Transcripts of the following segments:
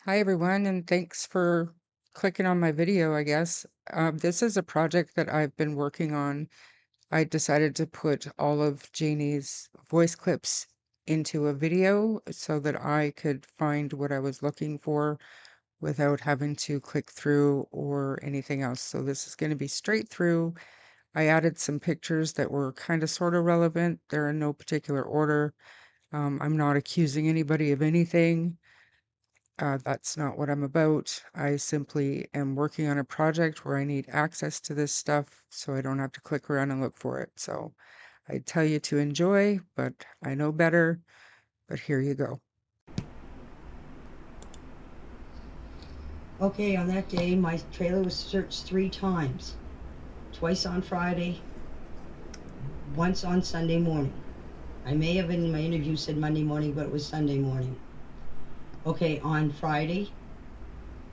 Hi, everyone, and thanks for clicking on my video, I guess. This is a project that I've been working on. I decided to put all of Janie's voice clips into a video so that I could find what I was looking for without having to click through or anything else. So this is going to be straight through. I added some pictures that were kind of sort of relevant. They're in no particular order. I'm not accusing anybody of anything. That's not what I'm about. I simply am working on a project where I need access to this stuff so I don't have to click around and look for it. So I tell you to enjoy, but I know better. But here you go. Okay, on that day, my trailer was searched 3 times. Twice on Friday, once on Sunday morning. I may have in my interview said Monday morning, but it was Sunday morning. Okay, on Friday,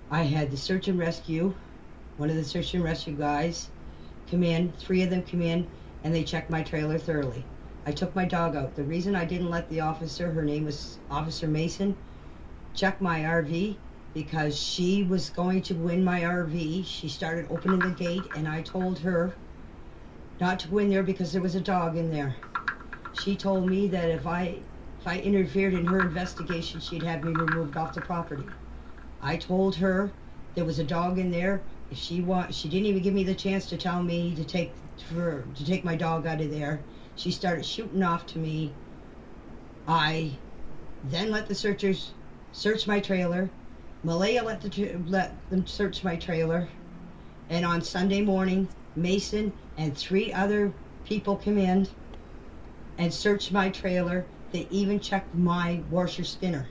I had the search and rescue, one of the search and rescue guys come in, 3 of them come in, and they checked my trailer thoroughly. I took my dog out. The reason I didn't let the officer, her name was Officer Mason, check my RV because she was going to win my RV. She started opening the gate and I told her not to go in there because there was a dog in there. She told me that if I interfered in her investigation, she'd have me removed off the property. I told her there was a dog in there. If she didn't even give me the chance to tell me to take my dog out of there. She started shooting off to me. I then let the searchers search my trailer. Malaya let them search my trailer. And on Sunday morning, Mason and 3 other people come in and searched my trailer. They even checked my washer spinner.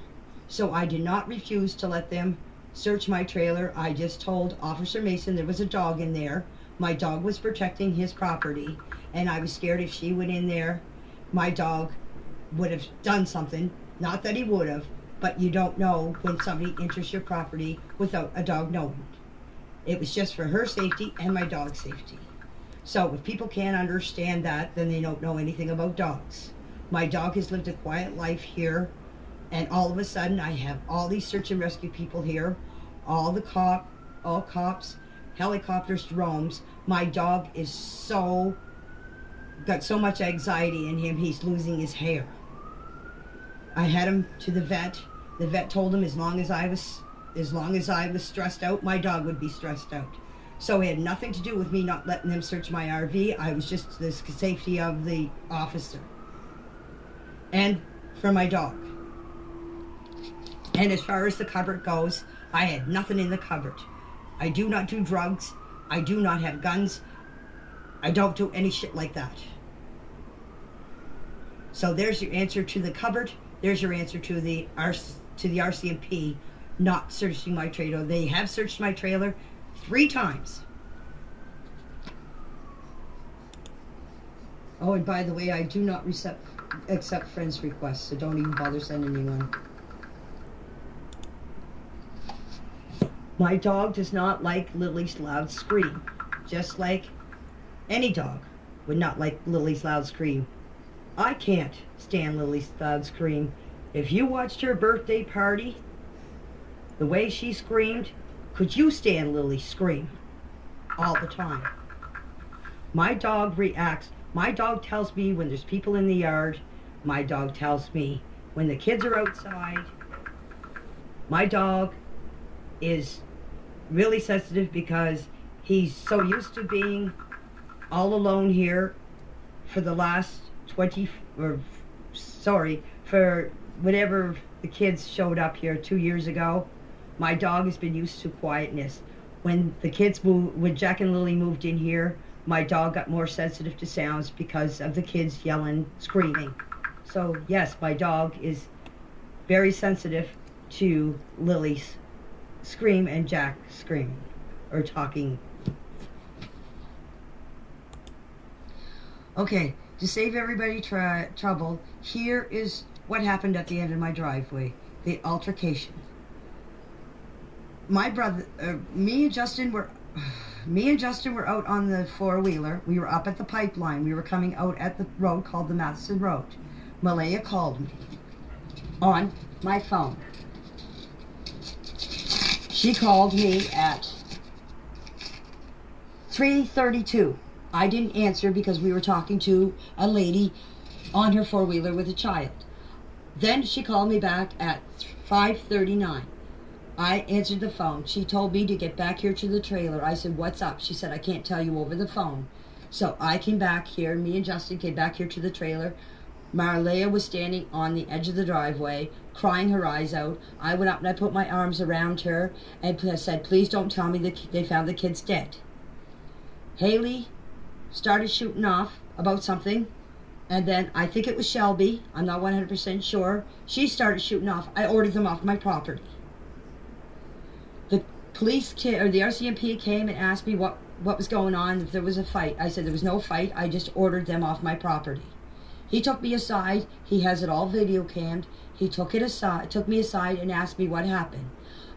So I did not refuse to let them search my trailer. I just told Officer Mason there was a dog in there. My dog was protecting his property, and I was scared if she went in there, my dog would have done something. Not that he would have, but you don't know when somebody enters your property without a dog knowing. It was just for her safety and my dog's safety. So if people can't understand that, then they don't know anything about dogs. My dog has lived a quiet life here, and all of a sudden I have all these search and rescue people here, all cops, helicopters, drones. My dog is got so much anxiety in him, he's losing his hair. I had him to the vet. The vet told him as long as I was stressed out, my dog would be stressed out. So it had nothing to do with me not letting them search my RV. I was just the safety of the officer and for my dog. And as far as the cupboard goes, I had nothing in the cupboard. I do not do drugs. I do not have guns. I don't do any shit like that. So there's your answer to the cupboard. There's your answer to the RCMP not searching my trailer. They have searched my trailer 3 times. Oh, and by the way, I do not accept friends' requests, so don't even bother sending me one. My dog does not like Lily's loud scream, just like any dog would not like Lily's loud scream. I can't stand Lily's loud scream. If you watched her birthday party, the way she screamed, could you stand Lily's scream all the time? My dog reacts. My dog tells me when there's people in the yard. My dog tells me when the kids are outside. My dog is really sensitive because he's so used to being all alone here for the last for whenever the kids showed up here 2 years ago. My dog has been used to quietness. When Jack and Lily moved in here, my dog got more sensitive to sounds because of the kids yelling, screaming. So yes, my dog is very sensitive to Lily's scream and Jack screaming or talking. Okay, to save everybody trouble, here is what happened at the end of my driveway. The altercation. My brother, me and Justin were out on the 4-wheeler. We were up at the pipeline. We were coming out at the road called the Matheson Road. Malaya called me on my phone. She called me at 3:32. I didn't answer because we were talking to a lady on her four-wheeler with a child. Then she called me back at 5:39. I answered the phone. She told me to get back here to the trailer. I said, "What's up?" She said, "I can't tell you over the phone." So I came back here. Me and Justin came back here to the trailer. Marlea was standing on the edge of the driveway, crying her eyes out. I went up and I put my arms around her and said, "Please don't tell me that they found the kids dead." Haley started shooting off about something, and then I think it was Shelby. I'm not 100% sure. She started shooting off. I ordered them off my property. The or the RCMP came and asked me what was going on, if there was a fight. I said there was no fight. I just ordered them off my property. He took me aside. He has it all video cammed. He took me aside and asked me what happened.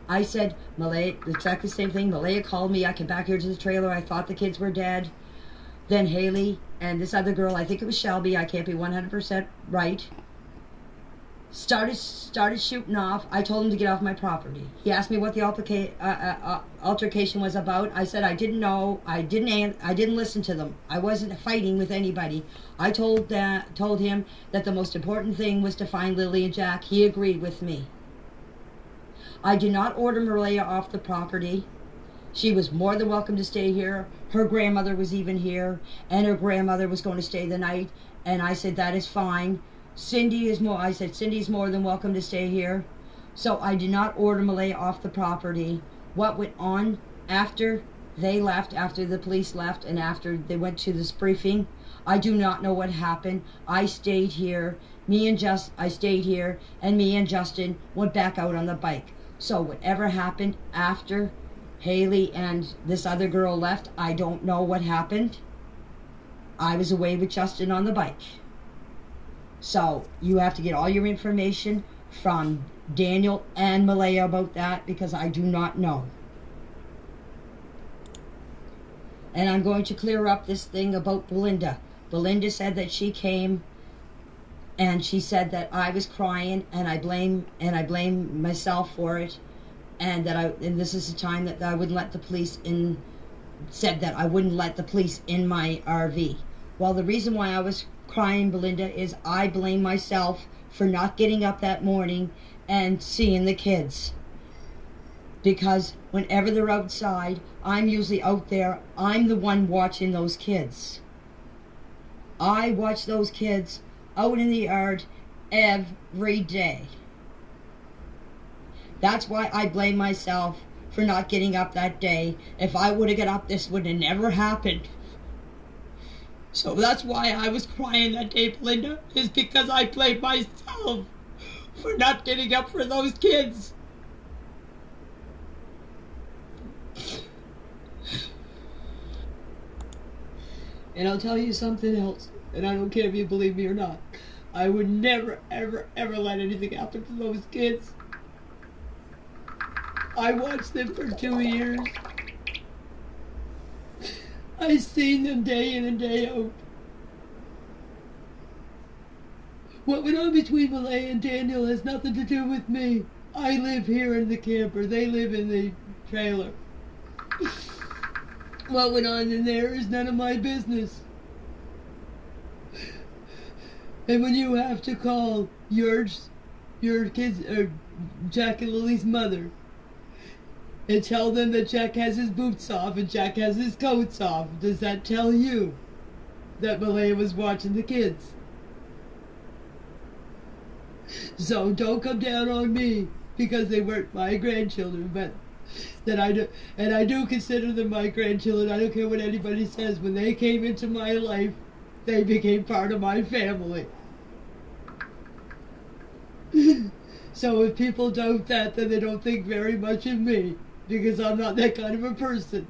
I said, Malaya, exactly the same thing. Malaya called me. I came back here to the trailer. I thought the kids were dead. Then Haley and this other girl, I think it was Shelby, I can't be 100% right, started shooting off. I told him to get off my property. He asked me what the altercation was about. I said I didn't know. I didn't listen to them. I wasn't fighting with anybody. I told him that the most important thing was to find Lily and Jack. He agreed with me. I did not order Maria off the property. She was more than welcome to stay here. Her grandmother was even here, and her grandmother was going to stay the night. And I said that is fine. Cindy's more than welcome to stay here. So I did not order Malaya off the property. What went on after they left, after the police left, and after they went to this briefing, I do not know what happened. I stayed here. I stayed here, and me and Justin went back out on the bike. So whatever happened after Haley and this other girl left, I don't know what happened. I was away with Justin on the bike. So you have to get all your information from Daniel and Malaya about that, because I do not know. And I'm going to clear up this thing about Belinda. Belinda said that she came and she said that I was crying, and I blame myself for it, and this is the time that I wouldn't let the police in. Said that I wouldn't let the police in my RV. Well, the reason why I was crying, Belinda, is I blame myself for not getting up that morning and seeing the kids. Because whenever they're outside, I'm usually out there. I'm the one watching those kids. I watch those kids out in the yard every day. That's why I blame myself for not getting up that day. If I would have got up, this would have never happened. So that's why I was crying that day, Belinda, is because I blamed myself for not getting up for those kids. And I'll tell you something else, and I don't care if you believe me or not. I would never, ever, ever let anything happen to those kids. I watched them for 2 years. I seen them day in and day out. What went on between Malaya and Daniel has nothing to do with me. I live here in the camper. They live in the trailer. What went on in there is none of my business. And when you have to call your kids, or Jack and Lily's mother, and tell them that Jack has his boots off and Jack has his coats off, does that tell you that Malaya was watching the kids? So don't come down on me because they weren't my grandchildren, but that I do, and I do consider them my grandchildren. I don't care what anybody says. When they came into my life, they became part of my family. So if people doubt that, then they don't think very much of me, because I'm not that kind of a person.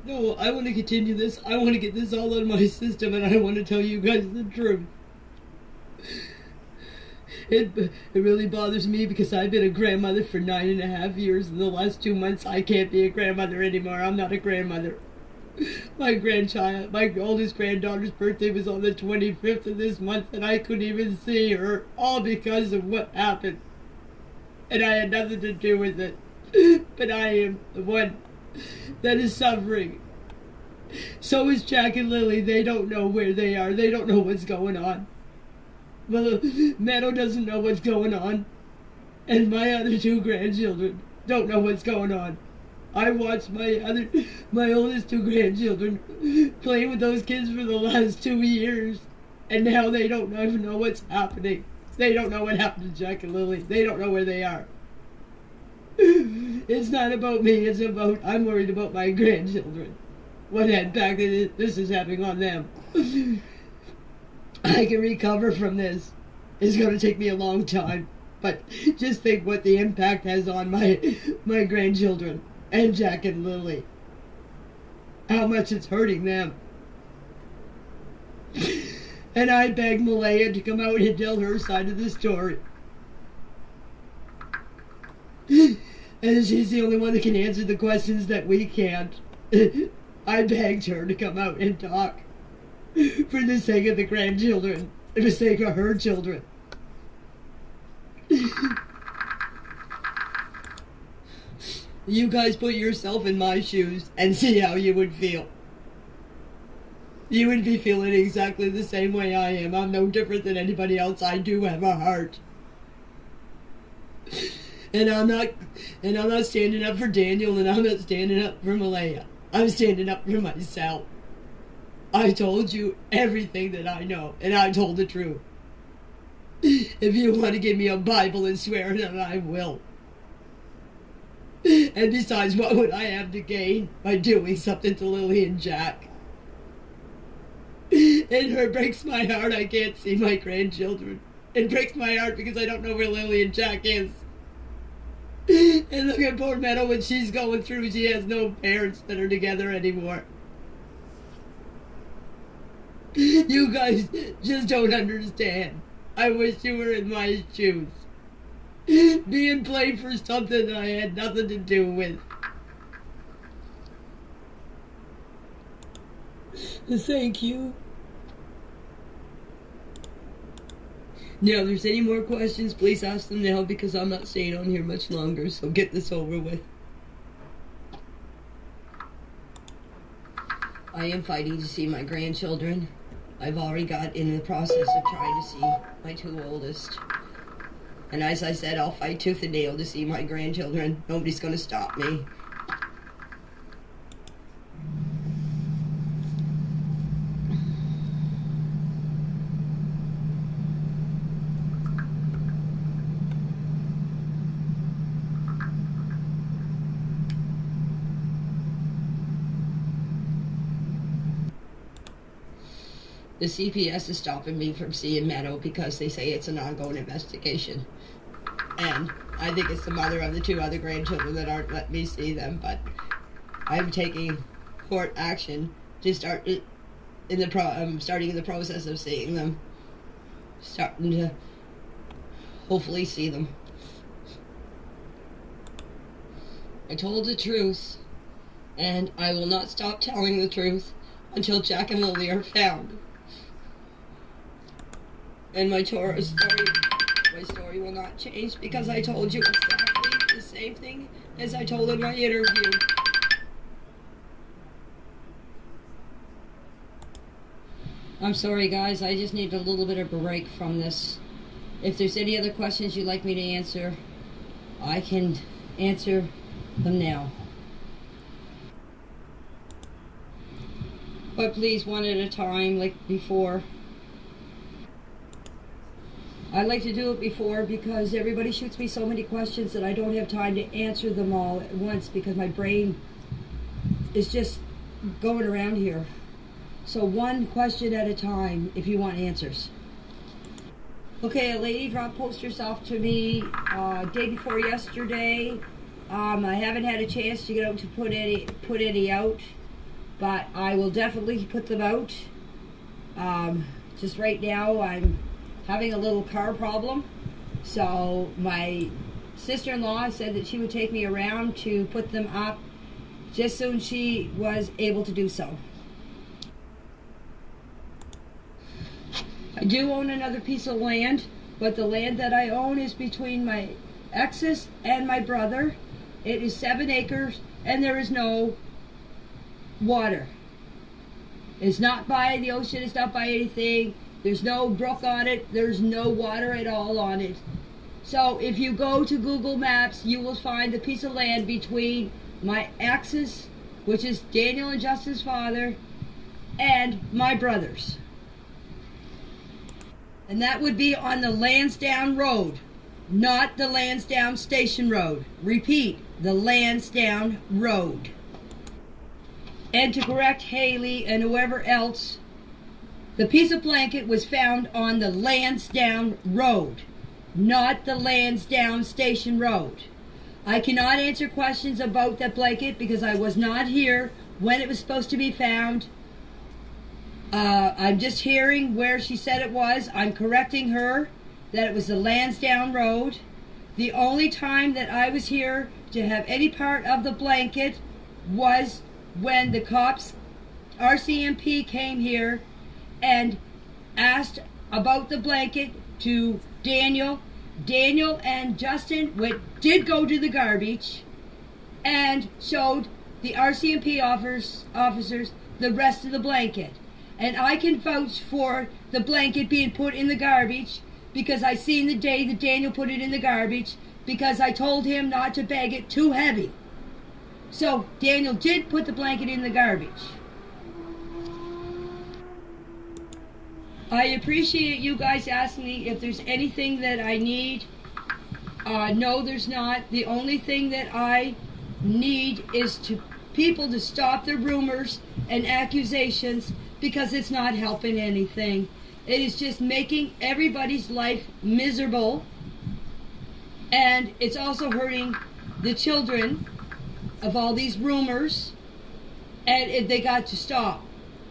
No, I want to continue this. I want to get this all out of my system, and I want to tell you guys the truth. It really bothers me because I've been a grandmother for 9.5 years. In the last 2 months, I can't be a grandmother anymore. I'm not a grandmother. My oldest granddaughter's birthday was on the 25th of this month, and I couldn't even see her, all because of what happened. And I had nothing to do with it. But I am the one that is suffering. So is Jack and Lily. They don't know where they are. They don't know what's going on. Well, Meadow doesn't know what's going on. And my other two grandchildren don't know what's going on. I watched my oldest two grandchildren play with those kids for the last 2 years. And now they don't even know what's happening. They don't know what happened to Jack and Lily. They don't know where they are. It's not about me. I'm worried about my grandchildren. What impact this is having on them. I can recover from this. It's going to take me a long time. But just think what the impact has on my grandchildren and Jack and Lily. How much it's hurting them. And I begged Malaya to come out and tell her side of the story. And she's the only one that can answer the questions that we can't. I begged her to come out and talk. For the sake of the grandchildren. For the sake of her children. You guys put yourself in my shoes and see how you would feel. You would be feeling exactly the same way I am. I'm no different than anybody else. I do have a heart. And I'm not standing up for Daniel, and I'm not standing up for Malaya. I'm standing up for myself. I told you everything that I know, and I told the truth. If you want to give me a Bible and swear it, then I will. And besides, what would I have to gain by doing something to Lily and Jack? It breaks my heart I can't see my grandchildren. It breaks my heart because I don't know where Lily and Jack is. And look at poor Meadow, what she's going through. She has no parents that are together anymore. You guys just don't understand. I wish you were in my shoes. Being blamed for something that I had nothing to do with. Thank you. Now, if there's any more questions, please ask them now, because I'm not staying on here much longer, so get this over with. I am fighting to see my grandchildren. I've already got in the process of trying to see my two oldest. And as I said, I'll fight tooth and nail to see my grandchildren. Nobody's going to stop me. The CPS is stopping me from seeing Meadow because they say it's an ongoing investigation. And I think it's the mother of the two other grandchildren that aren't letting me see them, but I'm taking court action to start starting in the process of seeing them. Starting to hopefully see them. I told the truth, and I will not stop telling the truth until Jack and Lily are found. And my story will not change because I told you exactly the same thing as I told in my interview. I'm sorry, guys. I just need a little bit of a break from this. If there's any other questions you'd like me to answer, I can answer them now. But please, one at a time, like before. I like to do it before because everybody shoots me so many questions that I don't have time to answer them all at once because my brain is just going around here. So one question at a time if you want answers. Okay, a lady dropped posters off to me day before yesterday. I haven't had a chance to get out to put any out, but I will definitely put them out. Just right now I'm having a little car problem, so my sister-in-law said that she would take me around to put them up just soon she was able to do so. I do own another piece of land, but the land that I own is between my exes and my brother. It is 7 acres, and there is no water. It's not by the ocean, it's not by anything. There's no brook on it, there's no water at all on it. So if you go to Google Maps, you will find the piece of land between my exes, which is Daniel and Justin's father, and my brothers. And that would be on the Lansdowne Road, not the Lansdowne Station Road. Repeat, the Lansdowne Road. And to correct Haley and whoever else, the piece of blanket was found on the Lansdowne Road, not the Lansdowne Station Road. I cannot answer questions about that blanket because I was not here when it was supposed to be found. I'm just hearing where she said it was. I'm correcting her that it was the Lansdowne Road. The only time that I was here to have any part of the blanket was when the cops, RCMP, came here and asked about the blanket to Daniel. Daniel and Justin did go to the garbage and showed the RCMP officers the rest of the blanket. And I can vouch for the blanket being put in the garbage because I seen the day that Daniel put it in the garbage because I told him not to bag it too heavy. So Daniel did put the blanket in the garbage. I appreciate you guys asking me if there's anything that I need. No, there's not. The only thing that I need is people to stop the rumors and accusations because it's not helping anything. It is just making everybody's life miserable, and it's also hurting the children of all these rumors, and they got to stop.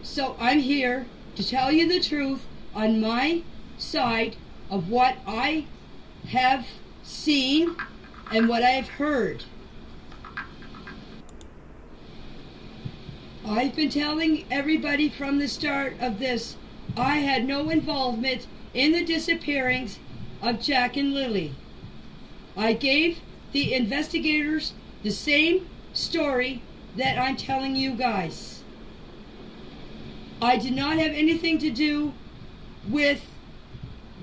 So I'm here to tell you the truth on my side of what I have seen and what I have heard. I've been telling everybody from the start of this, I had no involvement in the disappearance of Jack and Lily. I gave the investigators the same story that I'm telling you guys. I did not have anything to do with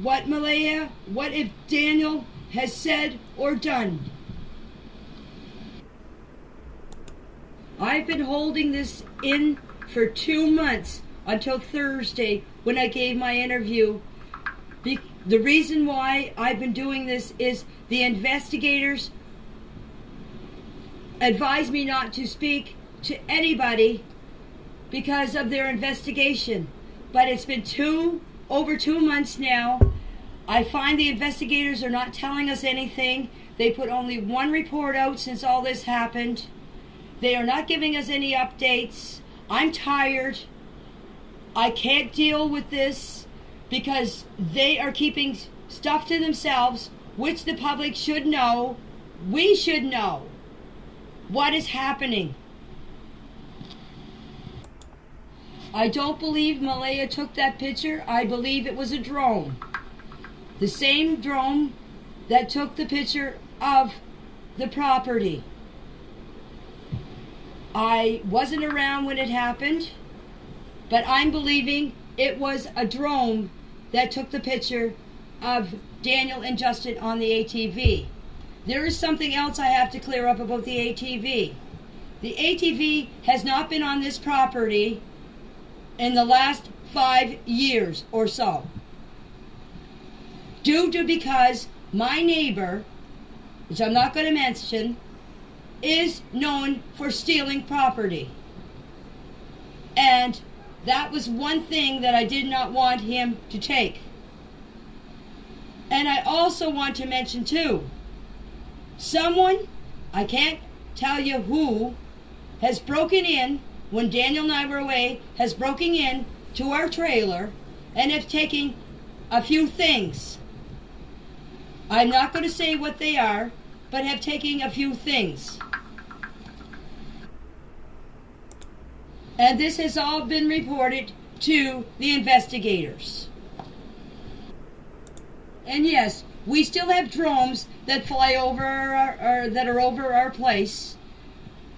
what if Daniel has said or done. I've been holding this in for 2 months until Thursday when I gave my interview. The reason why I've been doing this is the investigators advised me not to speak to anybody because of their investigation. But it's been over 2 months now. I find the investigators are not telling us anything. They put only one report out since all this happened. They are not giving us any updates. I'm tired. I can't deal with this because they are keeping stuff to themselves, which the public should know. We should know what is happening. I don't believe Malaya took that picture. I believe it was a drone. The same drone that took the picture of the property. I wasn't around when it happened, but I'm believing it was a drone that took the picture of Daniel and Justin on the ATV. There is something else I have to clear up about the ATV. The ATV has not been on this property in the last 5 years or so. Because my neighbor, which I'm not going to mention, is known for stealing property. And that was one thing that I did not want him to take. And I also want to mention too, someone, I can't tell you who, has broken in, when Daniel and I were away, has broken in to our trailer and have taken a few things. I'm not going to say what they are, but have taken a few things. And this has all been reported to the investigators. And yes, we still have drones that fly over that are over our place.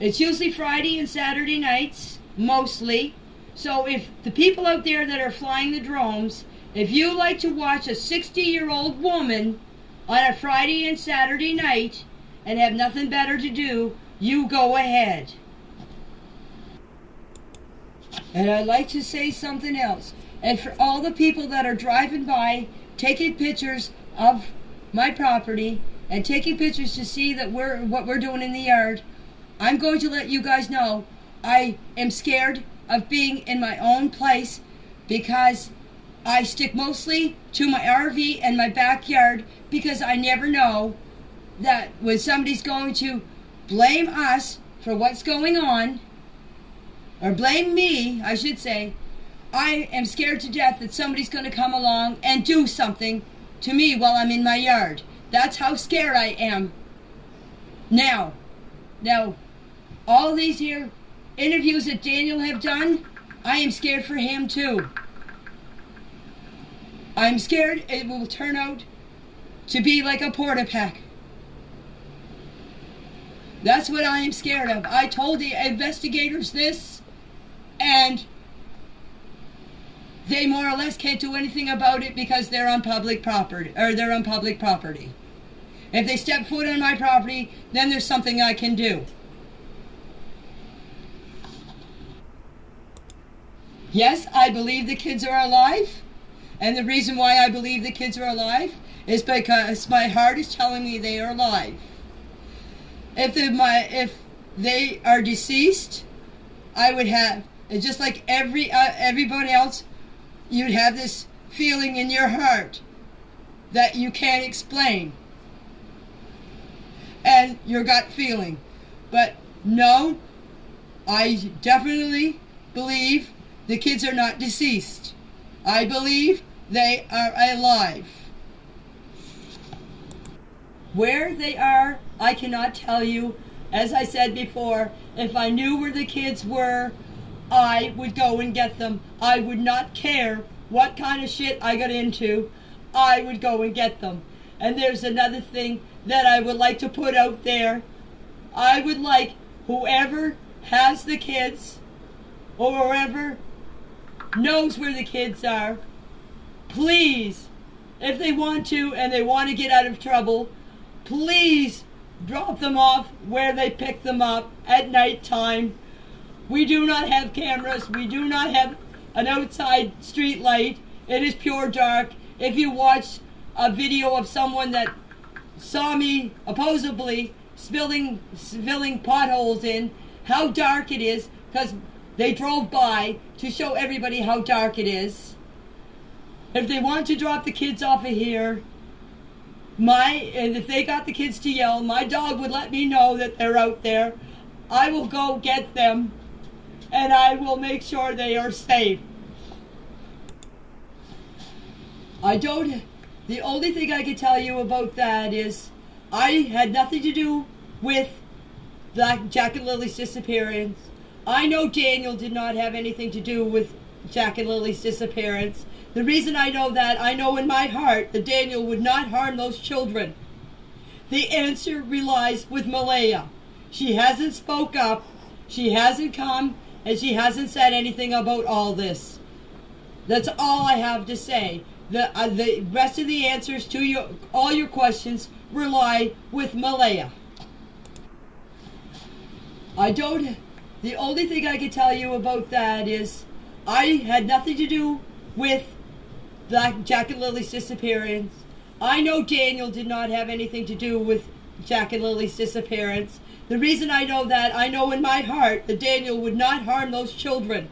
It's usually Friday and Saturday nights, mostly. So if the people out there that are flying the drones, if you like to watch a 60-year-old woman on a Friday and Saturday night and have nothing better to do, you go ahead. And I'd like to say something else. And for all the people that are driving by, taking pictures of my property and taking pictures to see that what we're doing in the yard, I'm going to let you guys know I am scared of being in my own place because I stick mostly to my RV and my backyard because I never know that when somebody's going to blame us for what's going on, or blame me, I should say, I am scared to death that somebody's going to come along and do something to me while I'm in my yard. That's how scared I am. Now, all these here interviews that Daniel have done, I am scared for him too. I'm scared it will turn out to be like a porta pack. That's what I am scared of. I told the investigators this, and they more or less can't do anything about it because they're on public property, If they step foot on my property, then there's something I can do. Yes, I believe the kids are alive. And the reason why I believe the kids are alive is because my heart is telling me they are alive. If they are deceased, I would have, just like everybody else, you'd have this feeling in your heart that you can't explain. And your gut feeling. But no, I definitely believe the kids are not deceased. I believe they are alive. Where they are, I cannot tell you. As I said before, if I knew where the kids were, I would go and get them. I would not care what kind of shit I got into. I would go and get them. And there's another thing that I would like to put out there. I would like whoever has the kids, or whoever knows where the kids are, please, if they want to and they want to get out of trouble, please drop them off where they pick them up at night time. We do not have cameras. We do not have an outside street light. It is pure dark. If you watch a video of someone that saw me supposedly filling potholes in, how dark it is, because they drove by to show everybody how dark it is. If they want to drop the kids off of here, and if they got the kids to yell, my dog would let me know that they're out there. I will go get them, and I will make sure they are safe. The only thing I can tell you about that is I had nothing to do with Jack and Lily's disappearance. I know Daniel did not have anything to do with Jack and Lily's disappearance. The reason I know that, I know in my heart that Daniel would not harm those children. The answer relies with Malaya. She hasn't spoke up, she hasn't come, and she hasn't said anything about all this. That's all I have to say. The rest of the answers to all your questions rely with Malaya. The only thing I can tell you about that is I had nothing to do with Jack and Lily's disappearance. I know Daniel did not have anything to do with Jack and Lily's disappearance. The reason I know that, I know in my heart that Daniel would not harm those children.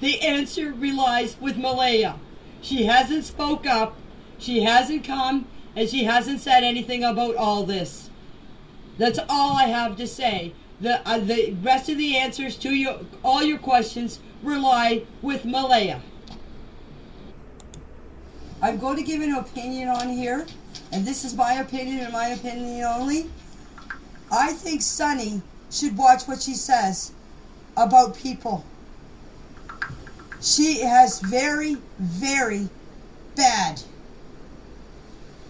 The answer relies with Malaya. She hasn't spoke up, she hasn't come, and she hasn't said anything about all this. That's all I have to say. The rest of the answers to all your questions rely with Malaya. I'm going to give an opinion on here, and this is my opinion and my opinion only. I think Sunny should watch what she says about people She has very, very bad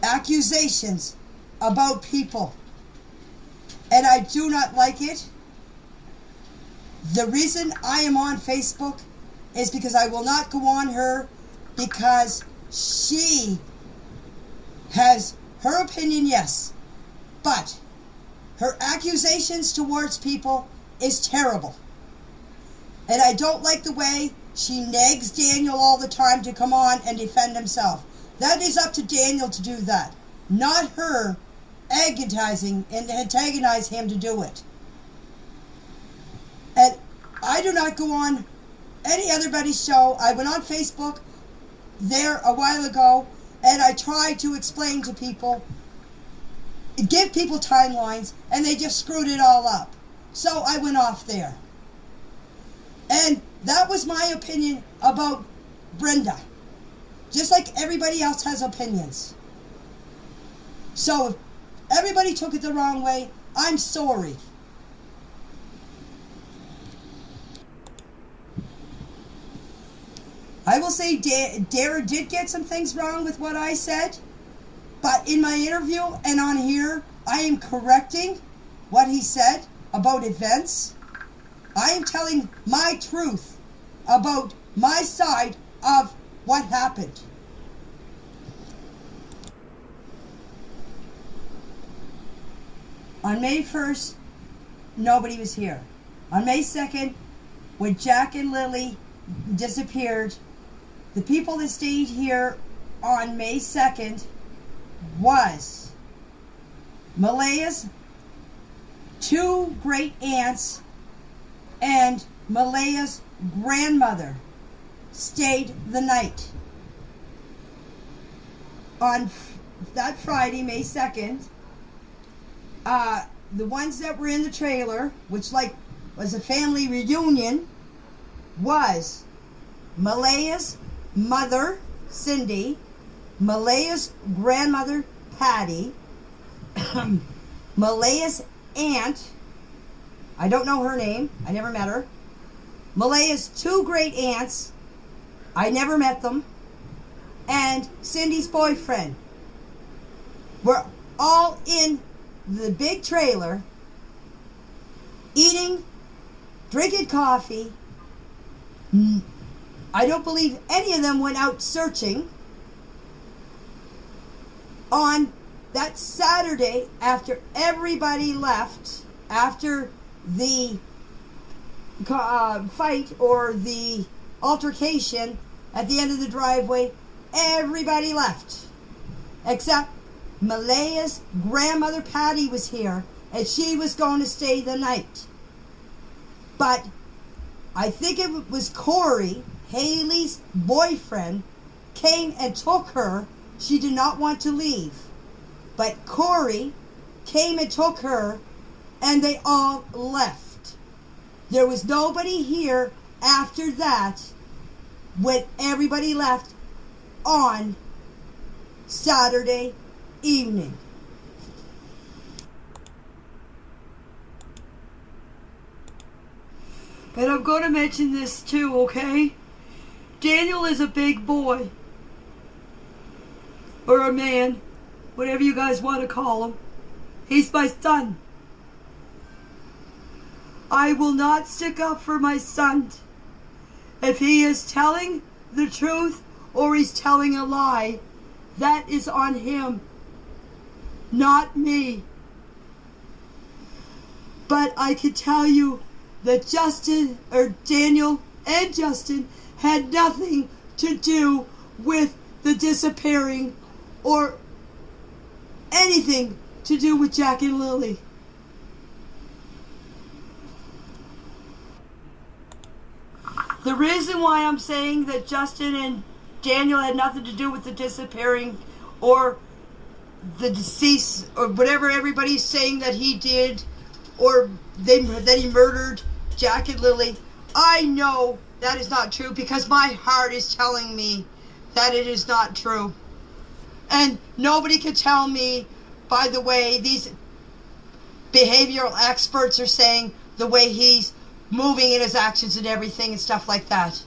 accusations about people, and I do not like it. The reason I am on Facebook is because I will not go on her, because she has her opinion, yes, but her accusations towards people is terrible. And I don't like the way she nags Daniel all the time to come on and defend himself. That is up to Daniel to do that, not her agonizing and antagonize him to do it. And I do not go on any otherbody's show. I went on Facebook there a while ago, and I tried to explain to people, give people timelines, and they just screwed it all up. So I went off there. And that was my opinion about Brenda. Just like everybody else has opinions. So if everybody took it the wrong way, I'm sorry. I will say Dara did get some things wrong with what I said, but in my interview and on here, I am correcting what he said about events. I am telling my truth about my side of what happened. On May 1st, nobody was here. On May 2nd, when Jack and Lily disappeared, the people that stayed here on May 2nd was Malaya's two great aunts and Malaya's grandmother stayed the night. On that Friday, May 2nd, the ones that were in the trailer, which was a family reunion, was Malaya's mother, Cindy, Malaya's grandmother, Patty, Malaya's aunt, I don't know her name, I never met her, Malaya's two great aunts, I never met them, and Cindy's boyfriend. We're all in the big trailer, eating, drinking coffee. I don't believe any of them went out searching. On that Saturday, after everybody left, after the fight or the altercation at the end of the driveway, everybody left. Except Malaya's grandmother Patty was here, and she was going to stay the night. But I think it was Corey, Haley's boyfriend, came and took her. She did not want to leave. But Corey came and took her, and they all left. There was nobody here after that when everybody left on Saturday evening. And I'm going to mention this too, okay? Daniel is a big boy. Or a man. Whatever you guys want to call him. He's my son. I will not stick up for my son. If he is telling the truth or he's telling a lie, that is on him, not me. But I can tell you that Daniel and Justin had nothing to do with the disappearing or anything to do with Jack and Lily. The reason why I'm saying that Justin and Daniel had nothing to do with the disappearing or the deceased or whatever everybody's saying that he did or that he murdered Jack and Lily, I know that is not true because my heart is telling me that it is not true. And nobody can tell me, by the way, these behavioral experts are saying the way he's moving in his actions and everything and stuff like that.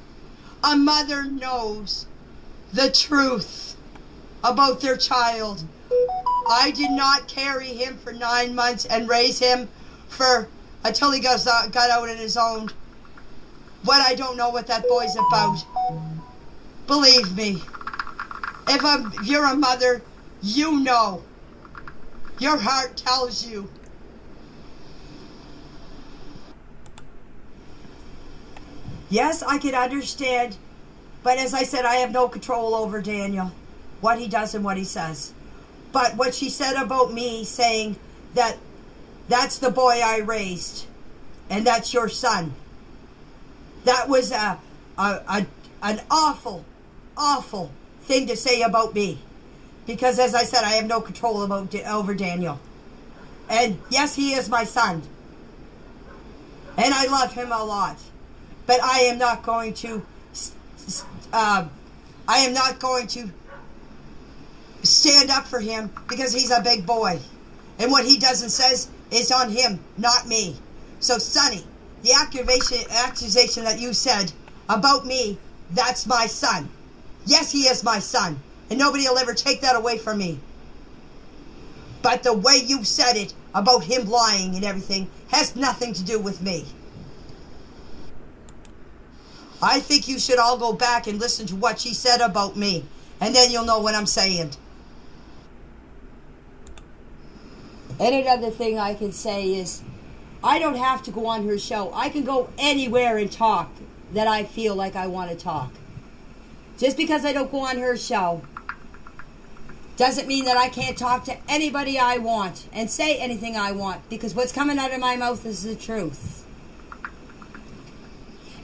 A mother knows the truth about their child. I did not carry him for 9 months and raise him until he got out on his own. What I don't know what that boy's about. Believe me, if you're a mother, you know. Your heart tells you. Yes, I can understand, but as I said, I have no control over Daniel, what he does and what he says. But what she said about me saying that that's the boy I raised and that's your son, that was an awful, awful thing to say about me. Because as I said, I have no control over Daniel. And yes, he is my son. And I love him a lot. But I am not going to stand up for him because he's a big boy. And what he does and says is on him, not me. So Sonny, the accusation that you said about me, that's my son. Yes, he is my son. And nobody will ever take that away from me. But the way you said it about him lying and everything has nothing to do with me. I think you should all go back and listen to what she said about me. And then you'll know what I'm saying. And another thing I can say is, I don't have to go on her show. I can go anywhere and talk that I feel like I want to talk. Just because I don't go on her show doesn't mean that I can't talk to anybody I want and say anything I want, because what's coming out of my mouth is the truth.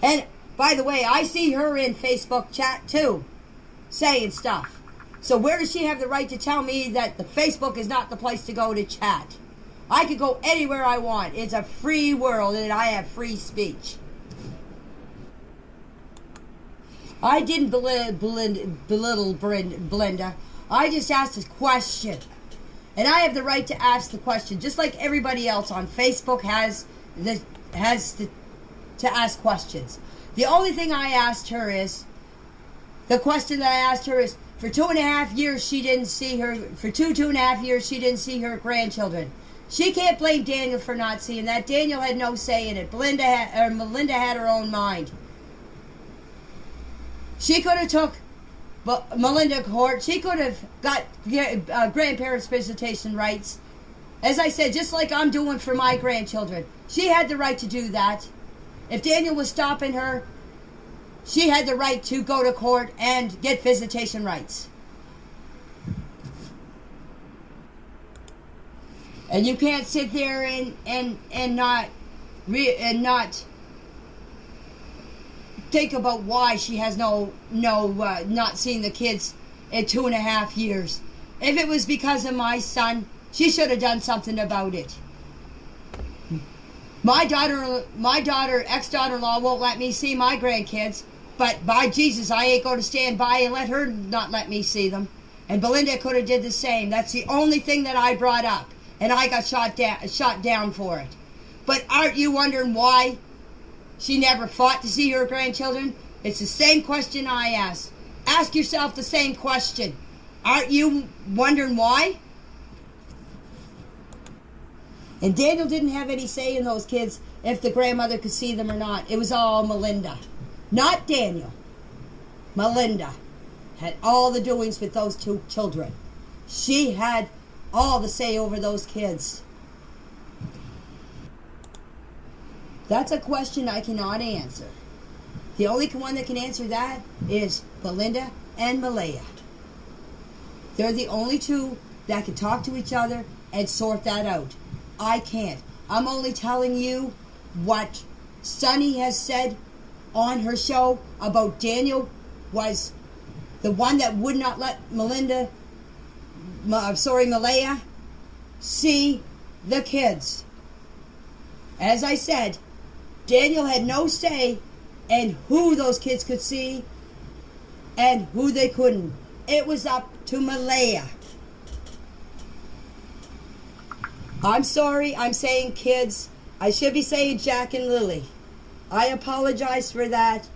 And by the way, I see her in Facebook chat too, saying stuff. So where does she have the right to tell me that the Facebook is not the place to go to chat? I could go anywhere I want. It's a free world and I have free speech. I didn't belittle Belinda. I just asked a question. And I have the right to ask the question, just like everybody else on Facebook has to ask questions. The only thing I asked her is, the question that I asked her is, for 2.5 years she didn't see her, for 2.5 years she didn't see her grandchildren. She can't blame Daniel for not seeing that. Daniel had no say in it. Melinda had her own mind. She could have took Melinda to court. She could have got grandparents' visitation rights. As I said, just like I'm doing for my grandchildren. She had the right to do that. If Daniel was stopping her, she had the right to go to court and get visitation rights. And you can't sit there and not think about why she has not seen the kids in 2.5 years. If it was because of my son, she should have done something about it. My ex-daughter-in-law won't let me see my grandkids, but by Jesus, I ain't going to stand by and let her not let me see them. And Belinda could have did the same. That's the only thing that I brought up, and I got shot down for it. But aren't you wondering why she never fought to see her grandchildren? It's the same question I asked. Ask yourself the same question. Aren't you wondering why? And Daniel didn't have any say in those kids if the grandmother could see them or not. It was all Melinda. Not Daniel. Melinda had all the doings with those 2 children. She had all the say over those kids. That's a question I cannot answer. The only one that can answer that is Belinda and Malaya. They're the only 2 that can talk to each other and sort that out. I can't. I'm only telling you what Sunny has said on her show about Daniel was the one that would not let Malaya see the kids. As I said, Daniel had no say in who those kids could see and who they couldn't. It was up to Malaya. I'm sorry, I'm saying kids. I should be saying Jack and Lily. I apologize for that.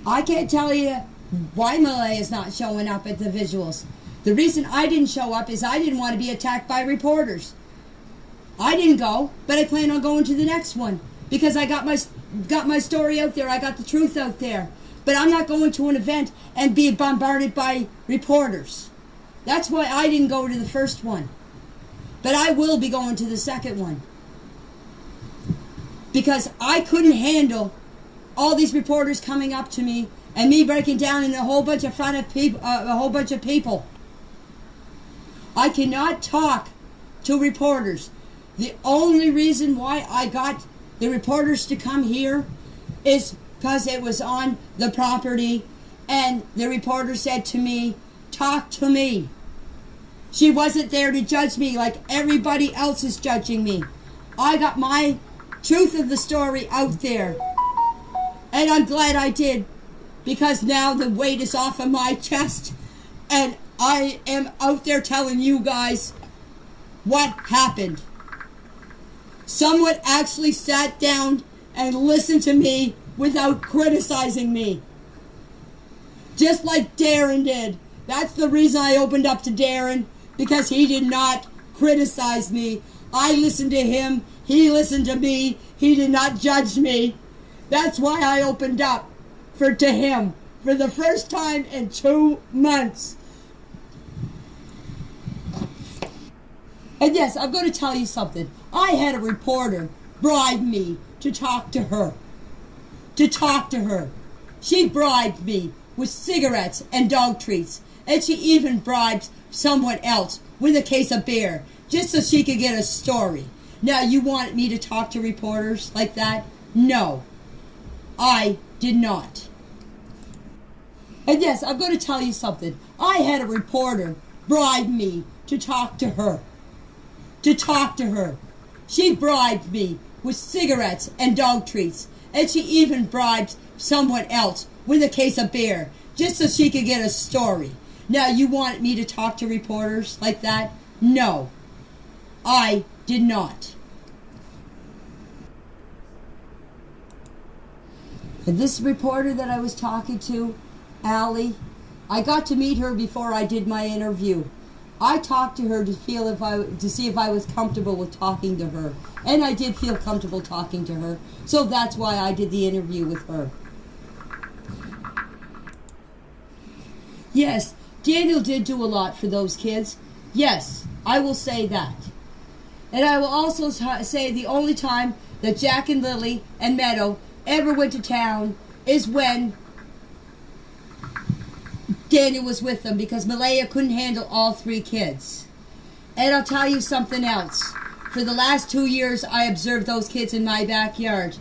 I can't tell you why Malay is not showing up at the visuals. The reason I didn't show up is I didn't want to be attacked by reporters. I didn't go, but I plan on going to the next one because I got my story out there. I got the truth out there. But I'm not going to an event and be bombarded by reporters. That's why I didn't go to the first one. But I will be going to the second one. Because I couldn't handle all these reporters coming up to me and me breaking down in a whole bunch of people. I cannot talk to reporters. The only reason why I got the reporters to come here is because it was on the property, and the reporter said to me, talk to me. She wasn't there to judge me like everybody else is judging me. I got my truth of the story out there, and I'm glad I did, because now the weight is off of my chest, and I am out there telling you guys what happened. Someone actually sat down and listened to me without criticizing me. Just like Darren did. That's the reason I opened up to Darren, because he did not criticize me. I listened to him. He listened to me. He did not judge me. That's why I opened up to him for the first time in 2 months. And yes, I'm going to tell you something. I had a reporter bribe me to talk to her. She bribed me with cigarettes and dog treats. And she even bribed someone else with a case of beer just so she could get a story. Now, you want me to talk to reporters like that? No, I did not. And yes, I'm going to tell you something. I had a reporter bribe me to talk to her. She bribed me with cigarettes and dog treats. And she even bribed someone else with a case of beer just so she could get a story. Now, you want me to talk to reporters like that? No, I did not. And this reporter that I was talking to, Allie, I got to meet her before I did my interview. I talked to her to see if I was comfortable with talking to her. And I did feel comfortable talking to her. So that's why I did the interview with her. Yes, Daniel did do a lot for those kids. Yes, I will say that. And I will also say the only time that Jack and Lily and Meadow ever went to town is when Daniel was with them, because Malaya couldn't handle all 3 kids. And I'll tell you something else. For the last 2 years, I observed those kids in my backyard.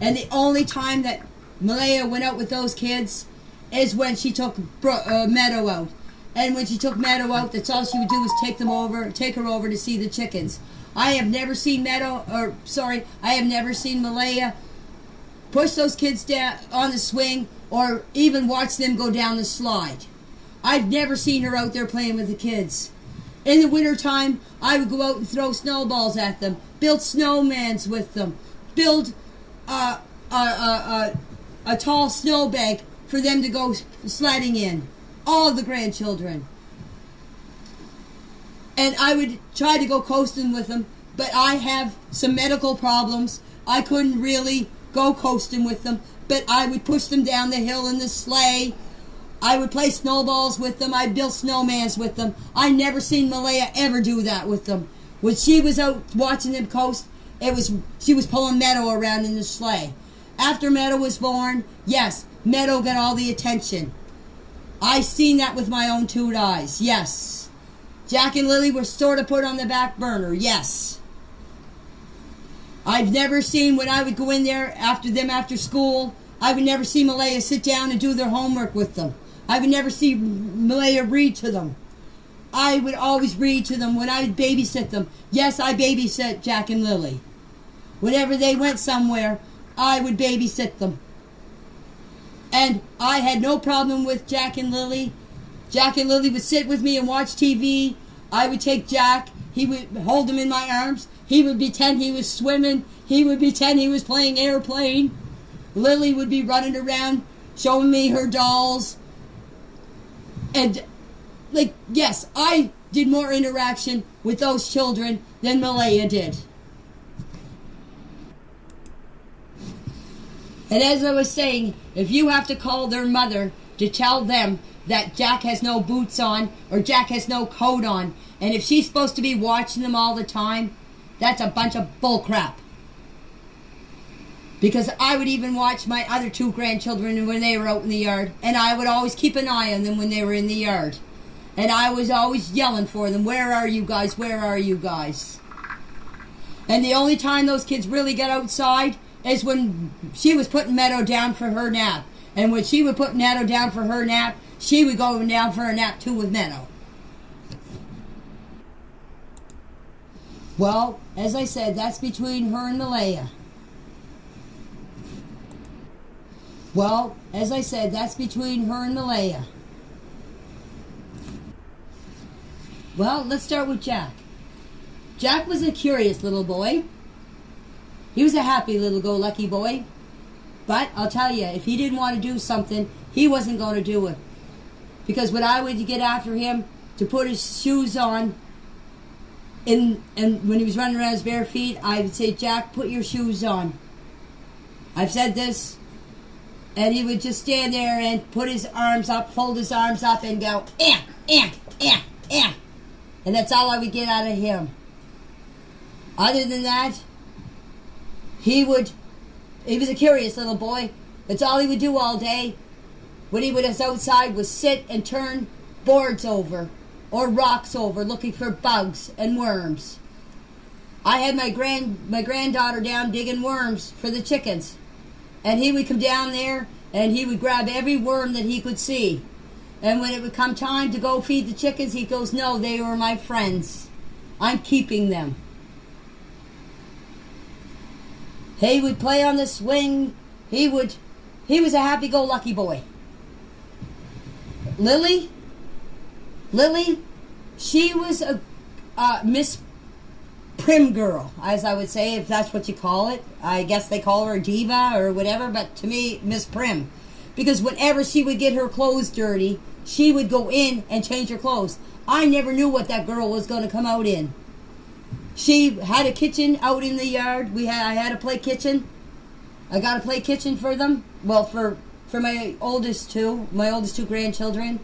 And the only time that Malaya went out with those kids is when she took Meadow out. And when she took Meadow out, that's all she would do was take her over to see the chickens. I have never seen I have never seen Malaya push those kids down on the swing or even watch them go down the slide. I've never seen her out there playing with the kids. In the wintertime, I would go out and throw snowballs at them, build snowmans with them, build a tall snowbank for them to go sledding in. All the grandchildren. And I would try to go coasting with them, but I have some medical problems. I couldn't really go coasting with them, but I would push them down the hill in the sleigh. I would play snowballs with them. I'd build snowmans with them. I never seen Malaya ever do that with them. When she was out watching them coast, she was pulling Meadow around in the sleigh. After Meadow was born, yes, Meadow got all the attention. I seen that with my own 2 eyes, yes. Jack and Lily were sort of put on the back burner, yes. I've never seen, when I would go in there after school, I would never see Malaya sit down and do their homework with them. I would never see Malaya read to them. I would always read to them when I would babysit them. Yes, I babysit Jack and Lily. Whenever they went somewhere, I would babysit them. And I had no problem with Jack and Lily. Jack and Lily would sit with me and watch TV. I would take Jack. He would hold him in my arms. He would pretend he was swimming. He would pretend he was playing airplane. Lily would be running around. showing me her dolls. And, like, yes, I did more interaction with those children than Malaya did. And as I was saying, if you have to call their mother to tell them that Jack has no boots on or Jack has no coat on, and if she's supposed to be watching them all the time, that's a bunch of bullcrap. Because I would even watch my other 2 grandchildren when they were out in the yard, and I would always keep an eye on them when they were in the yard. And I was always yelling for them, where are you guys, where are you guys? And the only time those kids really get outside is when she was putting Meadow down for her nap. And when she would put Meadow down for her nap, she would go down for a nap too with Meadow. Well, as I said, that's between her and Malaya. Well, as I said, that's between her and Malaya. Well, let's start with Jack. Jack was a curious little boy. He was a happy little go-lucky boy. But I'll tell you, if he didn't want to do something, he wasn't going to do it. Because when I would get after him to put his shoes on, and when he was running around his bare feet, I would say, Jack, put your shoes on. I've said this. And he would just stand there and put his arms up, fold his arms up, and go, eh, eh, eh, eh. And that's all I would get out of him. Other than that, he was a curious little boy. That's all he would do all day. When he was outside was sit and turn boards over or rocks over looking for bugs and worms. I had my granddaughter down digging worms for the chickens. And he would come down there and he would grab every worm that he could see. And when it would come time to go feed the chickens, he goes, no, they were my friends. I'm keeping them. He would play on the swing. He was a happy-go-lucky boy. Lily, she was a Miss Prim girl, as I would say, if that's what you call it. I guess they call her a diva or whatever, but to me, Miss Prim. Because whenever she would get her clothes dirty, she would go in and change her clothes. I never knew what that girl was going to come out in. She had a kitchen out in the yard. I had a play kitchen. I got a play kitchen for them. Well, for my oldest two grandchildren.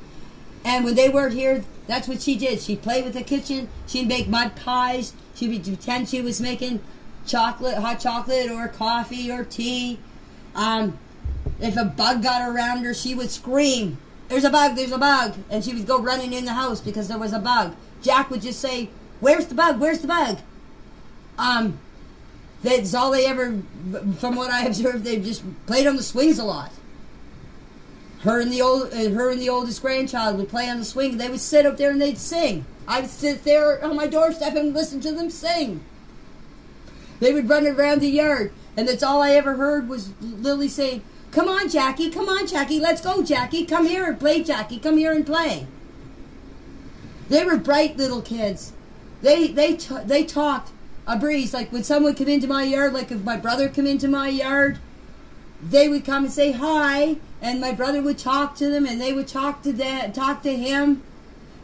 And when they weren't here, that's what she did. She'd play with the kitchen. She'd make mud pies. She would pretend she was making hot chocolate or coffee or tea. If a bug got around her, she would scream, there's a bug, there's a bug. And she would go running in the house because there was a bug. Jack would just say, where's the bug, where's the bug? That's all they ever, from what I observed, they just played on the swings a lot. Her and the oldest grandchild would play on the swing. They would sit up there and they'd sing. I would sit there on my doorstep and listen to them sing. They would run around the yard, and that's all I ever heard was Lily say, come on, Jackie, let's go, Jackie. Come here and play, Jackie. Come here and play. They were bright little kids. They talked a breeze. Like when someone would come into my yard, like if my brother come into my yard, they would come and say hi, and my brother would talk to them, and they would talk to him,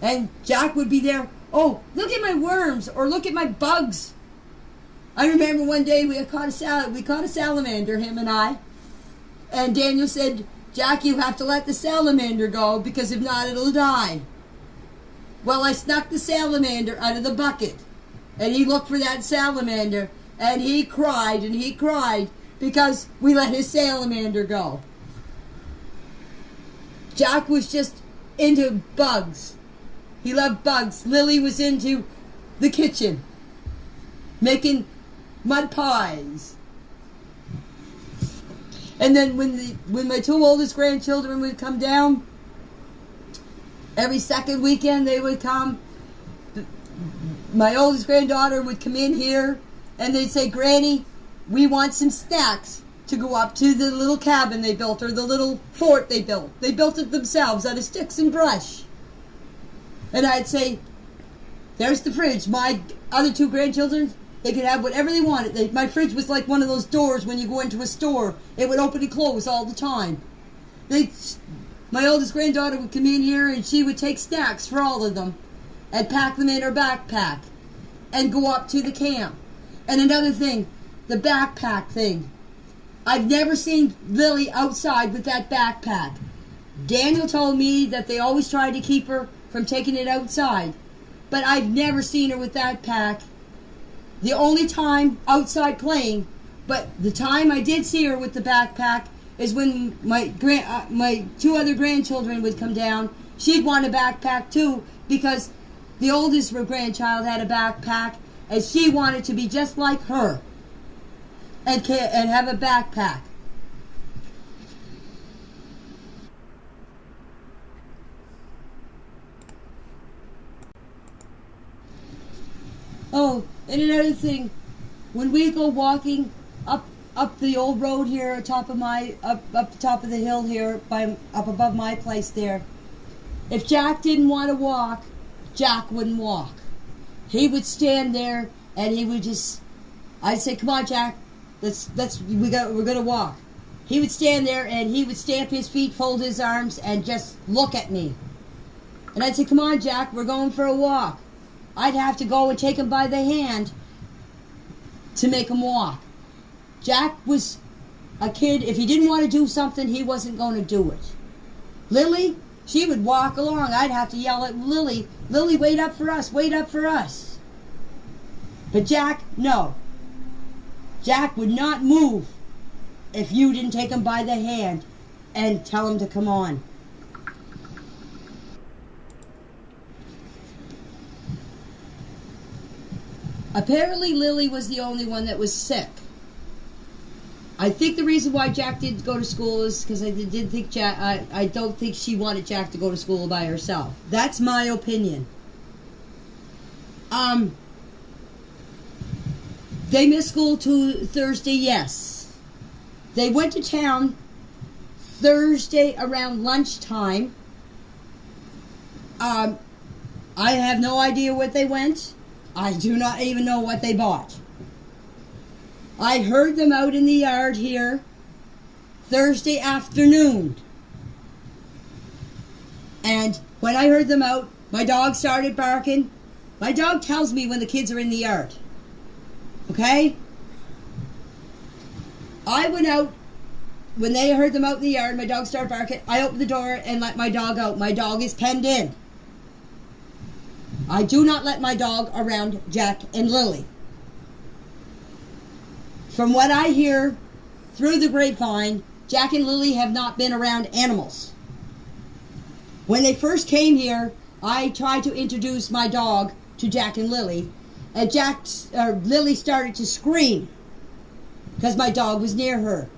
and Jack would be there. Oh, look at my worms, or look at my bugs. I remember one day we caught a salamander, him and I, and Daniel said, Jack, you have to let the salamander go, because if not, it'll die. Well, I snuck the salamander out of the bucket, and he looked for that salamander, and he cried, because we let his salamander go. Jack was just into bugs. He loved bugs. Lily was into the kitchen, making mud pies. And then when my two oldest grandchildren would come down, every second weekend they would come. My oldest granddaughter would come in here, and they'd say, Granny, we want some snacks to go up to the little cabin they built, or the little fort they built. They built it themselves out of sticks and brush. And I'd say, there's the fridge. My other two grandchildren, they could have whatever they wanted. My fridge was like one of those doors when you go into a store. It would open and close all the time. My oldest granddaughter would come in here and she would take snacks for all of them and pack them in her backpack and go up to the camp. And another thing, the backpack thing. I've never seen Lily outside with that backpack. Daniel told me that they always tried to keep her from taking it outside, but I've never seen her with that pack. The only time outside playing, but the time I did see her with the backpack is when my two other grandchildren would come down. She'd want a backpack too, because the oldest grandchild had a backpack, and she wanted to be just like her and have a backpack. Oh, and another thing, when we go walking up the old road here, up the top of the hill here, up above my place there, if Jack didn't want to walk, Jack wouldn't walk. He would stand there and he would I'd say, "Come on, Jack, we're gonna walk." He would stand there and he would stamp his feet, fold his arms, and just look at me. And I'd say, "Come on, Jack, we're going for a walk." I'd have to go and take him by the hand to make him walk. Jack was a kid, if he didn't want to do something, he wasn't going to do it. Lily, she would walk along. I'd have to yell at Lily, "Lily, wait up for us, wait up for us." But Jack, no. Jack would not move if you didn't take him by the hand and tell him to come on. Apparently Lily was the only one that was sick. I think the reason why Jack didn't go to school is because I don't think she wanted Jack to go to school by herself. That's my opinion. They missed school to Thursday, yes. They went to town Thursday around lunchtime. I have no idea what they went. I do not even know what they bought. I heard them out in the yard here Thursday afternoon. And when I heard them out, my dog started barking. My dog tells me when the kids are in the yard. Okay? I went out. When they heard them out in the yard, my dog started barking. I opened the door and let my dog out. My dog is penned in. I do not let my dog around Jack and Lily. From what I hear through the grapevine, Jack and Lily have not been around animals. When they first came here, I tried to introduce my dog to Jack and Lily, and Lily started to scream because my dog was near her.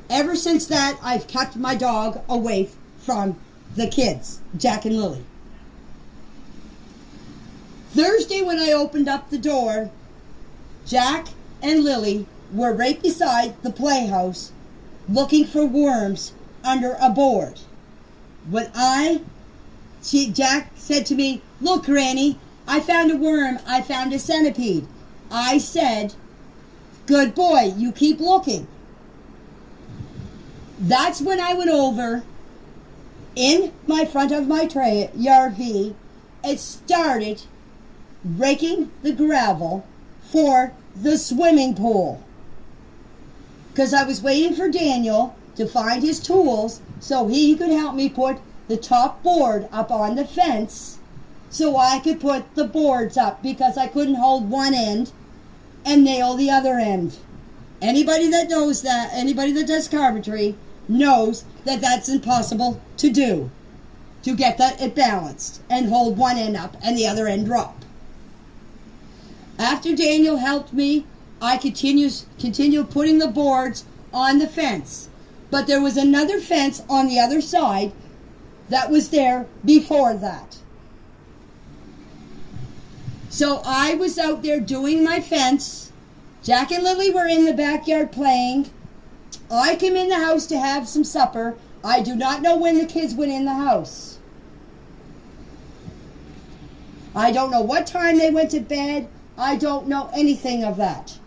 Ever since that, I've kept my dog away from the kids, Jack and Lily. Thursday, when I opened up the door, Jack and Lily were right beside the playhouse looking for worms under a board. Jack said to me, "Look, Granny, I found a worm. I found a centipede." I said, "Good boy, you keep looking." That's when I went over in my front of my RV and started raking the gravel for the swimming pool. Because I was waiting for Daniel to find his tools so he could help me put the top board up on the fence so I could put the boards up, because I couldn't hold one end and nail the other end. Anybody that knows that, anybody that does carpentry knows that that's impossible to do, to get it balanced and hold one end up and the other end drop. After Daniel helped me, I continued putting the boards on the fence. But there was another fence on the other side that was there before that. So I was out there doing my fence. Jack and Lily were in the backyard playing. I came in the house to have some supper. I do not know when the kids went in the house. I don't know what time they went to bed. I don't know anything of that.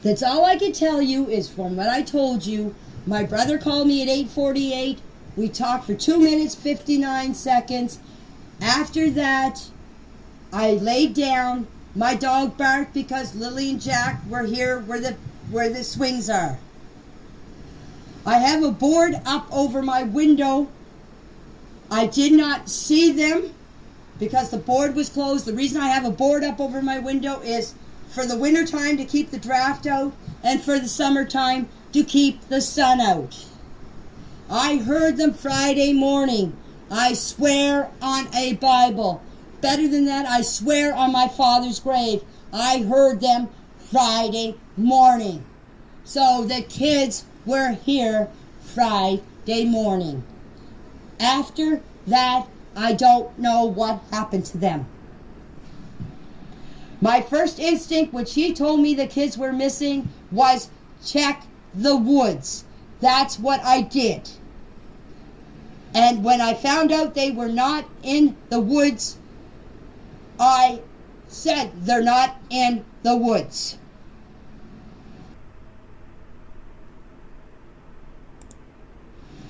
That's all I can tell you is from what I told you. My brother called me at 8:48. We talked for 2 minutes, 59 seconds. After that, I laid down. My dog barked because Lily and Jack were here where the swings are. I have a board up over my window. I did not see them because the board was closed. The reason I have a board up over my window is for the winter time to keep the draft out and for the summertime to keep the sun out. I heard them Friday morning. I swear on a Bible. Better than that, I swear on my father's grave. I heard them Friday morning. So the kids were here Friday morning. After that, I don't know what happened to them. My first instinct when she told me the kids were missing was check the woods. That's what I did. And when I found out they were not in the woods, I said they're not in the woods.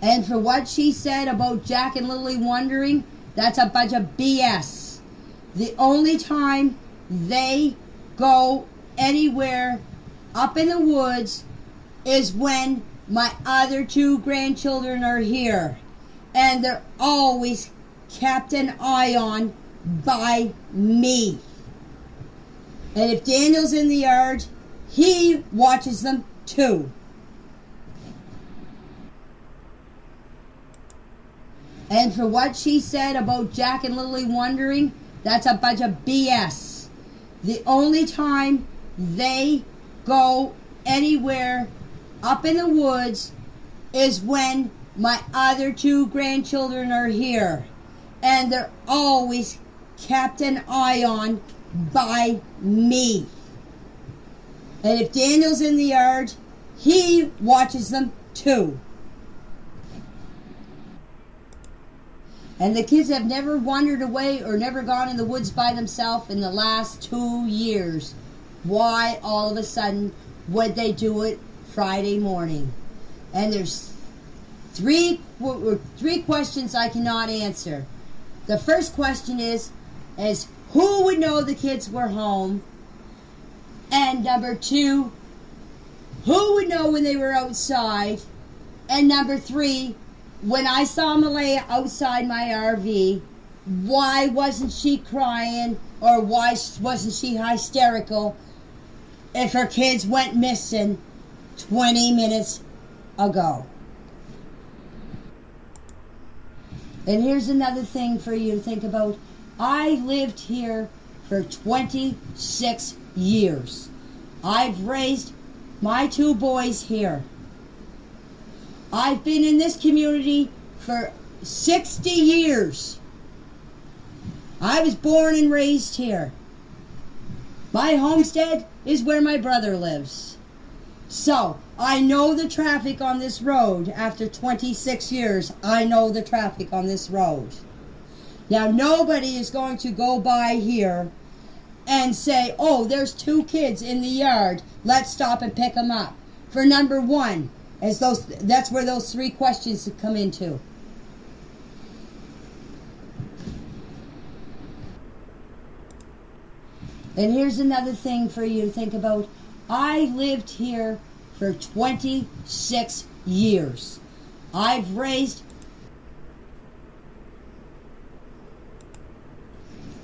And for what she said about Jack and Lily wandering, that's a bunch of BS. The only time they go anywhere up in the woods is when my other 2 grandchildren are here. And they're always kept an eye on by me. And if Daniel's in the yard, he watches them too. And for what she said about Jack and Lily wandering, that's a bunch of BS. The only time they go anywhere up in the woods is when my other 2 grandchildren are here. And they're always kept an eye on by me. And if Daniel's in the yard, he watches them too. And the kids have never wandered away or never gone in the woods by themselves in the last 2 years. Why all of a sudden would they do it Friday morning? And there's three questions I cannot answer. The first question is who would know the kids were home? And number 2, who would know when they were outside? And number 3, when I saw Malaya outside my RV, why wasn't she crying or why wasn't she hysterical if her kids went missing 20 minutes ago? And here's another thing for you to think about. I lived here for 26 years. I've raised my 2 boys here. I've been in this community for 60 years. I was born and raised here. My homestead is where my brother lives. So, I know the traffic on this road. After 26 years, I know the traffic on this road. Now, nobody is going to go by here and say, oh, there's 2 kids in the yard. Let's stop and pick them up. For number 1, that's where those 3 questions come into. And here's another thing for you to think about. I lived here for 26 years. I've raised...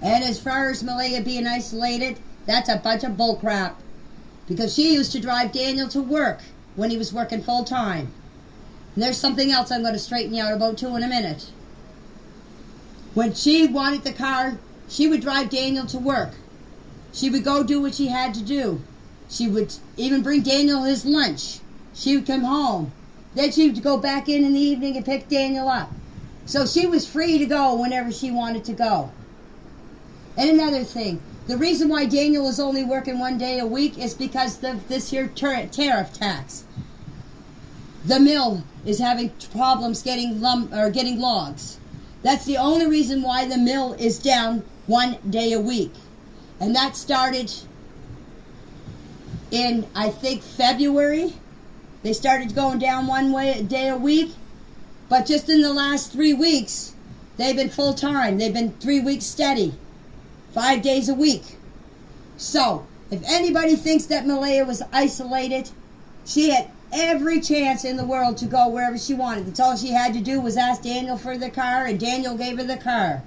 And as far as Malaya being isolated, that's a bunch of bullcrap. Because she used to drive Daniel to work when he was working full time. And there's something else I'm going to straighten you out about too in a minute. When she wanted the car, she would drive Daniel to work. She would go do what she had to do. She would even bring Daniel his lunch. She would come home. Then she would go back in the evening and pick Daniel up. So she was free to go whenever she wanted to go. And another thing, the reason why Daniel is only working 1 day a week is because of this here tariff tax. The mill is having problems getting logs. That's the only reason why the mill is down 1 day a week. And that started in, I think, February. They started going down one day a week. But just in the last 3 weeks, they've been full time. They've been 3 weeks steady, 5 days a week. So, if anybody thinks that Malaya was isolated, she had every chance in the world to go wherever she wanted. That's all she had to do was ask Daniel for the car, and Daniel gave her the car.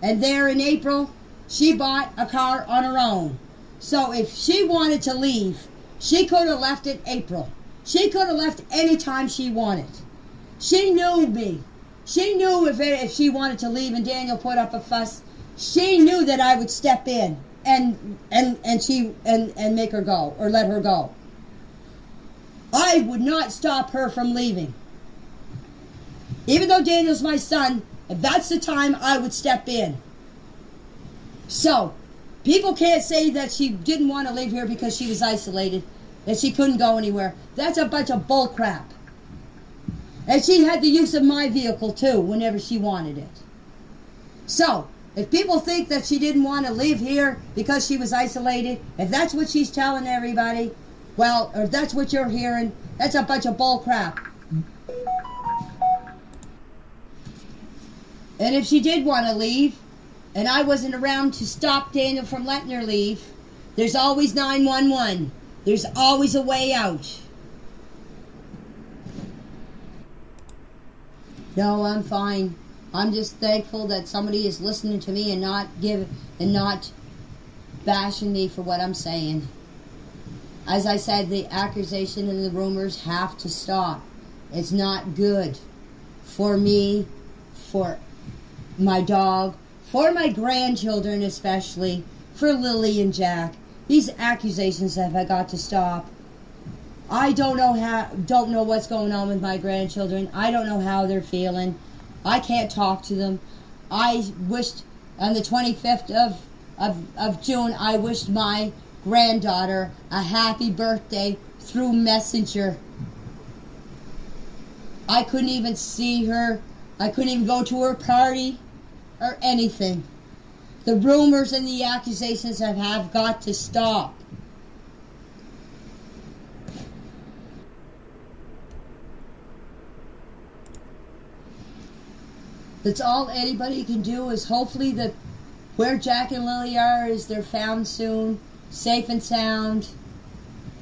And there in April, she bought a car on her own. So if she wanted to leave, she could have left in April. She could have left any time she wanted. She knew me. She knew if she wanted to leave and Daniel put up a fuss, she knew that I would step in and make her go, or let her go. I would not stop her from leaving. Even though Daniel's my son, if that's the time, I would step in. So, people can't say that she didn't want to leave here because she was isolated, that she couldn't go anywhere. That's a bunch of bull crap. And she had the use of my vehicle too, whenever she wanted it. So, if people think that she didn't want to live here because she was isolated, if that's what she's telling everybody, well, or if that's what you're hearing, that's a bunch of bull crap. And if she did want to leave, and I wasn't around to stop Daniel from letting her leave, there's always 911. There's always a way out. No, I'm fine. I'm just thankful that somebody is listening to me and not bashing me for what I'm saying. As I said, the accusation and the rumors have to stop. It's not good for me, for my dog, for my grandchildren especially, for Lily and Jack. These accusations have got to stop. I don't know what's going on with my grandchildren. I don't know how they're feeling. I can't talk to them. I wished on the 25th of June, I wished my granddaughter a happy birthday through Messenger. I couldn't even see her. I couldn't even go to her party or anything. The rumors and the accusations have got to stop. That's all anybody can do, is hopefully that where Jack and Lily are is they're found soon, safe and sound.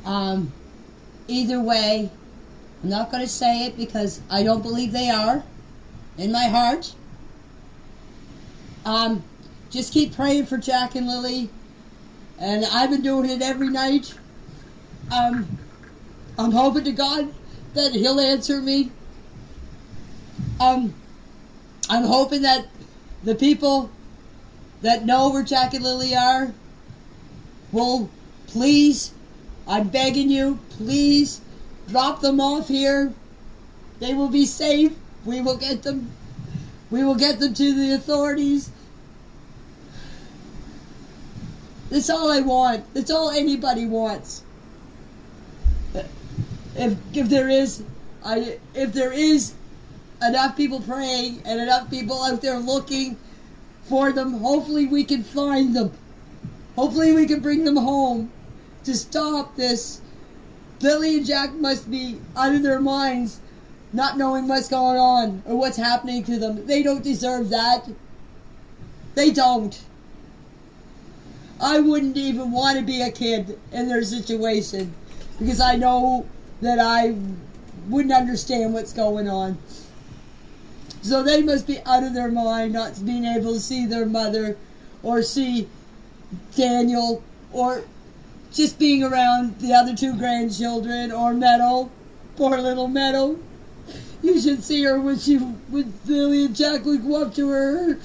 Either way, I'm not going to say it because I don't believe they are in my heart. Just keep praying for Jack and Lily, and I've been doing it every night. I'm hoping to God that He'll answer me. I'm hoping that the people that know where Jack and Lily are will please, I'm begging you, please drop them off here. They will be safe. We will get them to the authorities. That's all I want. That's all anybody wants. If there is enough people praying and enough people out there looking for them, hopefully we can find them. Hopefully we can bring them home to stop this. Lily and Jack must be out of their minds, not knowing what's going on or what's happening to them. They don't deserve that. They don't. I wouldn't even want to be a kid in their situation because I know that I wouldn't understand what's going on. So they must be out of their mind, not being able to see their mother or see Daniel or just being around the other two grandchildren or Meadow, poor little Meadow. You should see her when Lily and Jack would go up to her.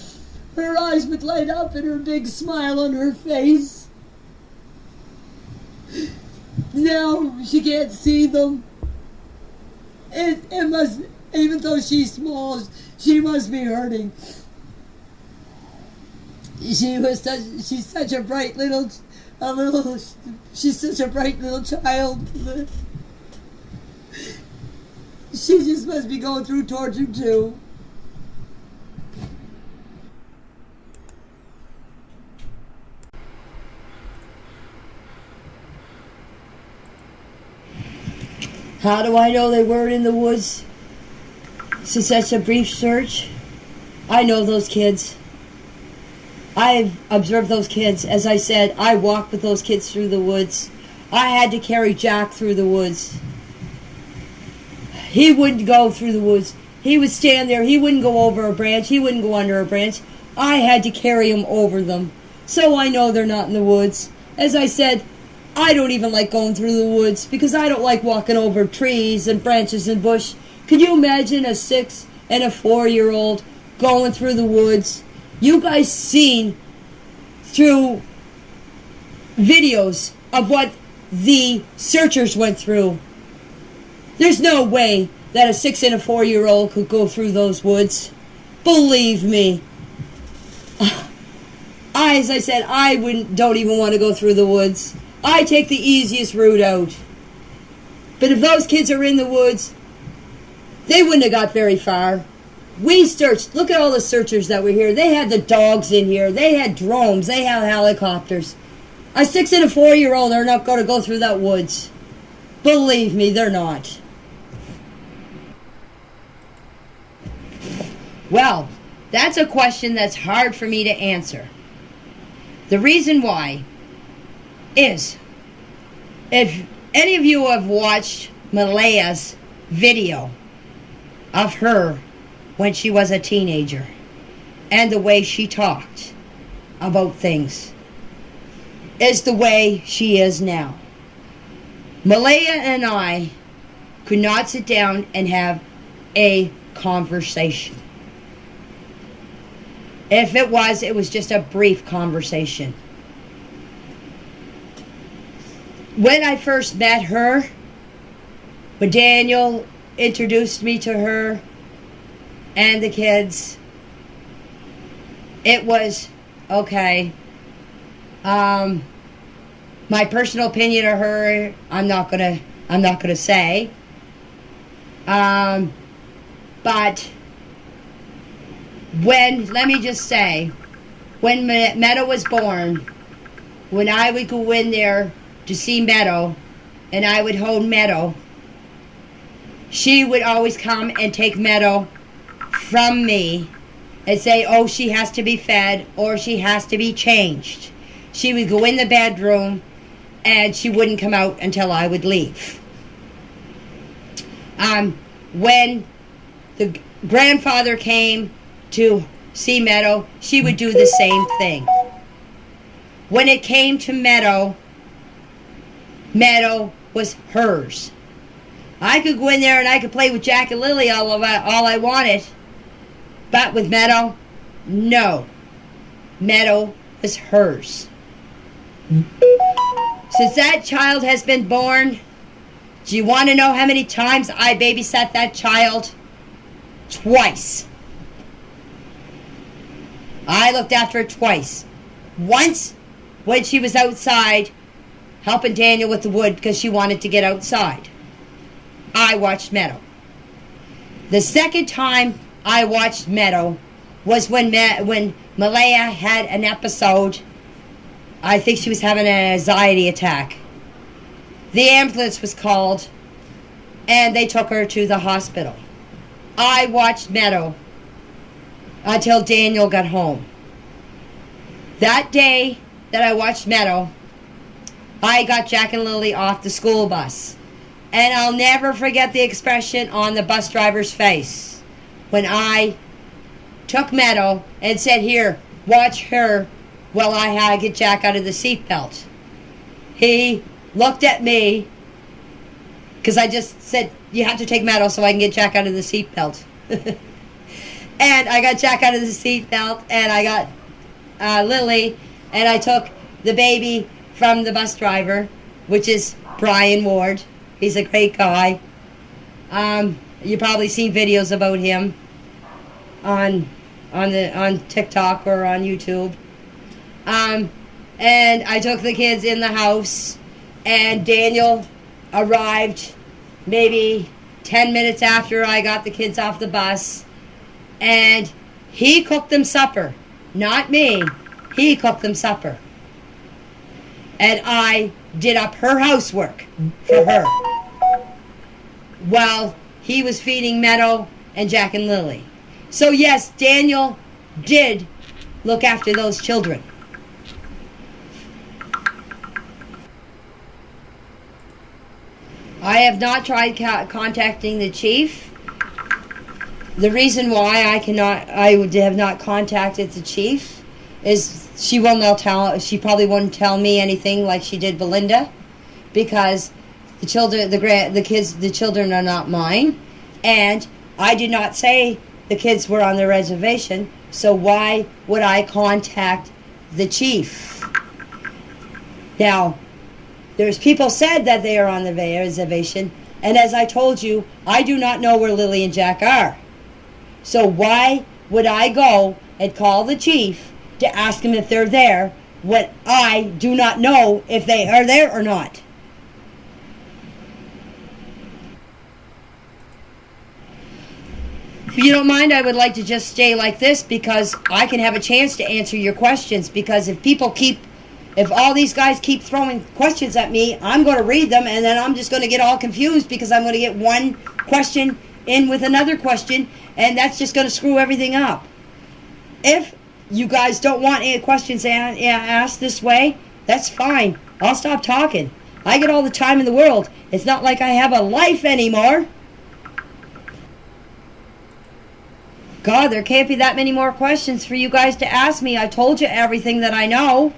Her eyes would light up and her big smile on her face. Now she can't see them. It must, even though she's small, she must be hurting. She's such a bright she's such a bright little child. She just must be going through torture too. How do I know they weren't in the woods? Since that's a brief search, I know those kids. I've observed those kids. As I said, I walked with those kids through the woods. I had to carry Jack through the woods. He wouldn't go through the woods. He would stand there. He wouldn't go over a branch. He wouldn't go under a branch. I had to carry him over them. So I know they're not in the woods. As I said, I don't even like going through the woods because I don't like walking over trees and branches and bush. Could you imagine a 6 and a 4-year-old going through the woods? You guys seen through videos of what the searchers went through. There's no way that a 6 and a 4-year-old could go through those woods. Believe me. As I said, don't even want to go through the woods. I take the easiest route out. But if those kids are in the woods, they wouldn't have got very far. We searched. Look at all the searchers that were here. They had the dogs in here. They had drones. They had helicopters. A 6 and a 4-year-old are not going to go through that woods. Believe me, they're not. Well, that's a question that's hard for me to answer. The reason why is, if any of you have watched Malaya's video of her when she was a teenager and the way she talked about things is the way she is now. Malaya and I could not sit down and have a conversation. If it was just a brief conversation. When I first met her, when Daniel introduced me to her and the kids, it was okay. My personal opinion of her, I'm not gonna say. But let me just say, when Meadow was born, when I would go in there to see Meadow, and I would hold Meadow, she would always come and take Meadow from me and say, oh, she has to be fed or she has to be changed. She would go in the bedroom and she wouldn't come out until I would leave. When the grandfather came to see Meadow, she would do the same thing. When it came to Meadow, Meadow was hers. I could go in there and I could play with Jack and Lily all I wanted. But with Meadow, no. Meadow was hers. Since that child has been born, do you want to know how many times I babysat that child? Twice. I looked after her twice. Once when she was outside helping Daniel with the wood because she wanted to get outside. I watched Meadow. The second time I watched Meadow was when Malaya had an episode. I think she was having an anxiety attack. The ambulance was called and they took her to the hospital. I watched Meadow until Daniel got home. That day that I watched Meadow, I got Jack and Lily off the school bus. And I'll never forget the expression on the bus driver's face when I took Meadow and said, here, watch her while I get Jack out of the seatbelt. He looked at me because I just said, you have to take Meadow so I can get Jack out of the seatbelt. And I got Jack out of the seatbelt and I got Lily, and I took the baby from the bus driver, which is Brian Ward. He's a great guy. You probably seen videos about him on TikTok or on YouTube. And I took the kids in the house, and Daniel arrived maybe 10 minutes after I got the kids off the bus, and he cooked them supper. Not me. He cooked them supper. And I did up her housework for her. while he was feeding Meadow and Jack and Lily. So yes, Daniel did look after those children. I have not tried contacting the chief. The reason why I would have not contacted the chief is she probably won't tell me anything like she did Belinda, because the children are not mine, and I did not say the kids were on the reservation, so why would I contact the chief? Now, there's people said that they are on the reservation, and as I told you, I do not know where Lily and Jack are. So why would I go and call the chief to ask him if they're there when I do not know if they are there or not? If you don't mind, I would like to just stay like this because I can have a chance to answer your questions, because if all these guys keep throwing questions at me, I'm going to read them, and then I'm just going to get all confused because I'm going to get one question in with another question, and that's just going to screw everything up. If you guys don't want any questions asked this way, that's fine. I'll stop talking. I get all the time in the world. It's not like I have a life anymore. God, there can't be that many more questions for you guys to ask me. I told you everything that I know.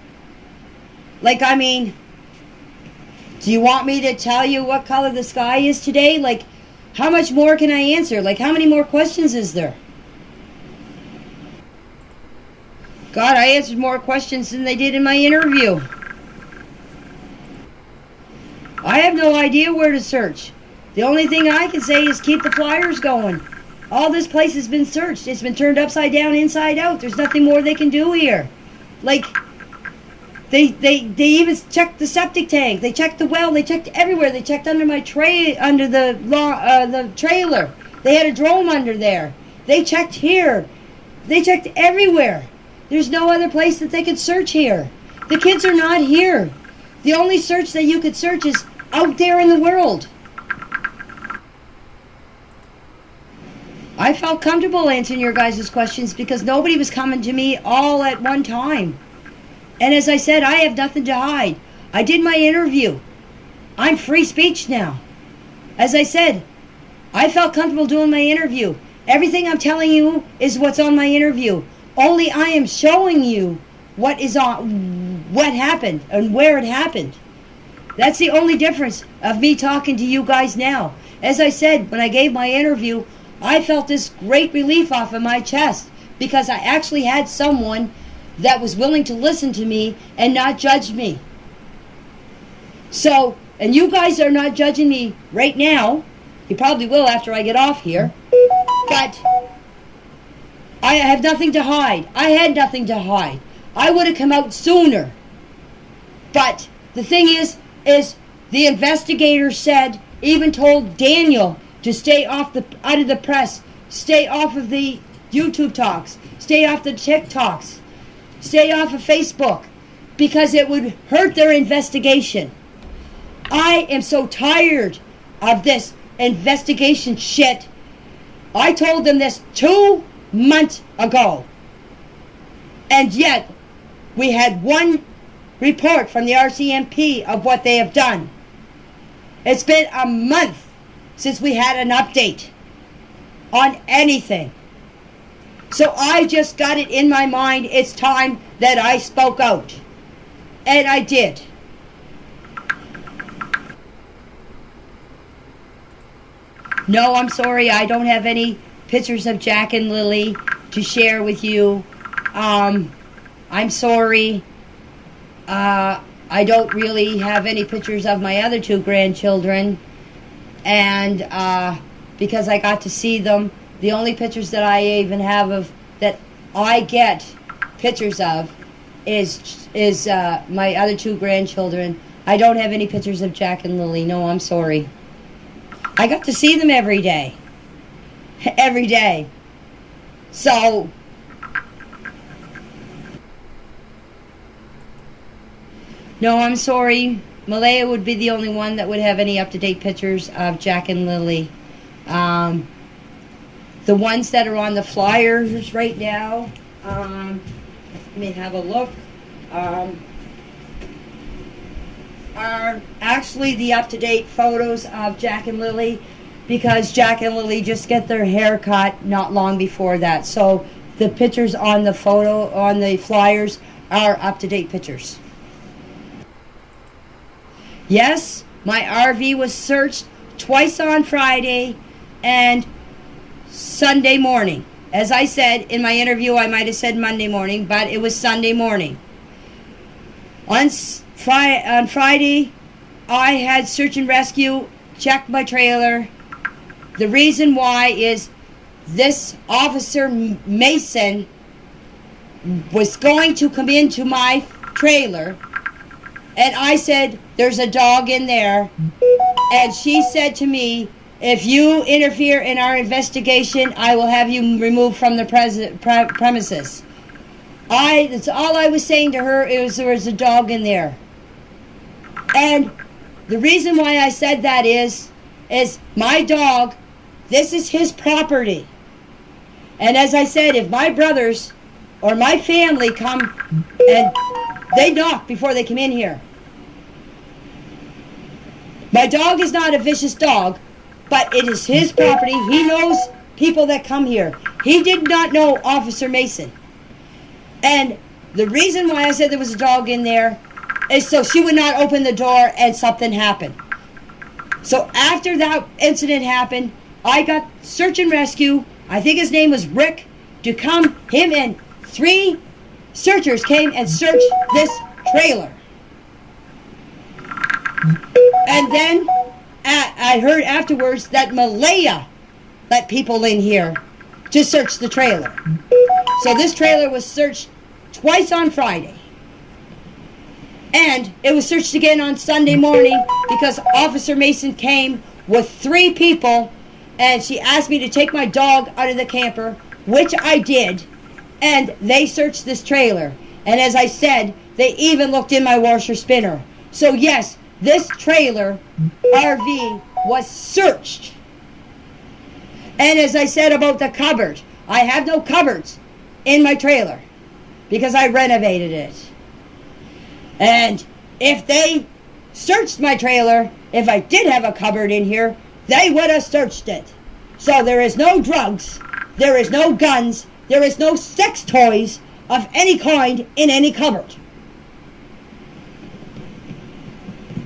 Like, I mean, do you want me to tell you what color the sky is today? Like, how much more can I answer? Like, how many more questions is there? God, I answered more questions than they did in my interview. I have no idea where to search. The only thing I can say is keep the flyers going. All this place has been searched. It's been turned upside down, inside out. There's nothing more they can do here. Like, they even checked the septic tank. They checked the well. They checked everywhere. They checked under my under the trailer. They had a drone under there. They checked here. They checked everywhere. There's no other place that they could search here. The kids are not here. The only search that you could search is out there in the world. I felt comfortable answering your guys' questions because nobody was coming to me all at one time. And as I said, I have nothing to hide. I did my interview. I'm free speech now. As I said, I felt comfortable doing my interview. Everything I'm telling you is what's on my interview. Only I am showing you what happened and where it happened. That's the only difference of me talking to you guys now. As I said, when I gave my interview, I felt this great relief off of my chest because I actually had someone that was willing to listen to me and not judge me. So, and you guys are not judging me right now. You probably will after I get off here. But I have nothing to hide. I had nothing to hide. I would have come out sooner. But the thing is the investigator said, even told Daniel to stay out of the press, stay off of the YouTube talks, stay off the TikToks, stay off of Facebook, because it would hurt their investigation. I am so tired of this investigation shit. I told them this 2 months ago. And yet, we had one report from the RCMP of what they have done. It's been a month since we had an update on anything. So I just got it in my mind, it's time that I spoke out. And I did. No, I'm sorry, I don't have any pictures of Jack and Lily to share with you. I'm sorry. I don't really have any pictures of my other 2 grandchildren. And because I got to see them, the only pictures that I even have of that I get pictures of is my other 2 grandchildren. I don't have any pictures of Jack and Lily. No, I'm sorry. I got to see them every day. Every day. So no, I'm sorry. Malaya would be the only one that would have any up-to-date pictures of Jack and Lily. The ones that are on the flyers right now, let me have a look, are actually the up-to-date photos of Jack and Lily, because Jack and Lily just get their hair cut not long before that. So the pictures on the photo, on the flyers, are up-to-date pictures. Yes, my RV was searched twice on Friday and Sunday morning. As I said in my interview, I might have said Monday morning, but it was Sunday morning. On Friday, I had search and rescue check my trailer. The reason why is this officer Mason was going to come into my trailer, and I said, there's a dog in there. And she said to me, if you interfere in our investigation, I will have you removed from the premises. That's all I was saying to her, is there was a dog in there. And the reason why I said that is my dog, this is his property. And as I said, if my brothers or my family come and they knock before they come in here. My dog is not a vicious dog, but it is his property. He knows people that come here. He did not know Officer Mason. And the reason why I said there was a dog in there is so she would not open the door and something happened. So after that incident happened, I got search and rescue, I think his name was Rick, to come, him and 3 searchers came and searched this trailer. And then I heard afterwards that Malaya let people in here to search the trailer. So this trailer was searched twice on Friday. And it was searched again on Sunday morning because Officer Mason came with 3 people, and she asked me to take my dog out of the camper, which I did, and they searched this trailer. And as I said, they even looked in my washer spinner. So yes, this trailer RV was searched. And as I said about the cupboard, I have no cupboards in my trailer because I renovated it. And if they searched my trailer, if I did have a cupboard in here, they would have searched it. So there is no drugs, there is no guns, there is no sex toys of any kind in any cupboard.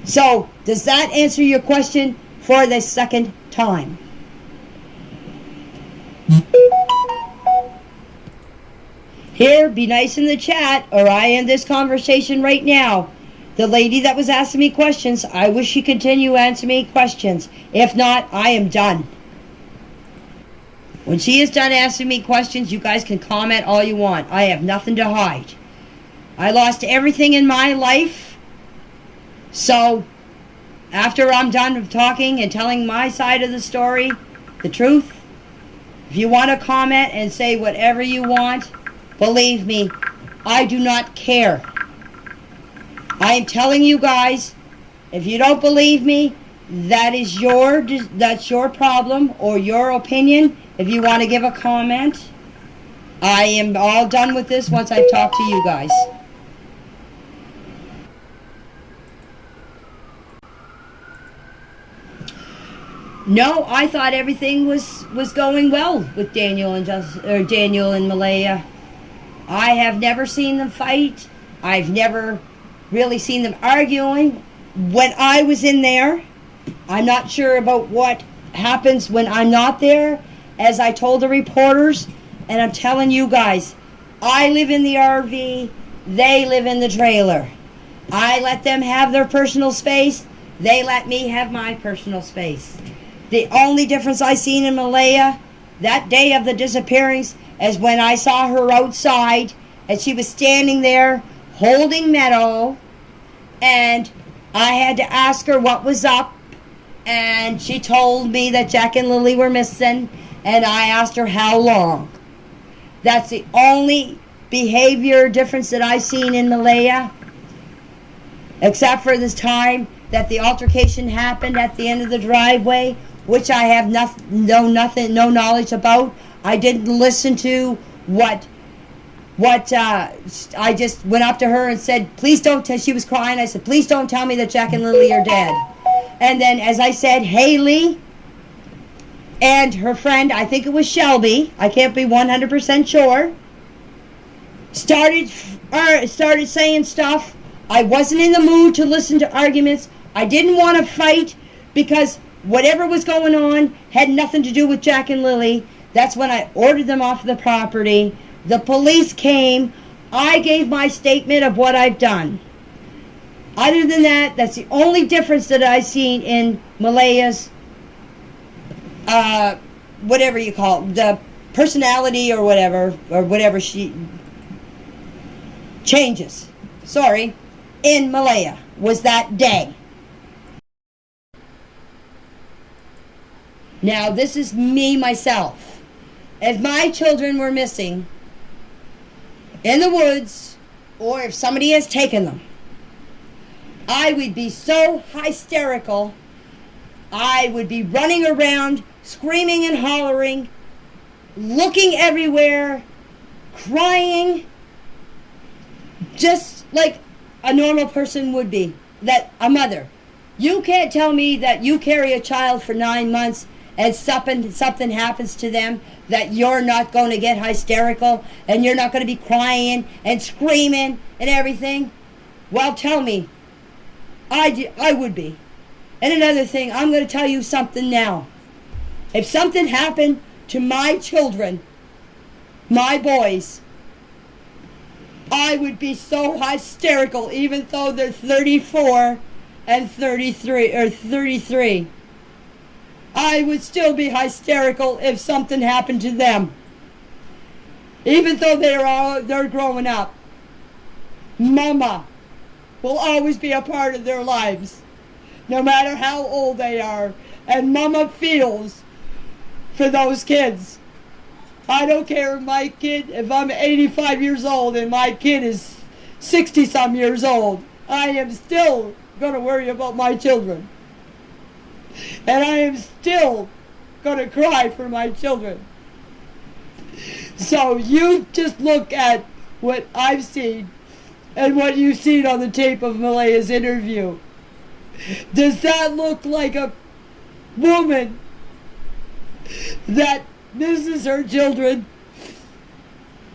So, does that answer your question for the second time? Here, be nice in the chat, or I end this conversation right now. The lady that was asking me questions, I wish she continue answering me questions. If not, I am done. When she is done asking me questions, you guys can comment all you want. I have nothing to hide. I lost everything in my life. So, after I'm done talking and telling my side of the story, the truth, if you want to comment and say whatever you want, believe me, I do not care. I am telling you guys, if you don't believe me, that's your problem or your opinion. If you want to give a comment, I am all done with this once I've talked to you guys. No, I thought everything was going well with Daniel and Malaya. I have never seen them fight. I've never really seen them arguing. When I was in there, I'm not sure about what happens when I'm not there. As I told the reporters, and I'm telling you guys, I live in the RV, they live in the trailer. I let them have their personal space, they let me have my personal space. The only difference I seen in Malaya that day of the disappearance is when I saw her outside and she was standing there holding Meadow, and I had to ask her what was up, and she told me that Jack and Lily were missing, and I asked her how long. That's the only behavior difference that I've seen in Malaya, except for this time that the altercation happened at the end of the driveway which I have no knowledge about. I didn't listen to what I just went up to her and said, please don't tell, she was crying. I said, please don't tell me that Jack and Lily are dead. And then, as I said, Haley and her friend, I think it was Shelby, I can't be 100% sure, started saying stuff. I wasn't in the mood to listen to arguments. I didn't want to fight because whatever was going on had nothing to do with Jack and Lily. That's when I ordered them off the property. The police came. I gave my statement of what I've done. Other than that, that's the only difference that I've seen in Malaya's, whatever you call it, the personality or whatever she changes. Sorry, in Malaya was that day. Now, this is me, myself. If my children were missing in the woods, or if somebody has taken them, I would be so hysterical. I would be running around, screaming and hollering, looking everywhere, crying, just like a normal person would be. That a mother. You can't tell me that you carry a child for 9 months and something happens to them, that you're not going to get hysterical and you're not going to be crying and screaming and everything. Well, tell me. I would be. And another thing, I'm going to tell you something now. If something happened to my children, my boys, I would be so hysterical, even though they're 34 and 33. I would still be hysterical if something happened to them. Even though they're growing up. Mama will always be a part of their lives, no matter how old they are. And Mama feels for those kids. I don't care if my kid, if I'm 85 years old and my kid is 60-some years old, I am still going to worry about my children. And I am still going to cry for my children. So you just look at what I've seen and what you've seen on the tape of Malaya's interview. Does that look like a woman that misses her children?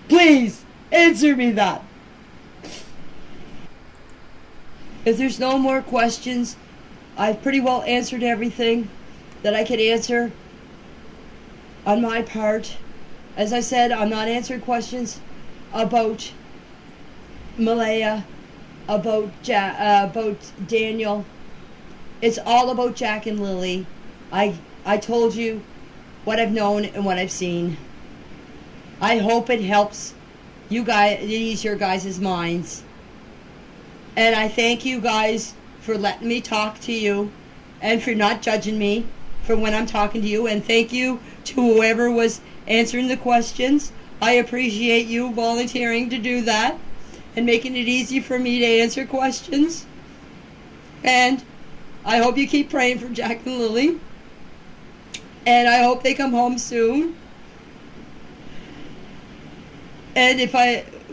Please answer me that. If there's no more questions, I've pretty well answered everything that I could answer on my part. As I said, I'm not answering questions about Malaya, about Daniel. It's all about Jack and Lily. I told you what I've known and what I've seen. I hope it helps you guys, ease your guys' minds. And I thank you guys for letting me talk to you and for not judging me for when I'm talking to you. And thank you to whoever was answering the questions. I appreciate you volunteering to do that and making it easy for me to answer questions. And I hope you keep praying for Jack and Lily. And I hope they come home soon. And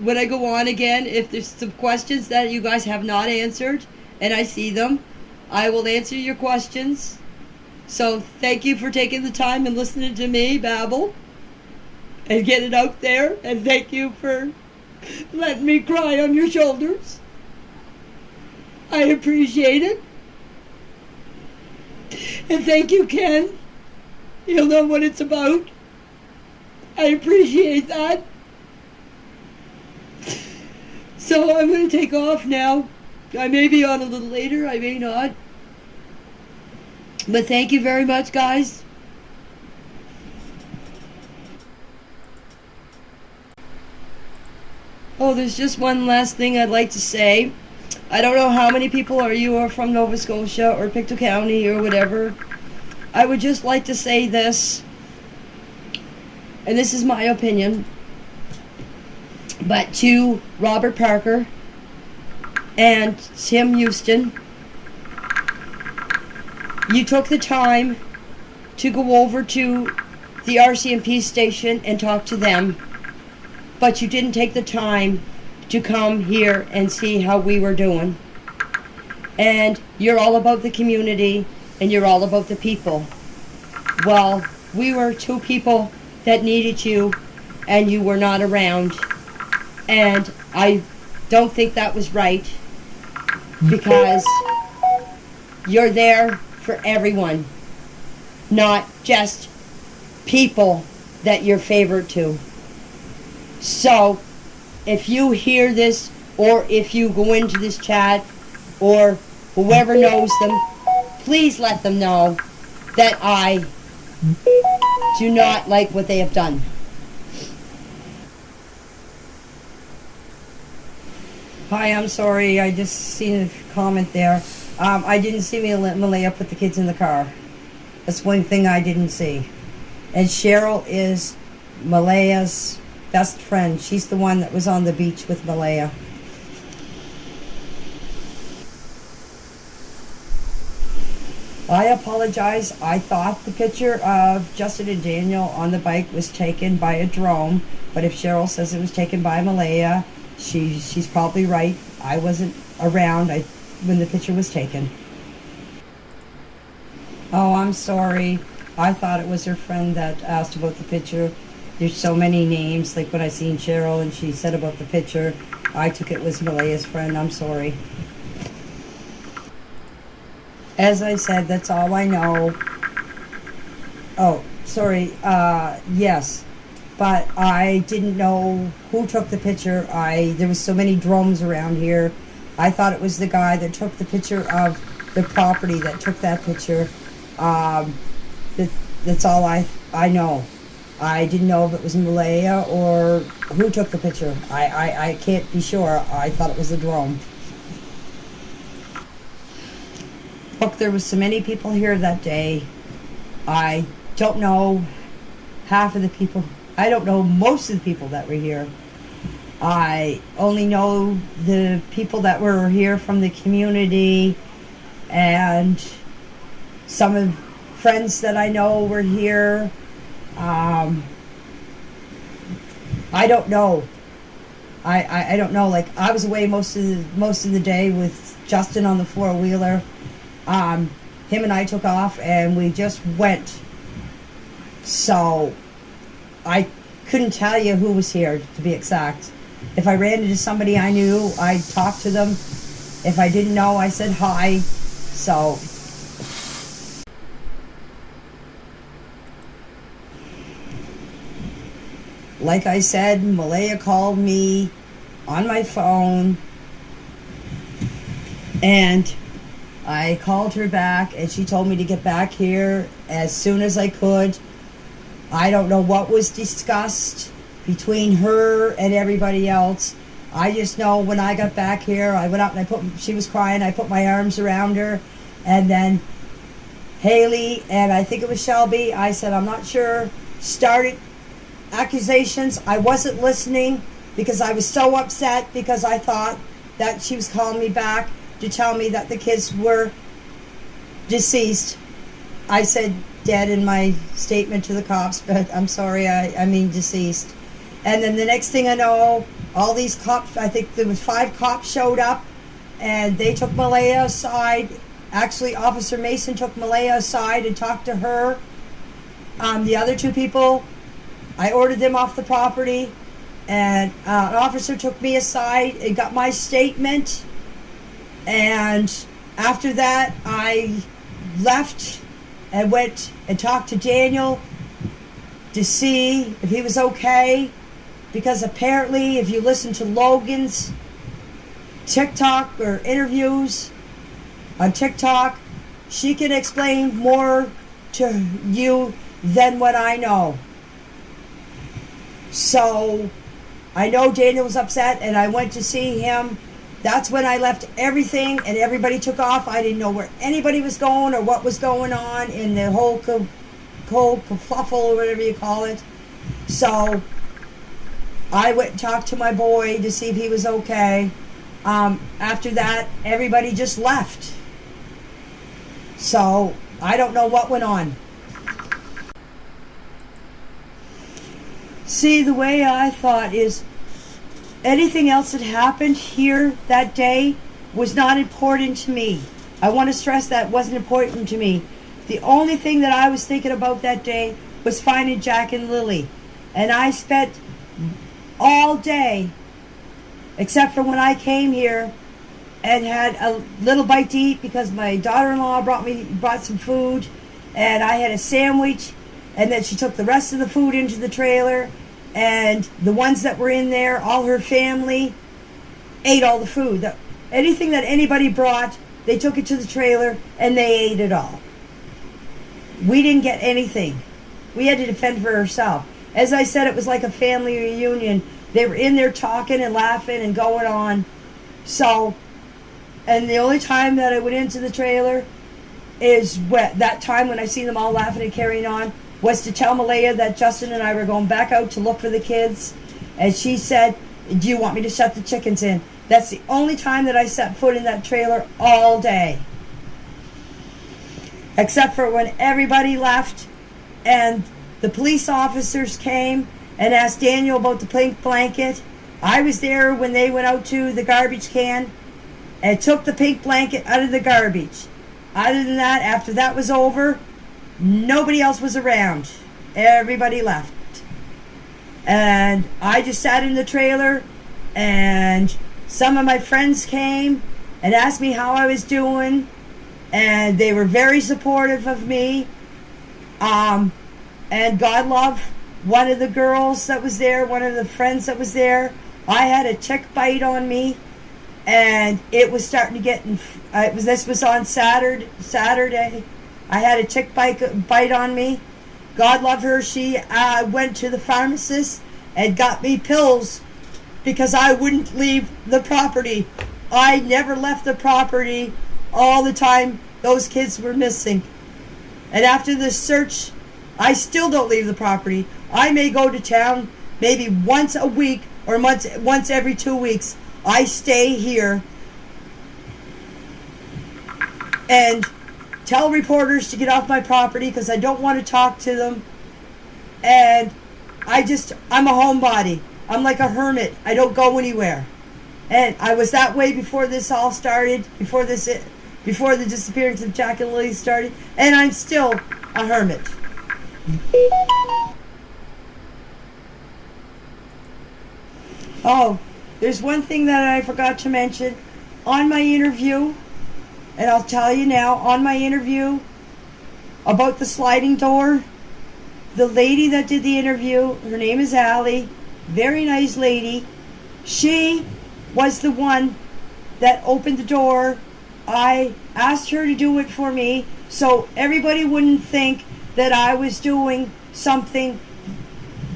when I go on again, if there's some questions that you guys have not answered and I see them, I will answer your questions. So thank you for taking the time and listening to me babble and get it out there. And thank you for letting me cry on your shoulders. I appreciate it. And thank you, Ken. You'll know what it's about. I appreciate that. So I'm going to take off now. I may be on a little later, I may not. But thank you very much, guys. Oh, there's just one last thing I'd like to say. I don't know how many people are from Nova Scotia or Pictou County or whatever. I would just like to say this, and this is my opinion, but to Robert Parker and Tim Houston, you took the time to go over to the RCMP station and talk to them, but you didn't take the time to come here and see how we were doing. And you're all about the community, and you're all about the people. Well, we were two people that needed you, and you were not around. And I don't think that was right, because you're there for everyone, not just people that you're favored to. So, if you hear this, or if you go into this chat, or whoever knows them, please let them know that I do not like what they have done. Hi, I'm sorry, I just seen a comment there. I didn't see Malaya put the kids in the car. That's one thing I didn't see. And Cheryl is Malaya's best friend. She's the one that was on the beach with Malaya. I apologize. I thought the picture of Justin and Daniel on the bike was taken by a drone, but if Cheryl says it was taken by Malaya, she's probably right. I wasn't around when the picture was taken. Oh, I'm sorry. I thought it was her friend that asked about the picture. There's so many names, like when I seen Cheryl and she said about the picture, I took it was Malaya's friend. I'm sorry. As I said, that's all I know. Oh, sorry. Yes. But I didn't know who took the picture. There was so many drones around here. I thought it was the guy that took the picture of the property that took that picture. That's all I know. I didn't know if it was Malaya or who took the picture. I can't be sure. I thought it was the drone. Look, there was so many people here that day. I don't know half of the people. I don't know most of the people that were here. I only know the people that were here from the community, and some of friends that I know were here. I don't know. I don't know. Like, I was away most of the day with Justin on the four-wheeler. Him and I took off and we just went. So I couldn't tell you who was here, to be exact. If I ran into somebody I knew, I'd talk to them. If I didn't know, I said hi. So like I said, Malaya called me on my phone, and I called her back, and she told me to get back here as soon as I could. I don't know what was discussed between her and everybody else. I just know when I got back here, I went out and she was crying, I put my arms around her, and then Haley, and I think it was Shelby, I said, I'm not sure, started accusations. I wasn't listening because I was so upset, because I thought that she was calling me back to tell me that the kids were deceased. I said dead in my statement to the cops, but I'm sorry, I mean deceased. And then the next thing I know, all these cops, I think there was 5 cops showed up, and they took Malaya aside. Actually, Officer Mason took Malaya aside and talked to her. The other 2 people, I ordered them off the property, and an officer took me aside and got my statement. And after that, I left and went and talked to Daniel to see if he was okay, because apparently if you listen to Logan's TikTok or interviews on TikTok, she can explain more to you than what I know. So I know Daniel was upset, and I went to see him. That's when I left everything, and everybody took off. I didn't know where anybody was going or what was going on in the whole kerfuffle or whatever you call it. So I went and talked to my boy to see if he was okay. After that, everybody just left. So I don't know what went on. See, the way I thought is anything else that happened here that day was not important to me. I want to stress that wasn't important to me. The only thing that I was thinking about that day was finding Jack and Lily. And I spent all day, except for when I came here and had a little bite to eat because my daughter-in-law brought some food, and I had a sandwich, and then she took the rest of the food into the trailer, and the ones that were in there, all her family, ate all the food. Anything that anybody brought, they took it to the trailer and they ate it all. We didn't get anything. We had to defend for ourselves. As I said, it was like a family reunion. They were in there talking and laughing and going on. So, and the only time that I went into the trailer is that time when I seen them all laughing and carrying on, was to tell Malaya that Justin and I were going back out to look for the kids. And she said, do you want me to shut the chickens in? That's the only time that I set foot in that trailer all day. Except for when everybody left and the police officers came and asked Daniel about the pink blanket. I was there when they went out to the garbage can and took the pink blanket out of the garbage. Other than that, after that was over, nobody else was around. Everybody left. And I just sat in the trailer, and some of my friends came and asked me how I was doing, and they were very supportive of me. And God love one of the girls that was there, one of the friends that was there. I had a tick bite on me, and it was starting to get. This was on Saturday. I had a tick bite on me. God love her. She went to the pharmacist and got me pills because I wouldn't leave the property. I never left the property all the time those kids were missing. And after the search, I still don't leave the property. I may go to town maybe once a week or once every 2 weeks. I stay here and tell reporters to get off my property because I don't want to talk to them. And I'm a homebody. I'm like a hermit. I don't go anywhere. And I was that way before this all started, before the disappearance of Jack and Lily started, and I'm still a hermit. Oh, there's one thing that I forgot to mention. On my interview, and I'll tell you now, on my interview about the sliding door, the lady that did the interview, her name is Allie, very nice lady. She was the one that opened the door. I asked her to do it for me so everybody wouldn't think that I was doing something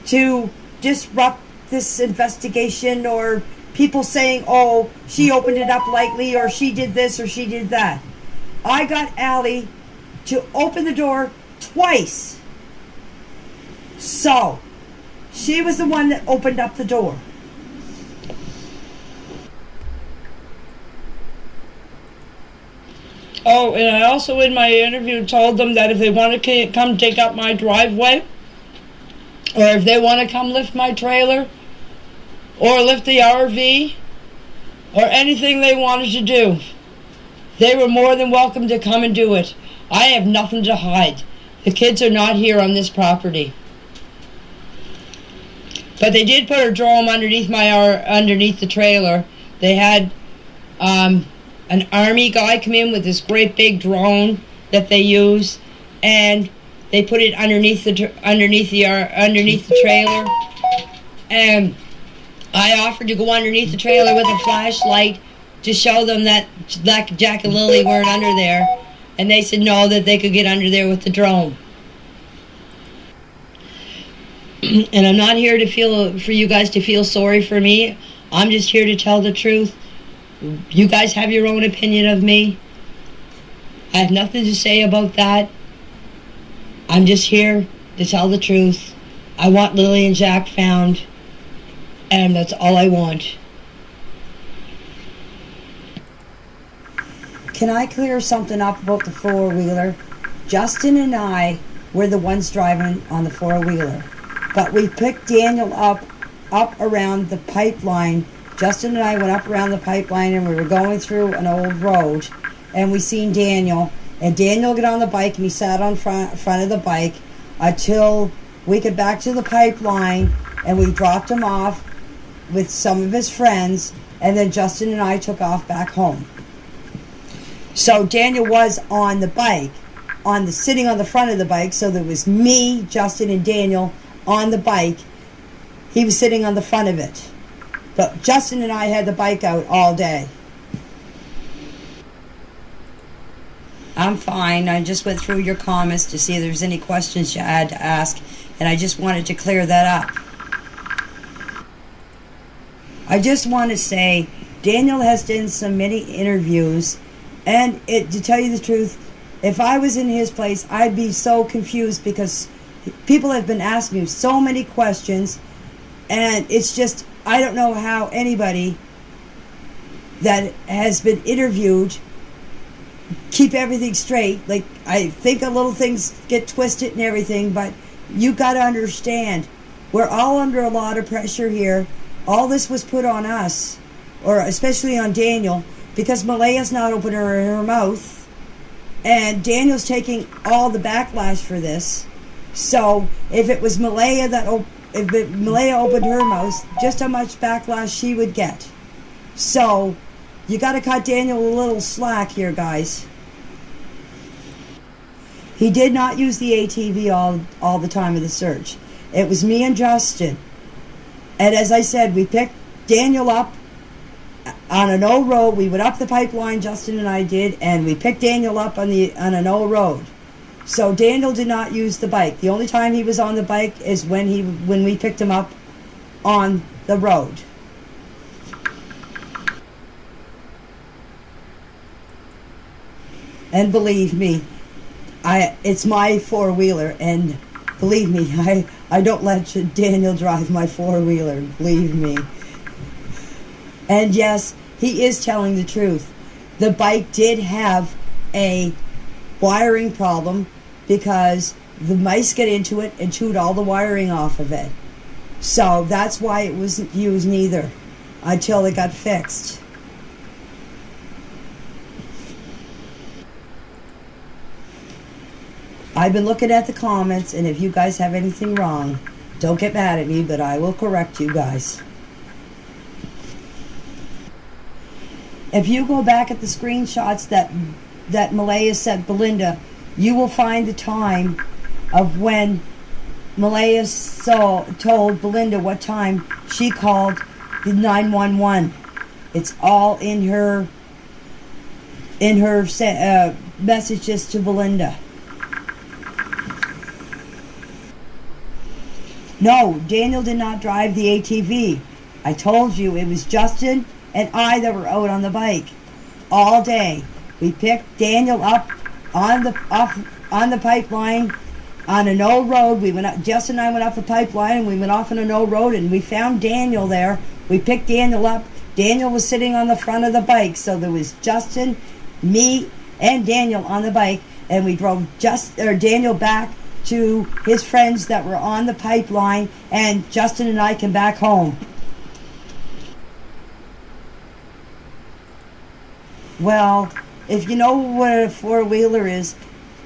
to disrupt this investigation, or people saying, oh, she opened it up lightly, or she did this, or she did that. I got Allie to open the door twice. So, she was the one that opened up the door. Oh, and I also in my interview told them that if they want to come take up my driveway, or if they want to come lift my trailer, or lift the RV, or anything they wanted to do, they were more than welcome to come and do it. I have nothing to hide. The kids are not here on this property. But they did put a drone underneath underneath the trailer. They had an army guy come in with this great big drone that they use, and they put it underneath the trailer. And I offered to go underneath the trailer with a flashlight to show them that Jack and Lily weren't under there, and they said no, that they could get under there with the drone. And I'm not here for you guys to feel sorry for me. I'm just here to tell the truth. You guys have your own opinion of me. I have nothing to say about that. I'm just here to tell the truth. I want Lily and Jack found, and that's all I want. Can I clear something up about the four-wheeler? Justin and I were the ones driving on the four-wheeler. But we picked Daniel up around the pipeline. Justin and I went up around the pipeline, and we were going through an old road, and we seen Daniel. And Daniel got on the bike, and he sat on front of the bike until we got back to the pipeline, and we dropped him off with some of his friends, and then Justin and I took off back home. So Daniel was on the bike, sitting on the front of the bike. So there was me, Justin, and Daniel on the bike. He was sitting on the front of it. But Justin and I had the bike out all day. I'm fine. I just went through your comments to see if there's any questions you had to ask, and I just wanted to clear that up. I just want to say, Daniel has done so many interviews, and to tell you the truth, if I was in his place, I'd be so confused because people have been asking me so many questions, and it's just, I don't know how anybody that has been interviewed keep everything straight. Like, I think a little things get twisted and everything, but you got to understand, we're all under a lot of pressure here. All this was put on us, or especially on Daniel, because Malaya's not opening her mouth, and Daniel's taking all the backlash for this. So if it was Malaya Malaya opened her mouth, just how much backlash she would get. So you got to cut Daniel a little slack here, guys. He did not use the ATV all the time of the search. It was me and Justin. And as I said, we picked Daniel up on an old road. We went up the pipeline, Justin and I did, and we picked Daniel up on an old road. So Daniel did not use the bike. The only time he was on the bike is when we picked him up on the road. And believe me, it's my four-wheeler, and believe me, I don't let Daniel drive my four-wheeler, believe me. And yes, he is telling the truth. The bike did have a wiring problem because the mice get into it and chewed all the wiring off of it. So that's why it wasn't used neither until it got fixed. I've been looking at the comments, and if you guys have anything wrong, don't get mad at me, but I will correct you guys. If you go back at the screenshots that Malaya sent Belinda, you will find the time of when Malaya told Belinda what time she called the 911. It's all in her messages to Belinda. No, Daniel did not drive the ATV. I told you it was Justin and I that were out on the bike all day. We picked Daniel up on the pipeline on an old road. Justin and I went up the pipeline, and we went off on an old road, and we found Daniel there. We picked Daniel up. Daniel was sitting on the front of the bike, so there was Justin, me, and Daniel on the bike, and we drove Daniel back to his friends that were on the pipeline, and Justin and I came back home. Well, if you know what a four-wheeler is,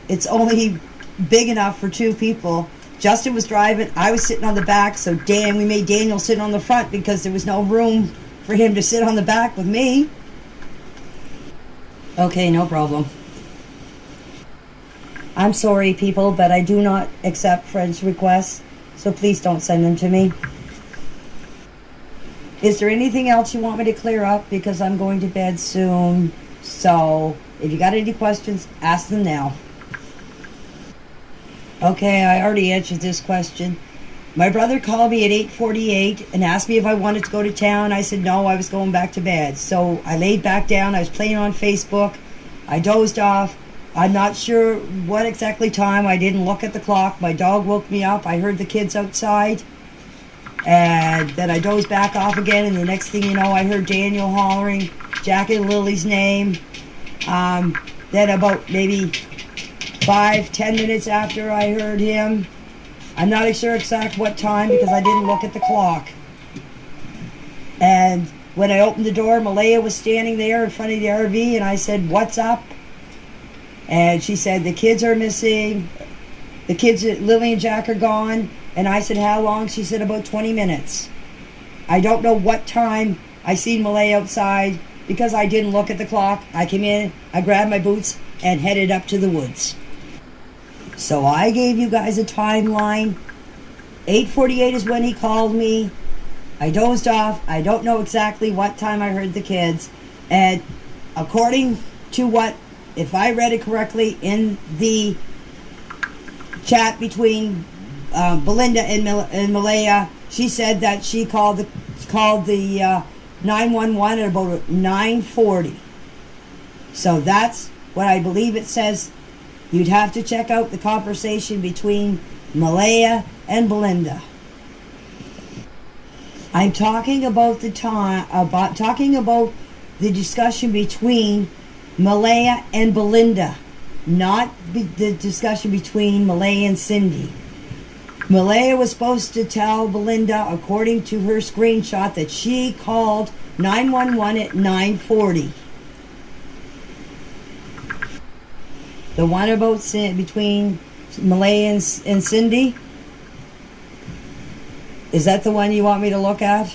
it's only big enough for two people. Justin was driving, I was sitting on the back, so we made Daniel sit on the front because there was no room for him to sit on the back with me. Okay, no problem. I'm sorry, people, but I do not accept friends' requests, so please don't send them to me. Is there anything else you want me to clear up? Because I'm going to bed soon. So, if you got any questions, ask them now. Okay, I already answered this question. My brother called me at 8:48 and asked me if I wanted to go to town. I said no, I was going back to bed. So, I laid back down. I was playing on Facebook. I dozed off. I'm not sure what exactly time. I didn't look at the clock. My dog woke me up. I heard the kids outside. And then I dozed back off again. And the next thing you know, I heard Daniel hollering Jackie Lily's name. Then about maybe 5-10 minutes after I heard him, I'm not sure exact what time because I didn't look at the clock. And when I opened the door, Malaya was standing there in front of the RV, and I said, "What's up?" And she said, "The kids are missing. The kids, Lily and Jack, are gone." And I said, "How long?" She said, "About 20 minutes. I don't know what time I seen Malaya outside because I didn't look at the clock. I came in, I grabbed my boots, and headed up to the woods. So I gave you guys a timeline. 8:48 is when he called me. I dozed off. I don't know exactly what time I heard the kids. And according to what, if I read it correctly in the chat between Belinda and Malaya, she said that she called the 911 at about 9:40. So that's what I believe it says. You'd have to check out the conversation between Malaya and Belinda. I'm talking about the discussion between Malaya and Belinda, not the discussion between Malaya and Cindy. Malaya was supposed to tell Belinda, according to her screenshot, that she called 911 at 9:40. The one about between Malaya and Cindy? Is that the one you want me to look at?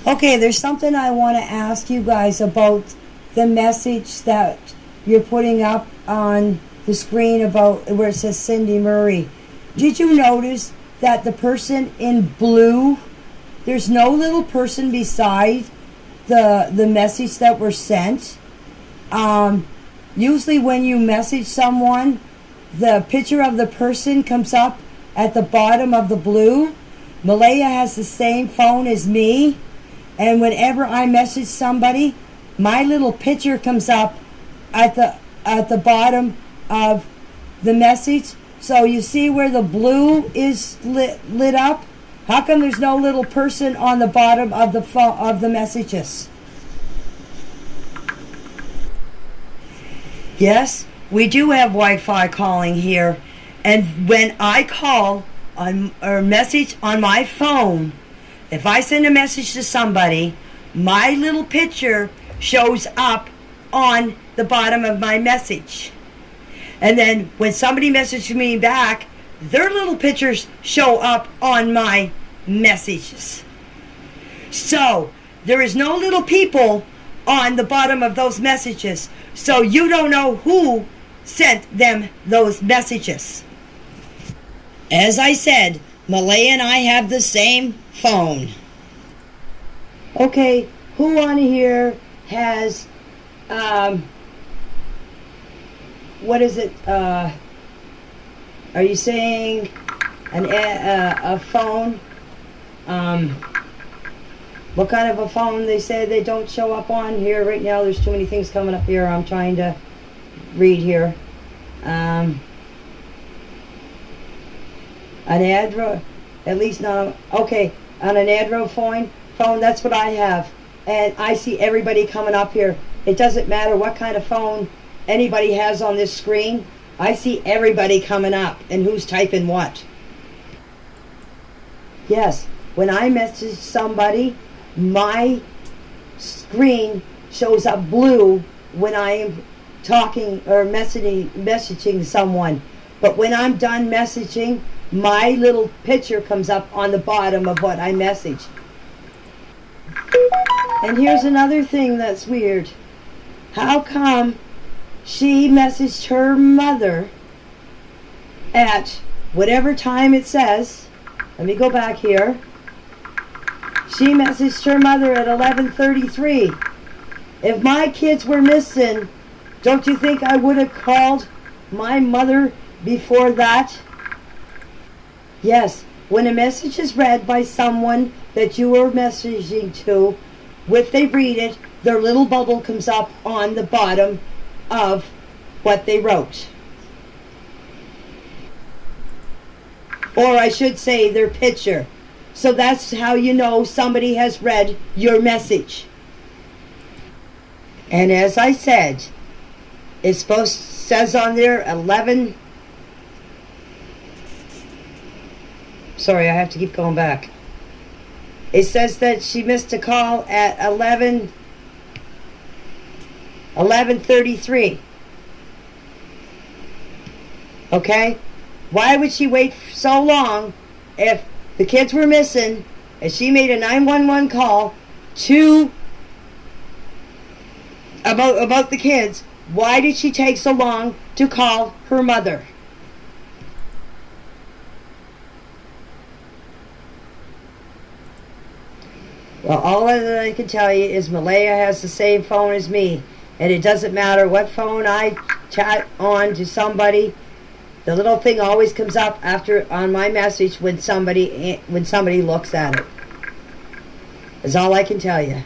Okay, there's something I want to ask you guys about the message that you're putting up on the screen about where it says Cindy Murray. Did you notice that the person in blue, there's no little person beside the message that were sent? Usually when you message someone, the picture of the person comes up at the bottom of the blue. Malaya has the same phone as me, and whenever I message somebody, my little picture comes up at the bottom of the message. So you see where the blue is lit up? How come there's no little person on the bottom of the messages? Yes, we do have Wi-Fi calling here, and when I call on or message on my phone, if I send a message to somebody, my little picture shows up on the bottom of my message. And then when somebody messages me back, their little pictures show up on my messages. So there is no little people on the bottom of those messages. So you don't know who sent them those messages. As I said, Malaya and I have the same phone. Okay, who on here has what is it? Are you saying a phone? What kind of a phone? They say they don't show up on here right now. There's too many things coming up here. I'm trying to read here. An Adro, at least not. Okay, on an Adro phone. That's what I have, and I see everybody coming up here. It doesn't matter what kind of phone anybody has on this screen. I see everybody coming up and who's typing what. Yes, when I message somebody, my screen shows up blue when I am talking or messaging someone. But when I'm done messaging, my little picture comes up on the bottom of what I message. And here's another thing that's weird. How come she messaged her mother at whatever time it says? Let me go back here. She messaged her mother at 11:33. If my kids were missing, don't you think I would have called my mother before that? Yes, when a message is read by someone that you were messaging to, if they read it, their little bubble comes up on the bottom of what they wrote. Or I should say their picture. So that's how you know somebody has read your message. And as I said, it says on there Sorry, I have to keep going back. It says that she missed a call at 11:33. Okay? Why would she wait so long if the kids were missing and she made a 911 call to about the kids? Why did she take so long to call her mother? Well, all that I can tell you is Malaya has the same phone as me, and it doesn't matter what phone I chat on to somebody. The little thing always comes up after on my message when somebody looks at it. That's all I can tell you.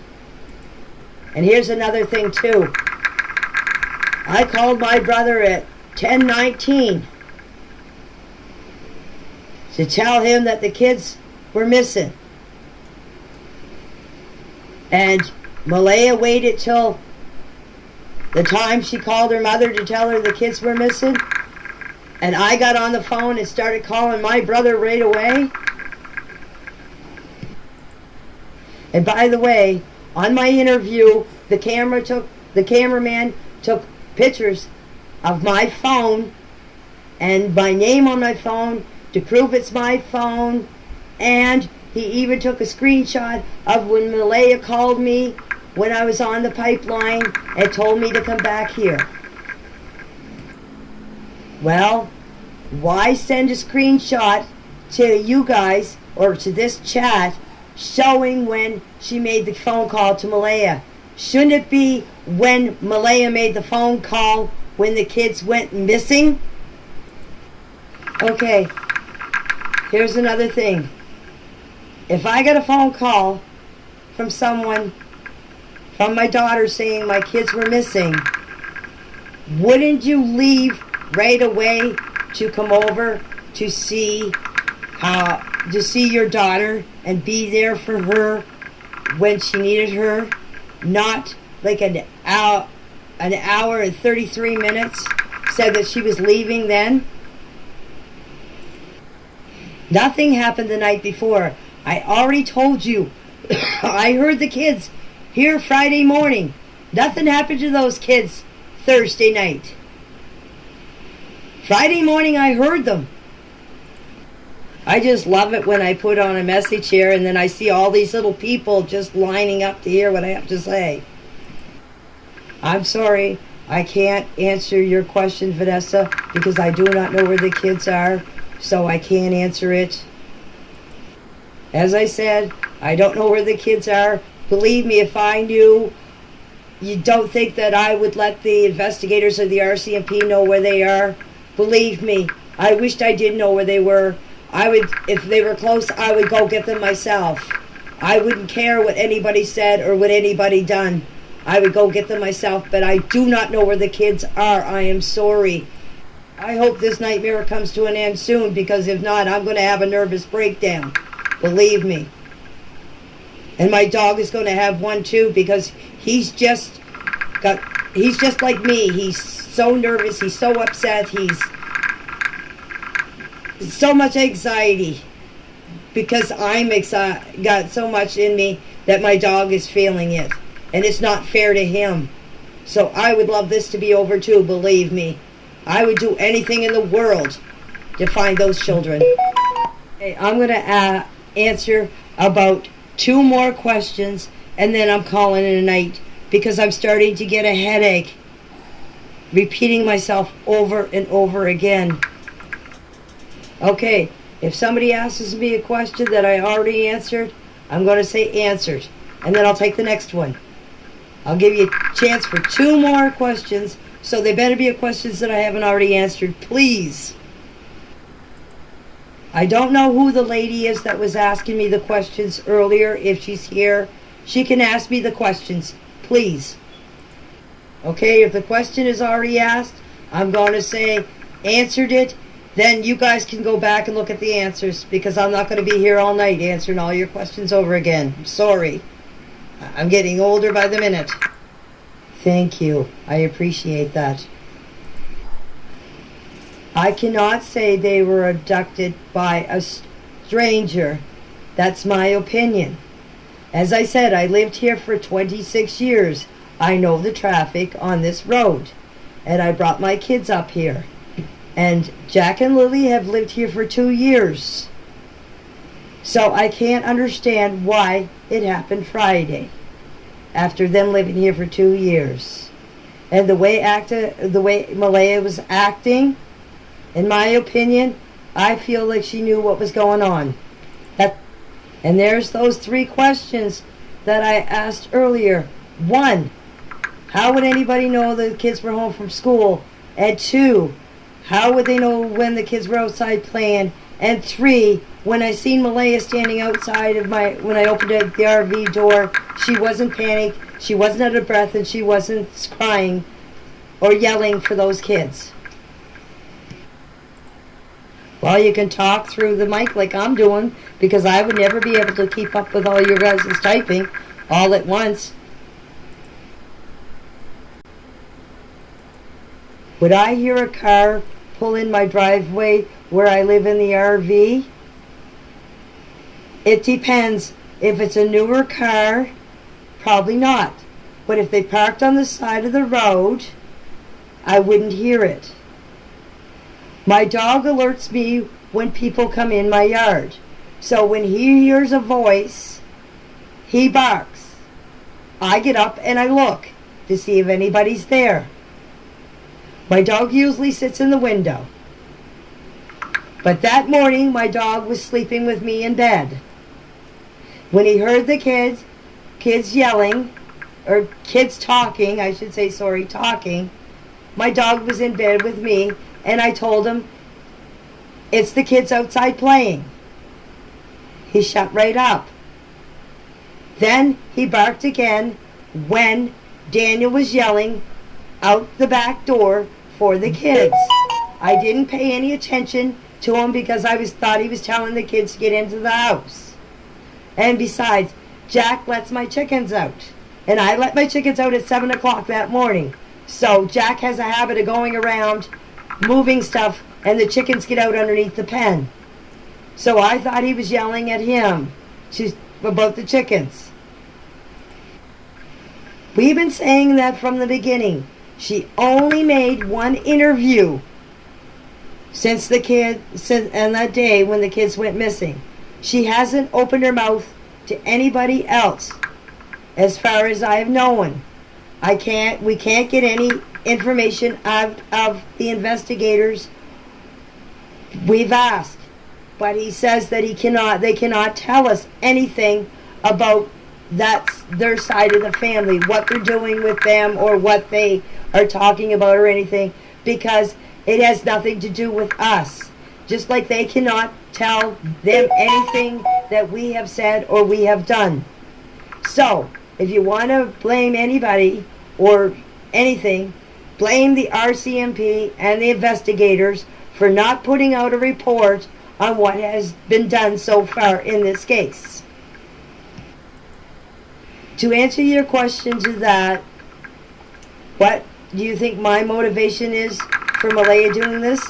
And here's another thing too. I called my brother at 10:19 to tell him that the kids were missing. And Malaya waited till the time she called her mother to tell her the kids were missing. And I got on the phone and started calling my brother right away. And by the way, on my interview, the cameraman took pictures of my phone and my name on my phone to prove it's my phone. And he even took a screenshot of when Malaya called me when I was on the pipeline and told me to come back here. Well, why send a screenshot to you guys or to this chat showing when she made the phone call to Malaya? Shouldn't it be when Malaya made the phone call when the kids went missing? Okay, here's another thing. If I get a phone call from someone, from my daughter saying my kids were missing, wouldn't you leave right away to come over to see your daughter and be there for her when she needed her? Not like an hour and 33 minutes said that she was leaving then. Nothing happened the night before. I already told you. I heard the kids here Friday morning. Nothing happened to those kids Thursday night. Friday morning I heard them. I just love it when I put on a message here and then I see all these little people just lining up to hear what I have to say. I'm sorry, I can't answer your question, Vanessa, because I do not know where the kids are, so I can't answer it. As I said, I don't know where the kids are. Believe me, if I knew, you don't think that I would let the investigators of the RCMP know where they are? Believe me, I wished I did know where they were. I would, if they were close, I would go get them myself. I wouldn't care what anybody said or what anybody done. I would go get them myself, but I do not know where the kids are. I am sorry. I hope this nightmare comes to an end soon, because if not, I'm going to have a nervous breakdown. Believe me. And my dog is going to have one too, because he's just like me. He's so nervous, he's so upset, he's so much anxiety because I'm got so much in me that my dog is feeling it, and it's not fair to him. So I would love this to be over too, believe me. I would do anything in the world to find those children. Okay, I'm going to answer about 2 more questions, and then I'm calling it a night, because I'm starting to get a headache repeating myself over and over again. Okay, if somebody asks me a question that I already answered, I'm going to say answered, and then I'll take the next one. I'll give you a chance for 2 more questions, so they better be questions that I haven't already answered, please. I don't know who the lady is that was asking me the questions earlier. If she's here, she can ask me the questions, please. Okay, if the question is already asked, I'm going to say answered it. Then you guys can go back and look at the answers, because I'm not going to be here all night answering all your questions over again. I'm sorry. I'm getting older by the minute. Thank you. I appreciate that. I cannot say they were abducted by a stranger. That's my opinion. As I said, I lived here for 26 years. I know the traffic on this road. And I brought my kids up here. And Jack and Lily have lived here for 2 years. So I can't understand why it happened Friday, after them living here for 2 years. And the way Malaya was acting, in my opinion, I feel like she knew what was going on. And there's those 3 questions that I asked earlier. 1, how would anybody know the kids were home from school? And 2, how would they know when the kids were outside playing? And 3, when I seen Malaya standing outside of when I opened the RV door, she wasn't panicked, she wasn't out of breath, and she wasn't crying or yelling for those kids. Well, you can talk through the mic like I'm doing, because I would never be able to keep up with all your guys' typing all at once. Would I hear a car pull in my driveway where I live in the RV? It depends. If it's a newer car, probably not. But if they parked on the side of the road, I wouldn't hear it. My dog alerts me when people come in my yard. So when he hears a voice, he barks. I get up and I look to see if anybody's there. My dog usually sits in the window. But that morning, my dog was sleeping with me in bed. When he heard the kids yelling, or kids talking, I should say, talking, my dog was in bed with me, and I told him, it's the kids outside playing. He shut right up. Then he barked again when Daniel was yelling out the back door for the kids. I didn't pay any attention to him because I thought he was telling the kids to get into the house. And besides, Jack lets my chickens out. And I let my chickens out at 7 o'clock that morning. So Jack has a habit of going around moving stuff, and the chickens get out underneath the pen. So I thought he was yelling at him about the chickens. We've been saying that from the beginning. She only made one interview since that day when the kids went missing. She hasn't opened her mouth to anybody else, as far as I've known. We can't get any information out of the investigators. We've asked, but he says that they cannot tell us anything about their side of the family, what they're doing with them or what they are talking about or anything, because it has nothing to do with us. Just like they cannot tell them anything that we have said or we have done. So, if you want to blame anybody or anything, blame the RCMP and the investigators for not putting out a report on what has been done so far in this case. To answer your question to that, what do you think my motivation is for Malaya doing this?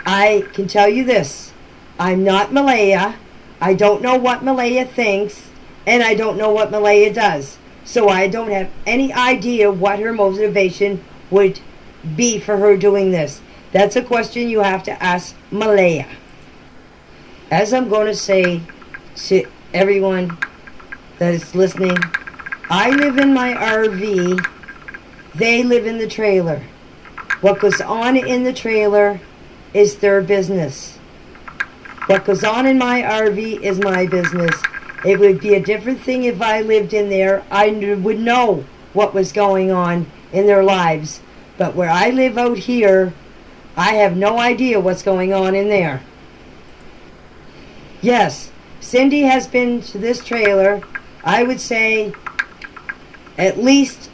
I can tell you this. I'm not Malaya. I don't know what Malaya thinks, and I don't know what Malaya does. So I don't have any idea what her motivation would be for her doing this. That's a question you have to ask Malaya. As I'm going to say to everyone that is listening, I live in my RV. They live in the trailer. What goes on in the trailer is their business. What goes on in my RV is my business. It would be a different thing if I lived in there. I would know what was going on in their lives. But where I live out here, I have no idea what's going on in there. Yes, Cindy has been to this trailer, I would say, at least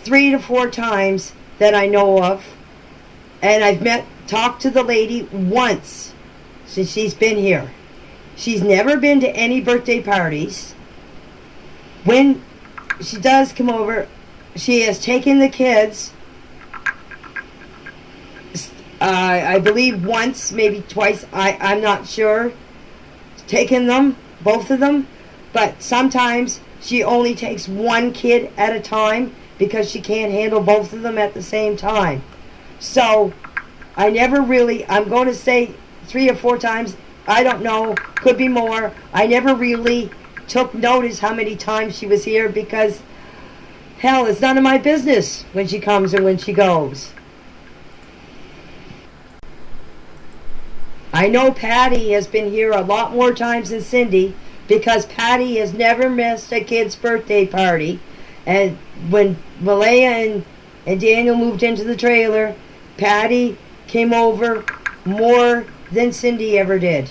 3 to 4 times that I know of. And I've talked to the lady once since she's been here. She's never been to any birthday parties. When she does come over, she has taken the kids, I believe once, maybe twice, I'm not sure, taken them, both of them, but sometimes she only takes one kid at a time because she can't handle both of them at the same time. So I never really, I'm going to say 3 or 4 times, I don't know, could be more. I never really took notice how many times she was here because, hell, it's none of my business when she comes and when she goes. I know Patty has been here a lot more times than Cindy because Patty has never missed a kid's birthday party. And when Malaya and Daniel moved into the trailer, Patty came over more than Cindy ever did.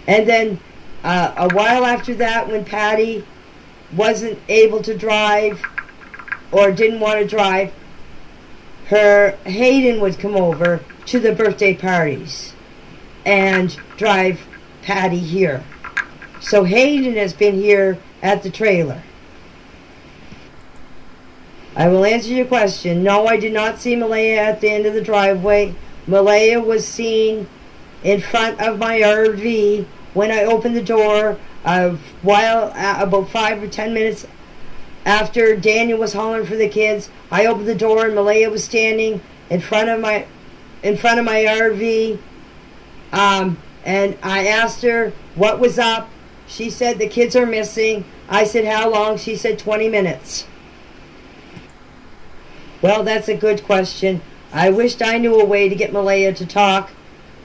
And then a while after that, when Patty wasn't able to drive or didn't want to drive, her Hayden would come over to the birthday parties and drive Patty here. So Hayden has been here at the trailer. I will answer your question. No, I did not see Malaya at the end of the driveway. Malaya was seen in front of my RV when I opened the door about 5 or 10 minutes after Daniel was hollering for the kids. I opened the door and Malaya was standing in front of my RV, and I asked her what was up. She said the kids are missing. I said how long? She said 20 minutes. Well, that's a good question. I wished I knew a way to get Malaya to talk,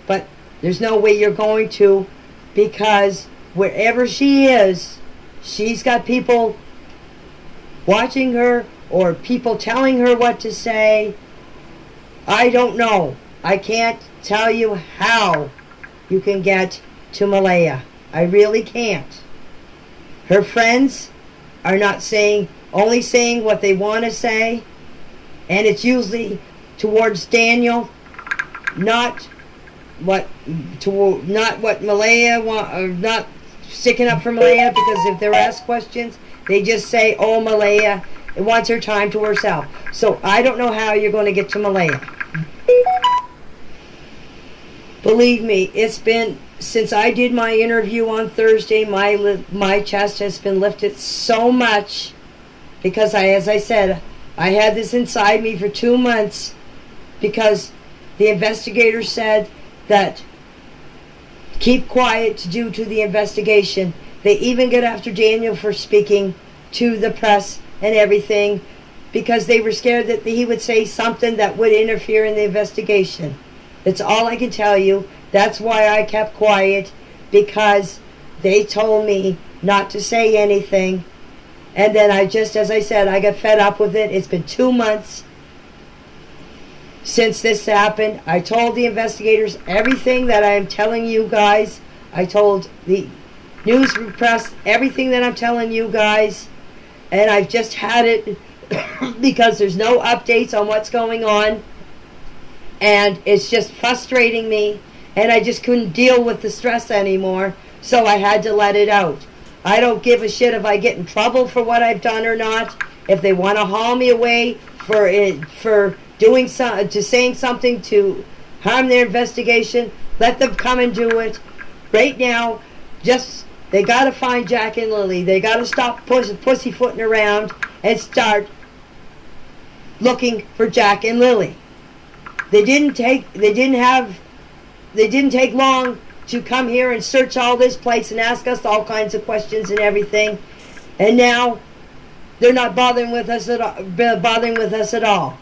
but there's no way you're going to, because wherever she is, she's got people watching her or people telling her what to say. I don't know. I can't tell you how you can get to Malaya. I really can't. Her friends are not only saying what they want to say, and it's usually towards Daniel, not what Malaya want, or not sticking up for Malaya, because if they're asked questions, they just say, "Oh, Malaya wants her time to herself." So I don't know how you're going to get to Malaya. Believe me, it's been since I did my interview on Thursday. My chest has been lifted so much because as I said, I had this inside me for 2 months because the investigator said that keep quiet due to the investigation. They even got after Daniel for speaking to the press and everything because they were scared that he would say something that would interfere in the investigation. That's all I can tell you. That's why I kept quiet, because they told me not to say anything. And then as I said, I got fed up with it. It's been 2 months since this happened. I told the investigators everything that I'm telling you guys. I told the news press everything that I'm telling you guys. And I've just had it because there's no updates on what's going on. And it's just frustrating me. And I just couldn't deal with the stress anymore. So I had to let it out. I don't give a shit if I get in trouble for what I've done or not. If they want to haul me away for saying something to harm their investigation, let them come and do it. Right now, they got to find Jack and Lily. They got to stop pussyfooting around and start looking for Jack and Lily. They didn't take long to come here and search all this place and ask us all kinds of questions and everything. And now they're not bothering with us at all.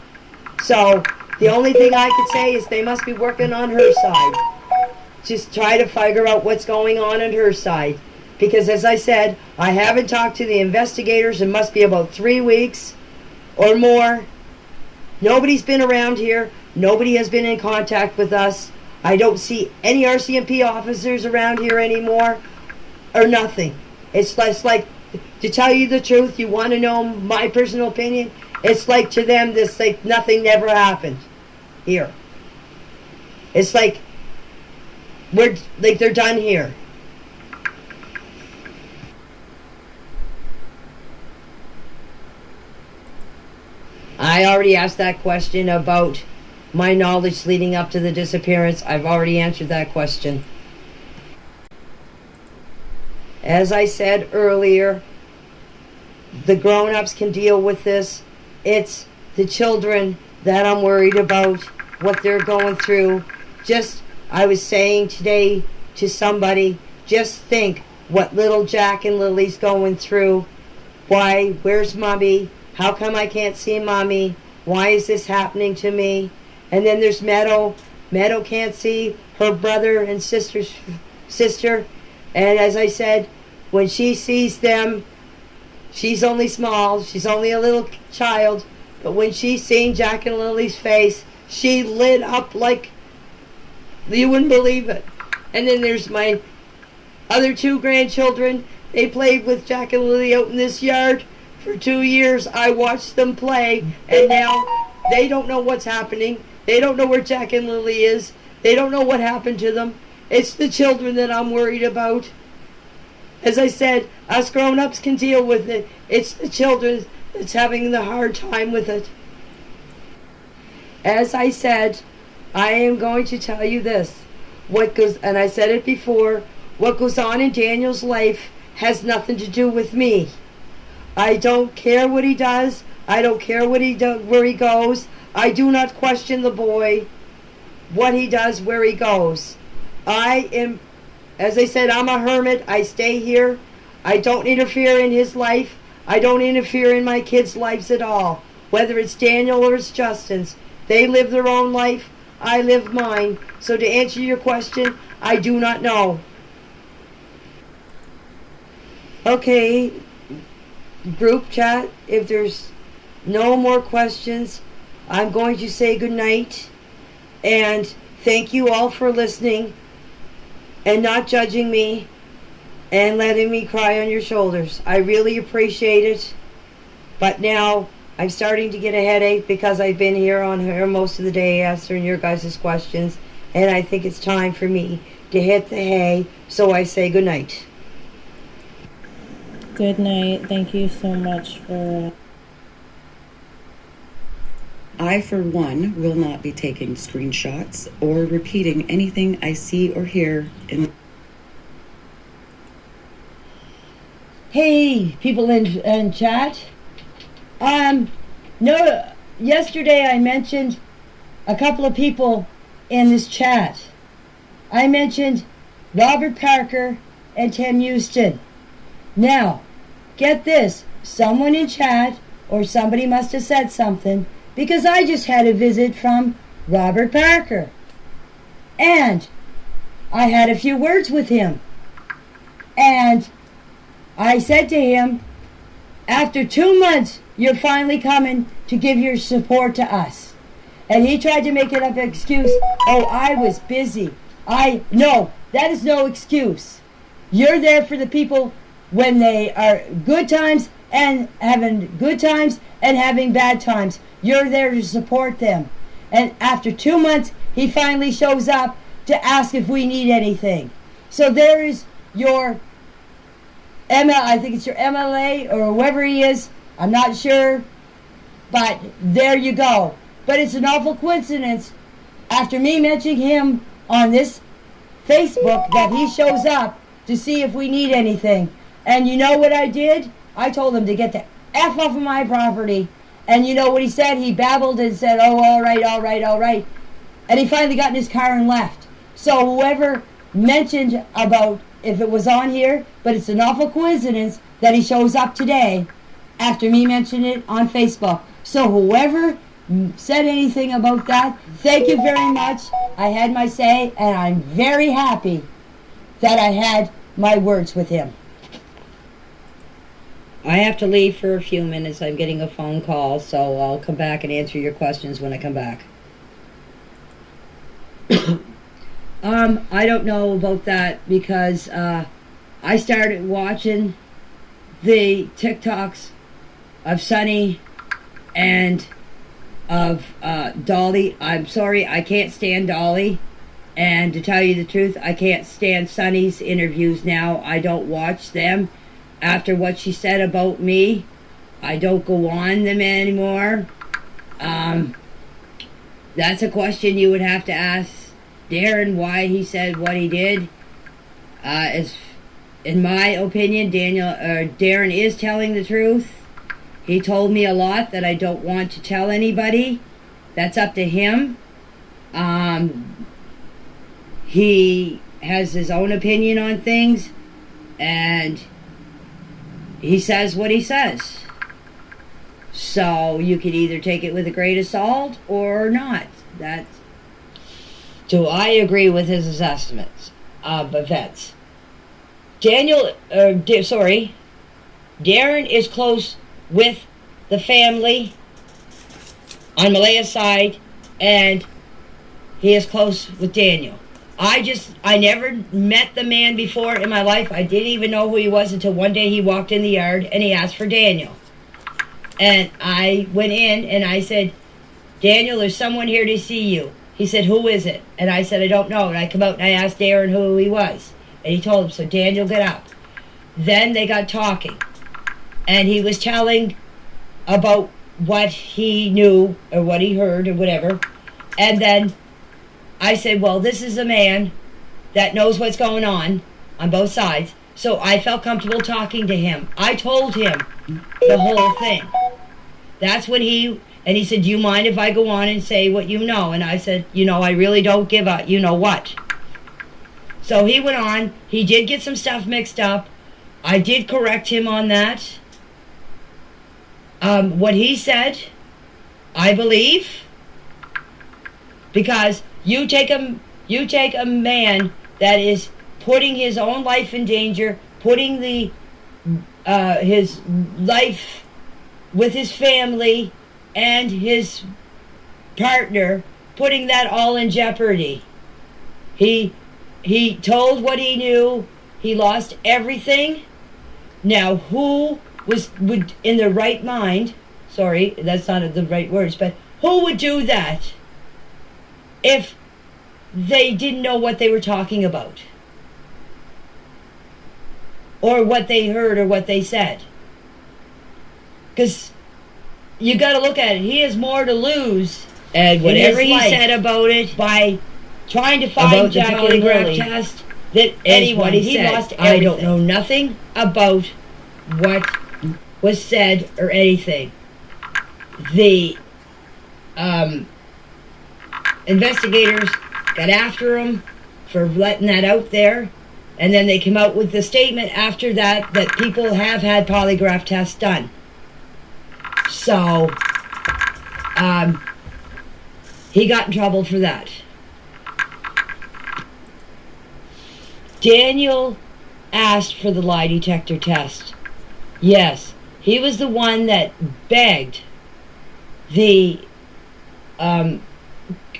So the only thing I could say is they must be working on her side. Just try to figure out what's going on her side. Because as I said, I haven't talked to the investigators. It must be about 3 weeks or more. Nobody's been around here. Nobody has been in contact with us. I don't see any RCMP officers around here anymore, or nothing. It's less like, to tell you the truth, you want to know my personal opinion, it's like to them this like nothing never happened here. It's like they're done here. I already asked that question about my knowledge leading up to the disappearance. I've already answered that question. As I said earlier, the grown-ups can deal with this. It's the children that I'm worried about, what they're going through. I was saying today to somebody, just think what little Jack and Lily's going through. Why? Where's Mommy? How come I can't see Mommy? Why is this happening to me? And then there's Meadow. Meadow can't see her brother and sister. And as I said, when she sees them, she's only small. She's only a little child. But when she seen Jack and Lily's face, she lit up like you wouldn't believe it. And then there's my other two grandchildren. They played with Jack and Lily out in this yard for 2 years. I watched them play, and now they don't know what's happening. They don't know where Jack and Lily is. They don't know what happened to them. It's the children that I'm worried about. As I said, us grown-ups can deal with it. It's the children that's having the hard time with it. As I said, I am going to tell you this. And I said it before, what goes on in Daniel's life has nothing to do with me. I don't care what he does. I don't care where he goes. I do not question the boy, what he does, where he goes. As I said, I'm a hermit. I stay here. I don't interfere in his life. I don't interfere in my kids' lives at all. Whether it's Daniel or it's Justin's. They live their own life. I live mine. So to answer your question, I do not know. Okay, group chat, if there's no more questions, I'm going to say good night. And thank you all for listening and not judging me and letting me cry on your shoulders. I really appreciate it. But now I'm starting to get a headache because I've been here on here most of the day answering your guys' questions. And I think it's time for me to hit the hay. So I say good night. Good night. Thank you so much for... I, for one, will not be taking screenshots or repeating anything I see or hear in... Hey, people in chat. No, yesterday I mentioned a couple of people in this chat. I mentioned Robert Parker and Tim Houston. Now, get this. Someone in chat or somebody must have said something because I just had a visit from Robert Parker. And I had a few words with him. And I said to him, after 2 months, you're finally coming to give your support to us. And he tried to make it up an excuse. Oh, I was busy. No, that is no excuse. You're there for the people when they are good times and having good times and having bad times. You're there to support them. And after 2 months, he finally shows up to ask if we need anything. So there is your I think it's your MLA or whoever he is. I'm not sure. But there you go. But it's an awful coincidence after me mentioning him on this Facebook that he shows up to see if we need anything. And you know what I did? I told him to get the F off of my property. And you know what he said? He babbled and said, oh, all right, all right, all right. And he finally got in his car and left. So whoever mentioned about if it was on here, but it's an awful coincidence that he shows up today after me mentioning it on Facebook. So whoever said anything about that, thank you very much. I had my say, and I'm very happy that I had my words with him. I have to leave for a few minutes. I'm getting a phone call, so I'll come back and answer your questions when I come back. I don't know about that because I started watching the TikToks of Sunny and of Dolly. I'm sorry, I can't stand Dolly. And to tell you the truth, I can't stand Sunny's interviews now. I don't watch them. After what she said about me, I don't go on them anymore. That's a question you would have to ask Darren why he said what he did. As in my opinion, Darren is telling the truth. He told me a lot that I don't want to tell anybody. That's up to him. He has his own opinion on things, and he says what he says. So you could either take it with a grain of salt or not. Do I agree with his assessments of events? Darren is close with the family on Malaya's side, and he is close with Daniel. I never met the man before in my life. I didn't even know who he was until one day he walked in the yard and he asked for Daniel. And I went in and I said, Daniel, there's someone here to see you. He said, who is it? And I said, I don't know. And I come out and I asked Darren who he was. And he told him, so Daniel, get up. Then they got talking. And he was telling about what he knew or what he heard or whatever. And then I said, well, this is a man that knows what's going on both sides. So I felt comfortable talking to him. I told him the whole thing. That's when he said, do you mind if I go on and say what you know? And I said, I really don't give a, you know what. So he went on. He did get some stuff mixed up. I did correct him on that. What he said, I believe, because you take a man that is putting his own life in danger, putting his life with his family and his partner, putting that all in jeopardy. He told what he knew. He lost everything. Now, who would in their right mind? Sorry, that's not the right words, but who would do that if they didn't know what they were talking about, or what they heard, or what they said? Because you got to look at it. He has more to lose, and whatever he said about it, by trying to find Jack and polygraph test, that anyone he said. Lost everything. I don't know nothing about what was said or anything. The investigators got after him for letting that out there, and then they came out with the statement after that people have had polygraph tests done. So he got in trouble for that. Daniel asked for the lie detector test. Yes, he was the one that begged the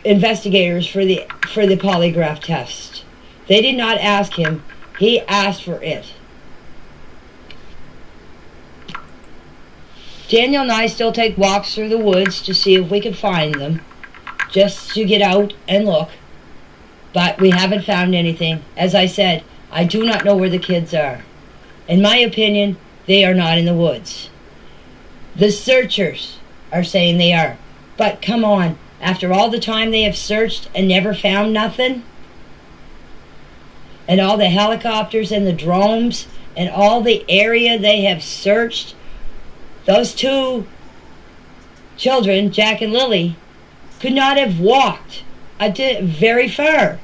investigators for the polygraph test. They did not ask him. He asked for it. Daniel and I still take walks through the woods to see if we can find them, just to get out and look. But we haven't found anything. As I said, I do not know where the kids are. In my opinion, they are not in the woods. The searchers are saying they are. But come on, after all the time they have searched and never found nothing, and all the helicopters and the drones and all the area they have searched, those two children, Jack and Lily, could not have walked very far.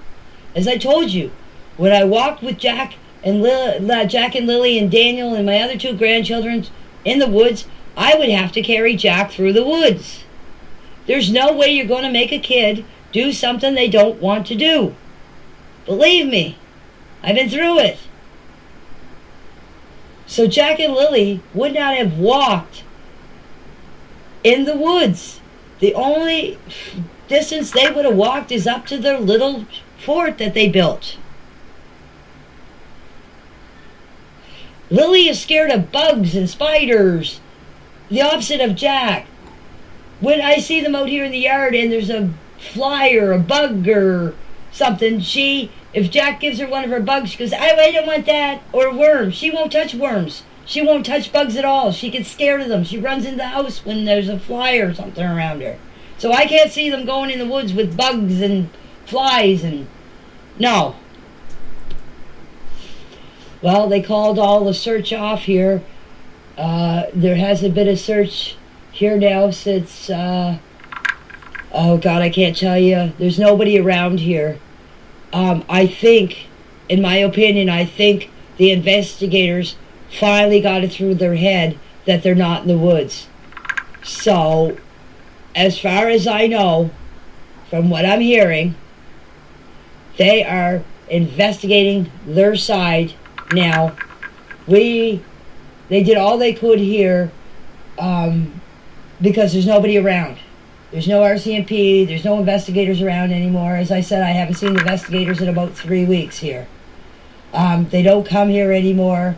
As I told you, when I walked with Jack and Lily and Daniel and my other two grandchildren in the woods, I would have to carry Jack through the woods. There's no way you're going to make a kid do something they don't want to do. Believe me, I've been through it. So Jack and Lily would not have walked in the woods. The only distance they would have walked is up to their little fort that they built. Lily is scared of bugs and spiders, the opposite of Jack. When I see them out here in the yard and there's a fly or a bug or something, if Jack gives her one of her bugs, she goes, I don't want that. Or worms. She won't touch worms. She won't touch bugs at all. She gets scared of them. She runs in the house when there's a fly or something around her. So I can't see them going in the woods with bugs and flies and... No. Well, they called all the search off here. There hasn't been a search here now since, oh God, I can't tell you. There's nobody around here. I think, in my opinion, I think the investigators finally got it through their head that they're not in the woods. So, as far as I know, from what I'm hearing, they are investigating their side now. They did all they could here because there's nobody around. There's no RCMP, there's no investigators around anymore. As I said, I haven't seen investigators in about 3 weeks here. They don't come here anymore.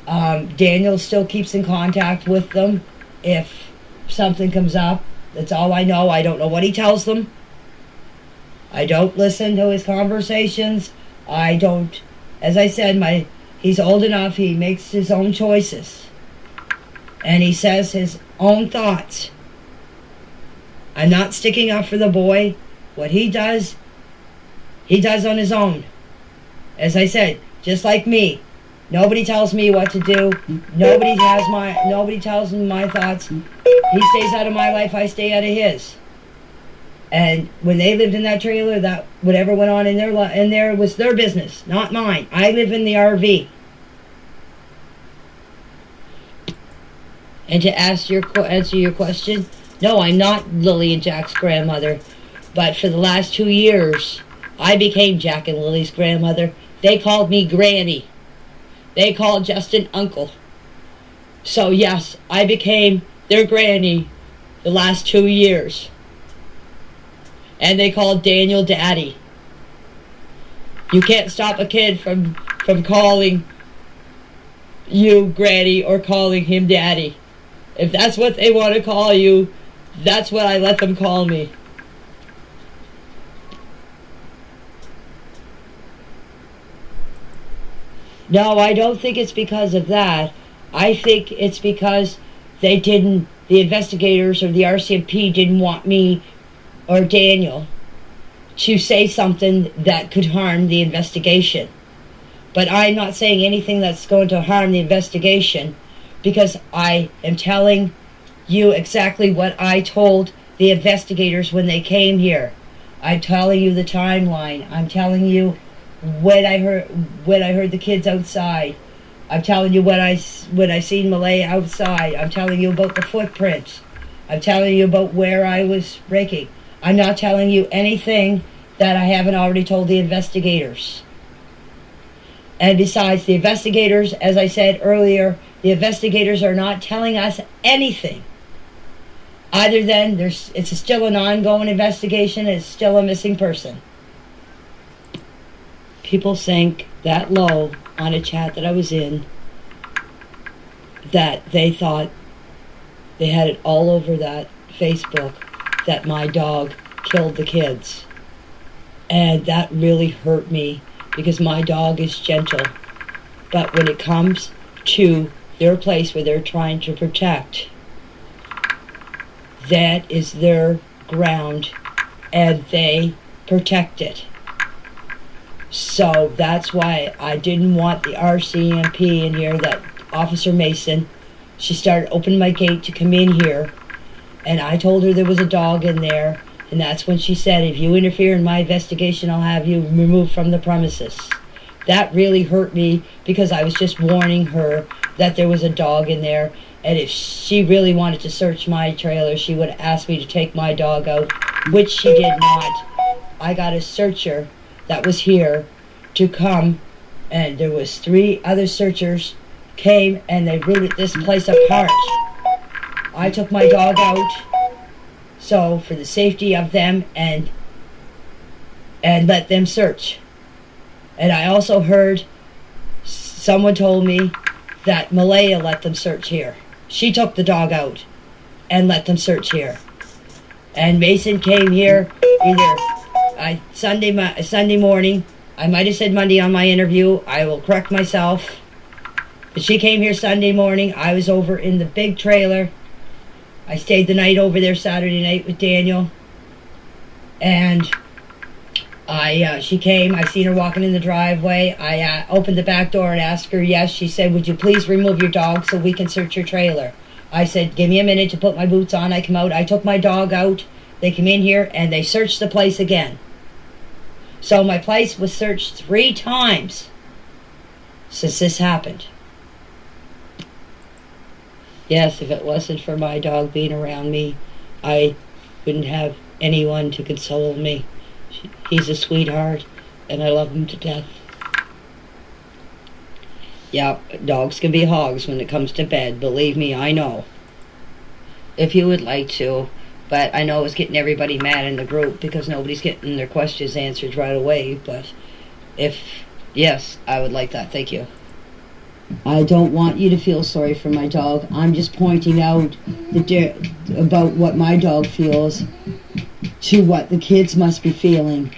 Daniel still keeps in contact with them if something comes up. That's all I know. I don't know what he tells them. I don't listen to his conversations. I don't, as I said, he's old enough, he makes his own choices. And he says his own thoughts. I'm not sticking up for the boy. What he does on his own. As I said, just like me. Nobody tells me what to do. Nobody tells me my thoughts. He stays out of my life, I stay out of his. And when they lived in that trailer, that whatever went on in there was their business, not mine. I live in the RV. And to answer your question, no, I'm not Lily and Jack's grandmother. But for the last 2 years, I became Jack and Lily's grandmother. They called me Granny. They called Justin Uncle. So yes, I became their granny the last 2 years. And they called Daniel Daddy. You can't stop a kid from calling you Granny or calling him Daddy. If that's what they want to call you, that's what I let them call me. No, I don't think it's because of that. I think it's because the investigators or the RCMP didn't want me or Daniel to say something that could harm the investigation. But I'm not saying anything that's going to harm the investigation because I am telling you exactly what I told the investigators when they came here. I'm telling you the timeline. I'm telling you when I heard the kids outside. I'm telling you when I seen Malay outside. I'm telling you about the footprints. I'm telling you about where I was raking. I'm not telling you anything that I haven't already told the investigators. And besides, the investigators, as I said earlier, the investigators are not telling us anything other than it's still an ongoing investigation. It's still a missing person. People sank that low on a chat that I was in that they thought they had it all over that Facebook that my dog killed the kids. And that really hurt me because my dog is gentle. But when it comes to their place where they're trying to protect, that is their ground and they protect it. So that's why I didn't want the RCMP in here, that Officer Mason. She started opening my gate to come in here, and I told her there was a dog in there, and that's when she said, if you interfere in my investigation, I'll have you removed from the premises. That really hurt me because I was just warning her that there was a dog in there, and if she really wanted to search my trailer, she would ask me to take my dog out, which she did not. I got a searcher that was here to come, and there was 3 other searchers came and they rooted this place apart. I took my dog out so for the safety of them and let them search. And I also heard someone told me that Malaya let them search here. She took the dog out and let them search here. And Mason came here Sunday morning. I might have said Monday on my interview. I will correct myself. But she came here Sunday morning. I was over in the big trailer. I stayed the night over there Saturday night with Daniel. And She came. I seen her walking in the driveway. I opened the back door and asked her. Yes, she said, "Would you please remove your dog so we can search your trailer?" I said, "Give me a minute to put my boots on." I come out. I took my dog out. They came in here and they searched the place again. So my place was searched 3 times since this happened. Yes, if it wasn't for my dog being around me, I wouldn't have anyone to console me. He's a sweetheart, and I love him to death. Yeah, dogs can be hogs when it comes to bed. Believe me, I know. If you would like to, but I know it's getting everybody mad in the group because nobody's getting their questions answered right away. But yes, I would like that. Thank you. I don't want you to feel sorry for my dog. I'm just pointing out about what my dog feels to what the kids must be feeling.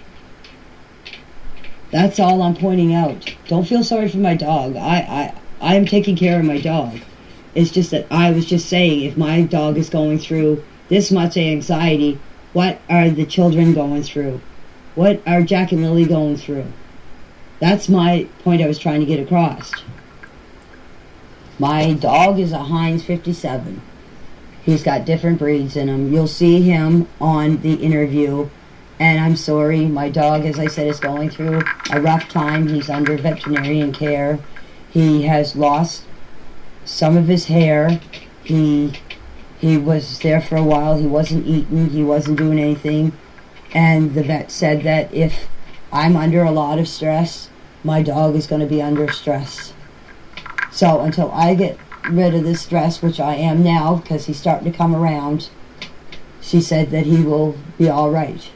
That's all I'm pointing out. Don't feel sorry for my dog. I am taking care of my dog. It's just that I was just saying, if my dog is going through this much anxiety, what are the children going through? What are Jack and Lily going through? That's my point I was trying to get across. My dog is a Heinz 57. He's got different breeds in him. You'll see him on the interview. And I'm sorry, my dog, as I said, is going through a rough time. He's under veterinarian care. He has lost some of his hair. He was there for a while. He wasn't eating. He wasn't doing anything. And the vet said that if I'm under a lot of stress, my dog is going to be under stress. So until I get rid of this stress, which I am now because he's starting to come around, she said that he will be all right.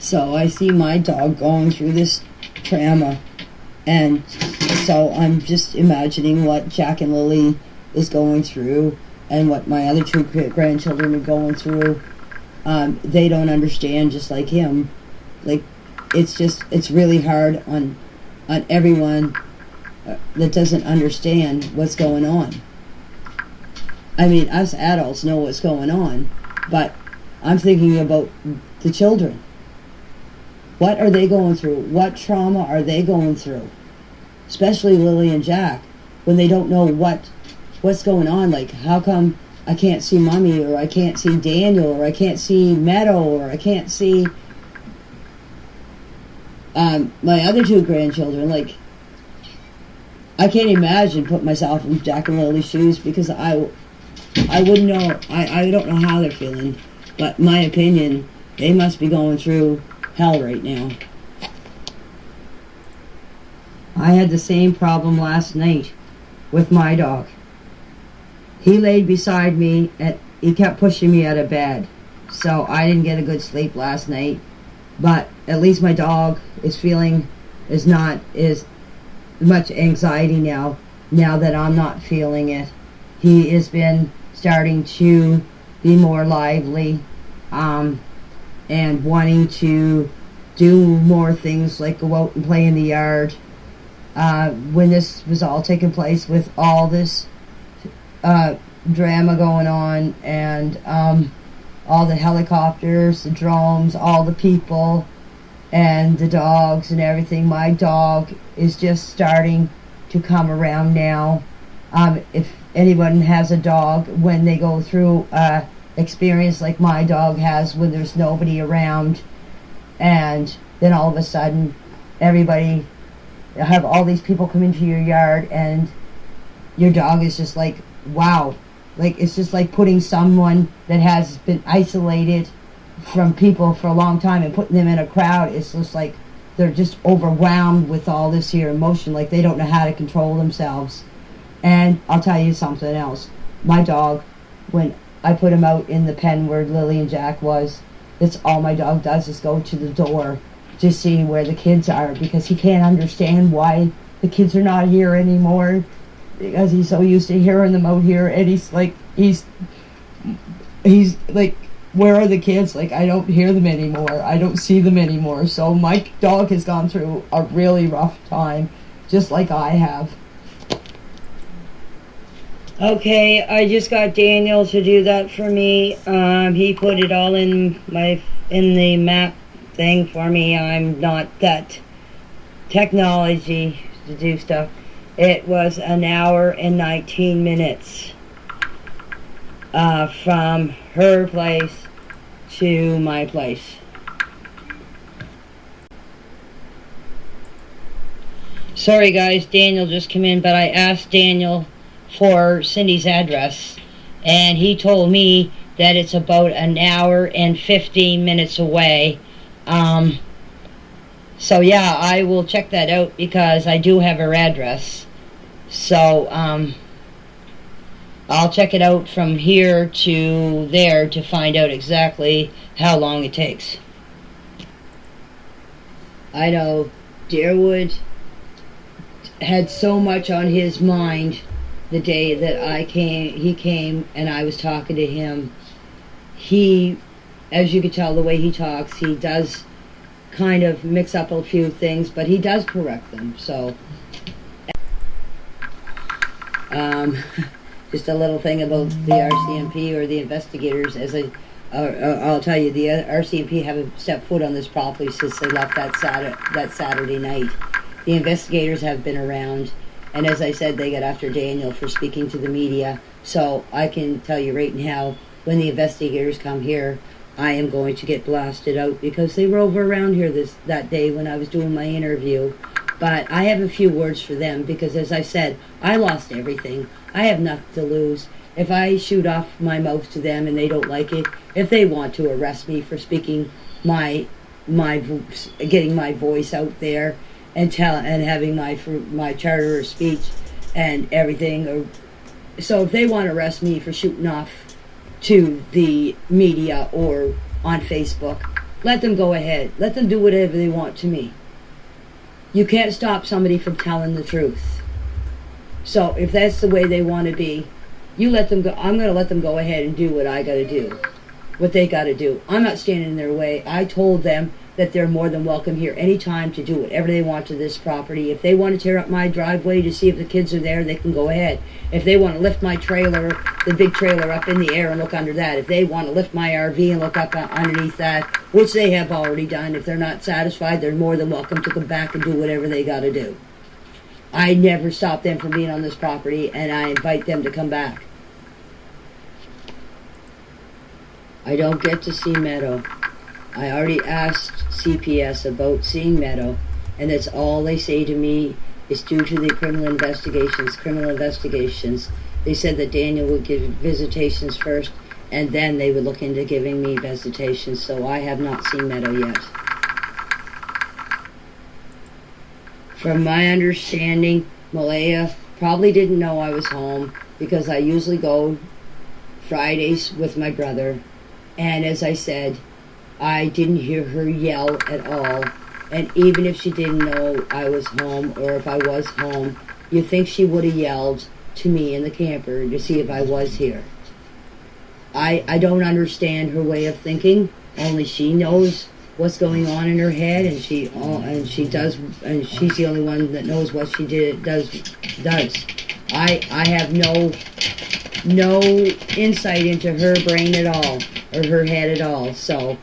So I see my dog going through this trauma, and so I'm just imagining what Jack and Lily is going through and what my other 2 grandchildren are going through. They don't understand, just like him. Like, it's really hard on everyone that doesn't understand what's going on. I mean, us adults know what's going on, but I'm thinking about the children. What are they going through? What trauma are they going through? Especially Lily and Jack, when they don't know what's going on. Like, how come I can't see Mommy, or I can't see Daniel, or I can't see Meadow, or I can't see my other 2 grandchildren? Like, I can't imagine putting myself in Jack and Lily's shoes, because I wouldn't know. I don't know how they're feeling, but my opinion, they must be going through hell right now. I had the same problem last night with my dog. He laid beside me and he kept pushing me out of bed, so I didn't get a good sleep last night. But at least my dog is not as much anxiety now that I'm not feeling it. He has been starting to be more lively, and wanting to do more things, like go out and play in the yard. When this was all taking place, with all this drama going on, and all the helicopters, the drones, all the people, and the dogs and everything, my dog is just starting to come around now. If anyone has a dog, when they go through experience like my dog has, when there's nobody around, and then all of a sudden everybody have all these people come into your yard, and your dog is just like, wow. Like, it's just like putting someone that has been isolated from people for a long time and putting them in a crowd. It's just like they're just overwhelmed with all this here emotion, like they don't know how to control themselves. And I'll tell you something else. My dog, when I put him out in the pen where Lily and Jack was, that's all my dog does, is go to the door to see where the kids are, because he can't understand why the kids are not here anymore, because he's so used to hearing them out here. And he's like, where are the kids? Like, I don't hear them anymore. I don't see them anymore. So my dog has gone through a really rough time, just like I have. Okay, I just got Daniel to do that for me. He put it all in my in the map thing for me. I'm not that technology to do stuff. It was an hour and 19 minutes from her place to my place. Sorry guys, Daniel just came in, but I asked Daniel for Cindy's address, and he told me that it's about an hour and 15 minutes away. So yeah, I will check that out because I do have her address. So I'll check it out from here to there to find out exactly how long it takes. I know Deerwood had so much on his mind the day that he came and I was talking to him. He, as you can tell the way he talks, he does kind of mix up a few things, but he does correct them. So just a little thing about the RCMP or the investigators. I'll tell you, the RCMP haven't stepped foot on this property since they left that Saturday night. The investigators have been around, and as I said, they got after Daniel for speaking to the media. So I can tell you right now, when the investigators come here, I am going to get blasted out because they were over around here that day when I was doing my interview. But I have a few words for them because, as I said, I lost everything. I have nothing to lose. If I shoot off my mouth to them and they don't like it, if they want to arrest me for speaking getting my voice out there and having my charter of speech and everything, so if they want to arrest me for shooting off to the media or on Facebook, let them go ahead. Let them do whatever they want to me. You can't stop somebody from telling the truth. So if that's the way they want to be, you let them go. I'm going to let them go ahead and do what I got to do, what they got to do. I'm not standing in their way. I told them that they're more than welcome here anytime to do whatever they want to this property. If they want to tear up my driveway to see if the kids are there, they can go ahead. If they want to lift my trailer, the big trailer, up in the air and look under that. If they want to lift my RV and look up underneath that, which they have already done, if they're not satisfied, they're more than welcome to come back and do whatever they got to do. I never stop them from being on this property, and I invite them to come back. I don't get to see Meadow. I already asked CPS about seeing Meadow, and that's all they say to me is due to the criminal investigations. They said that Daniel would give visitations first, and then they would look into giving me visitations, so I have not seen Meadow yet. From my understanding, Malaya probably didn't know I was home because I usually go Fridays with my brother, and as I said, I didn't hear her yell at all. And even if she didn't know I was home, or if I was home, you'd think she would have yelled to me in the camper to see if I was here. I don't understand her way of thinking. Only she knows what's going on in her head, and she's the only one that knows what she does. I have no insight into her brain at all, or her head at all. So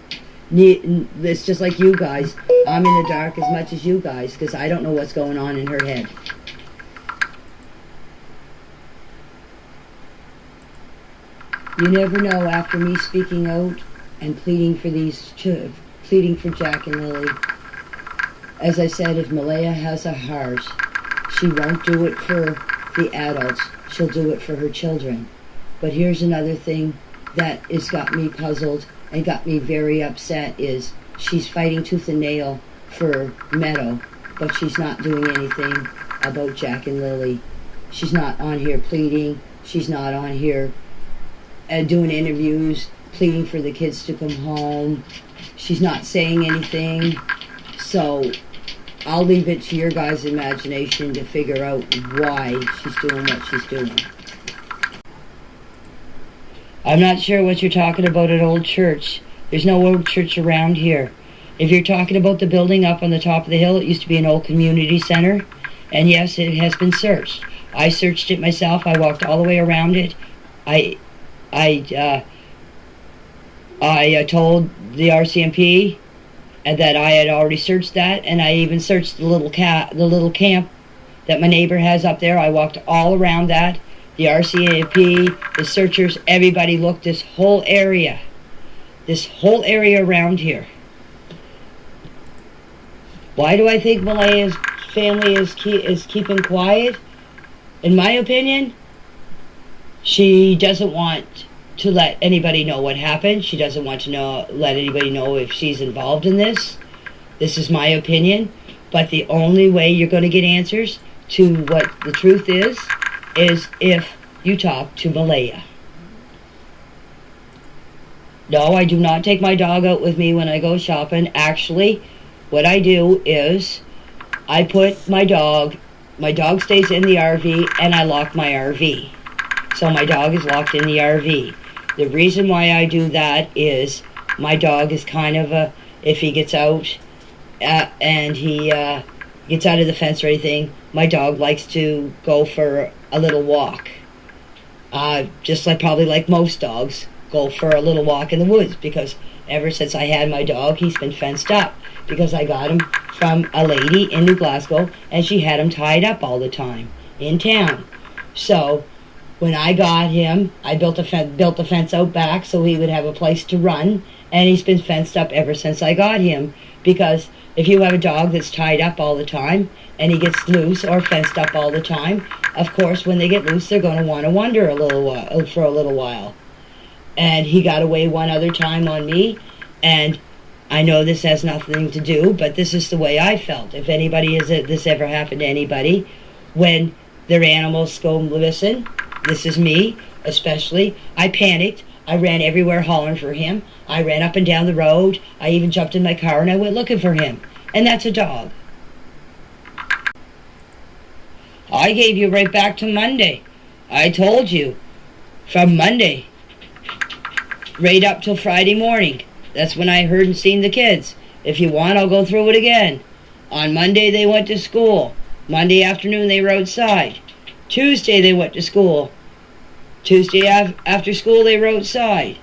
it's just like you guys. I'm in the dark as much as you guys because I don't know what's going on in her head. You never know after me speaking out and pleading for Jack and Lily. As I said, if Malaya has a heart, she won't do it for the adults. She'll do it for her children. But here's another thing that has got me puzzled and got me very upset is she's fighting tooth and nail for Meadow, but she's not doing anything about Jack and Lily. She's not on here pleading. She's not on here doing interviews, pleading for the kids to come home. She's not saying anything. So I'll leave it to your guys' imagination to figure out why she's doing what she's doing. I'm not sure what you're talking about at Old Church. There's no old church around here. If you're talking about the building up on the top of the hill, it used to be an old community center. And yes, it has been searched. I searched it myself. I walked all the way around it. I told the RCMP and that I had already searched that, and I even searched the little camp that my neighbor has up there. I walked all around that. The RCMP, the searchers, everybody looked this whole area around here. Why do I think Malaya's family is keeping quiet? In my opinion, she doesn't want to let anybody know what happened. She doesn't want to let anybody know if she's involved in this. This is my opinion. But the only way you're going to get answers to what the truth is if you talk to Malaya. No, I do not take my dog out with me when I go shopping. Actually, what I do is I put my dog stays in the RV, and I lock my RV. So my dog is locked in the RV. The reason why I do that is my dog is kind of if he gets out and he gets out of the fence or anything, my dog likes to go for a little walk. Just probably like most dogs, go for a little walk in the woods, because ever since I had my dog, he's been fenced up, because I got him from a lady in New Glasgow, and she had him tied up all the time in town. So when I got him, I built the fence out back so he would have a place to run, and he's been fenced up ever since I got him, because if you have a dog that's tied up all the time and he gets loose or fenced up all the time, of course when they get loose they're going to want to wander for a little while. And he got away one other time on me, and I know this has nothing to do, but this is the way I felt. If this ever happened to anybody, when their animals go missing, this is me especially, I panicked. I ran everywhere hollering for him. I ran up and down the road. I even jumped in my car and I went looking for him. And that's a dog. I gave you right back to Monday. I told you, from Monday right up till Friday morning. That's when I heard and seen the kids. If you want, I'll go through it again. On Monday, they went to school. Monday afternoon, they were outside. Tuesday, they went to school. Tuesday after school, they were outside.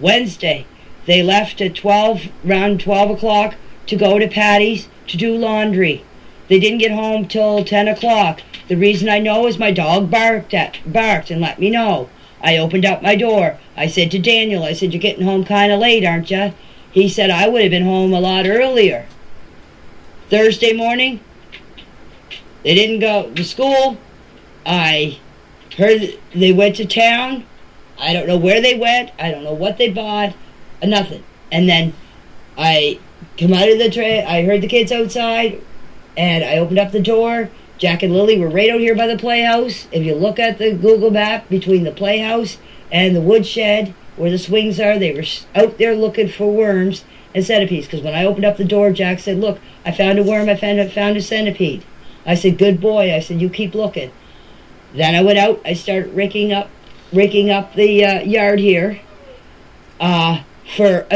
Wednesday, they left at around 12 o'clock to go to Patty's to do laundry. They didn't get home till 10 o'clock. The reason I know is my dog barked and let me know. I opened up my door. I said to Daniel, I said, "You're getting home kind of late, aren't you?" He said, "I would have been home a lot earlier." Thursday morning, they didn't go to school. I heard they went to town. I don't know where they went. I don't know what they bought. Nothing. And then I come out of the tray. I heard the kids outside, and I opened up the door. Jack and Lily were right out here by the playhouse. If you look at the Google map, between the playhouse and the woodshed where the swings are, they were out there looking for worms and centipedes. Because when I opened up the door, Jack said, "Look, I found a worm. I found a centipede." I said, "Good boy." I said, "You keep looking." Then I went out. I started raking up the yard here for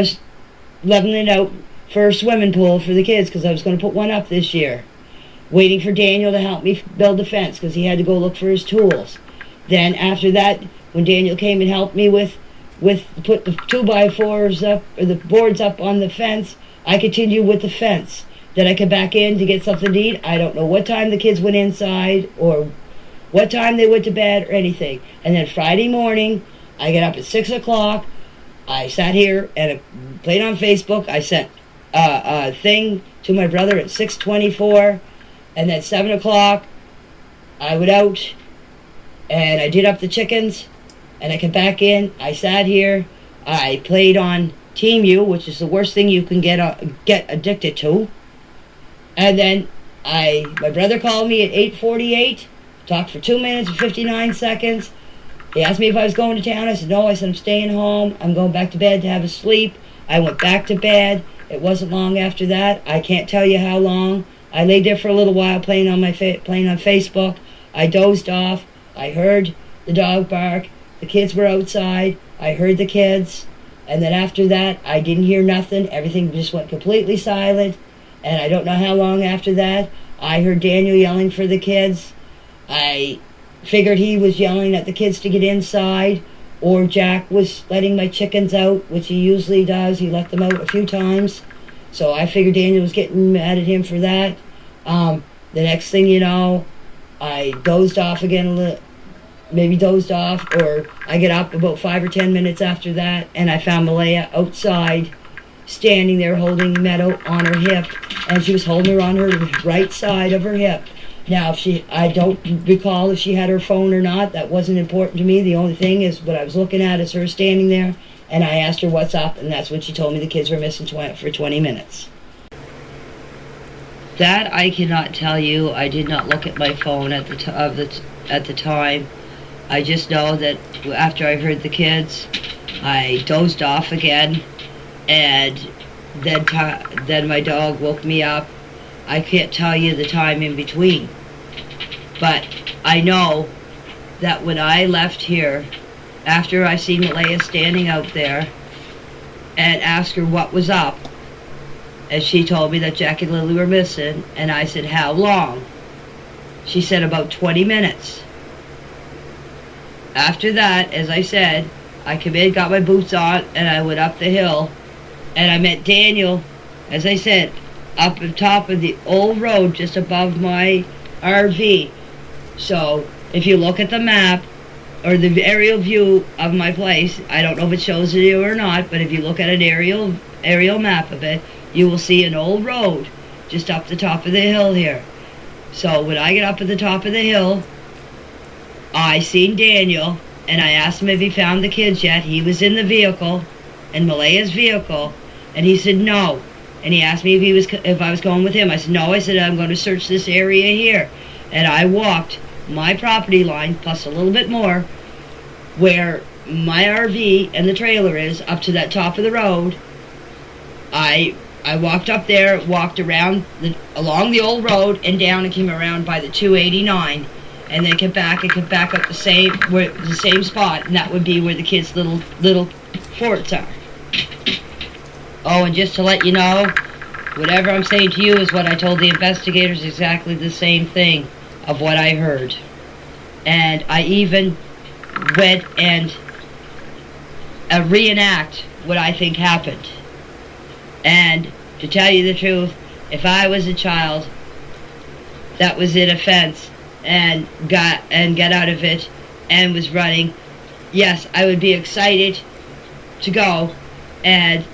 leveling out for a swimming pool for the kids, because I was going to put one up this year. Waiting for Daniel to help me build the fence, because he had to go look for his tools. Then after that, when Daniel came and helped me with put the 2x4s up, or the boards up on the fence, I continued with the fence. Then I come back in to get something to eat. I don't know what time the kids went inside or what time they went to bed or anything. And then Friday morning, I get up at 6 o'clock. I sat here and played on Facebook. I sent a thing to my brother at 6:24. And then 7 o'clock, I went out and I did up the chickens. And I came back in. I sat here. I played on Team U, which is the worst thing you can get addicted to. And then my brother called me at 8:48. Talked for 2 minutes and 59 seconds. He asked me if I was going to town. I said no. I said I'm staying home. I'm going back to bed to have a sleep. I went back to bed. It wasn't long after that. I can't tell you how long. I laid there for a little while playing on Facebook. I dozed off. I heard the dog bark. The kids were outside. I heard the kids. And then after that, I didn't hear nothing. Everything just went completely silent. And I don't know how long after that, I heard Daniel yelling for the kids. I figured he was yelling at the kids to get inside. or Jack was letting my chickens out, which he usually does. He let them out a few times. So I figured Daniel was getting mad at him for that. The next thing you know, I dozed off again a little, maybe dozed off, or I get up about 5 or 10 minutes after that, and I found Malaya outside, standing there holding Meadow on her hip, and she was holding her on her right side of her hip. Now, I don't recall if she had her phone or not. That wasn't important to me. The only thing is what I was looking at is her standing there, and I asked her what's up, and that's when she told me the kids were missing for 20 minutes. That I cannot tell you. I did not look at my phone at the time. I just know that after I heard the kids, I dozed off again, and then my dog woke me up. I can't tell you the time in between, but I know that when I left here, after I seen Malaya standing out there and asked her what was up, and she told me that Jack and Lily were missing, and I said, how long? She said about 20 minutes. After that, as I said, I come in, got my boots on, and I went up the hill, and I met Daniel, as I said, up on top of the old road just above my RV. So if you look at the map or the aerial view of my place, I don't know if it shows it you or not, but if you look at an aerial map of it, you will see an old road just up the top of the hill here. So when I get up at the top of the hill, I seen Daniel, and I asked him if he found the kids yet. He was in the vehicle, in Malaya's vehicle, and he said no. And he asked me if I was going with him. I said no. I said I'm going to search this area here, and I walked my property line plus a little bit more, where my RV and the trailer is, up to that top of the road. I walked up there, walked around along the old road and down, and came around by the 289, and then came back up the same spot, and that would be where the kids' little forts are. Oh, and just to let you know, whatever I'm saying to you is what I told the investigators, exactly the same thing of what I heard. And I even went and reenact what I think happened. And to tell you the truth, if I was a child that was in a fence and got out of it and was running, yes, I would be excited to go. And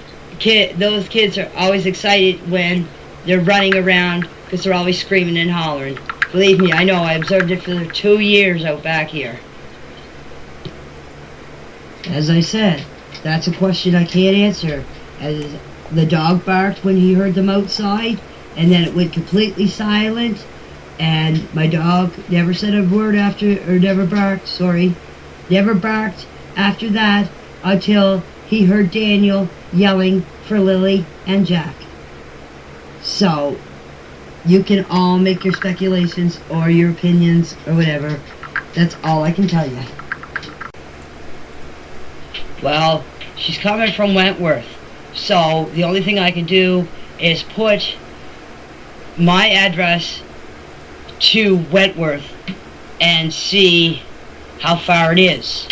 those kids are always excited when they're running around because they're always screaming and hollering. Believe me, I know. I observed it for 2 years out back here. As I said, that's a question I can't answer. As the dog barked when he heard them outside, and then it went completely silent, and my dog never said a word never barked after that until he heard Daniel yelling for Lily and Jack. So, you can all make your speculations or your opinions or whatever. That's all I can tell you. Well, she's coming from Wentworth. So, the only thing I can do is put my address to Wentworth and see how far it is.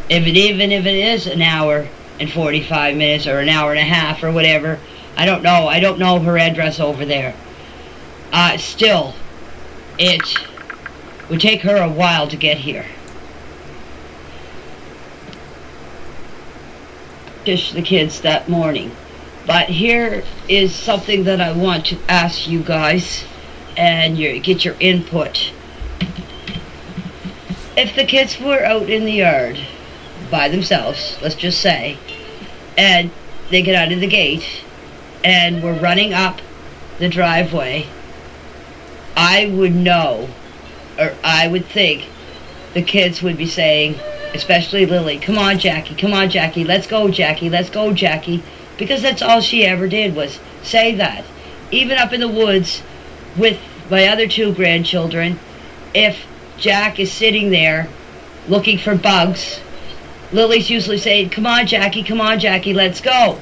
Even if it is an hour and 45 minutes or an hour and a half or whatever, I don't know. I don't know her address over there. Still, it would take her a while to get here. Just the kids that morning. But here is something that I want to ask you guys and get your input. If the kids were out in the yard by themselves, let's just say, and they get out of the gate and were running up the driveway, I would know, or I would think the kids would be saying, especially Lily, come on Jackie, let's go Jackie, because that's all she ever did was say that. Even up in the woods with my other 2 grandchildren, if Jack is sitting there looking for bugs, Lily's usually saying, come on Jackie, let's go.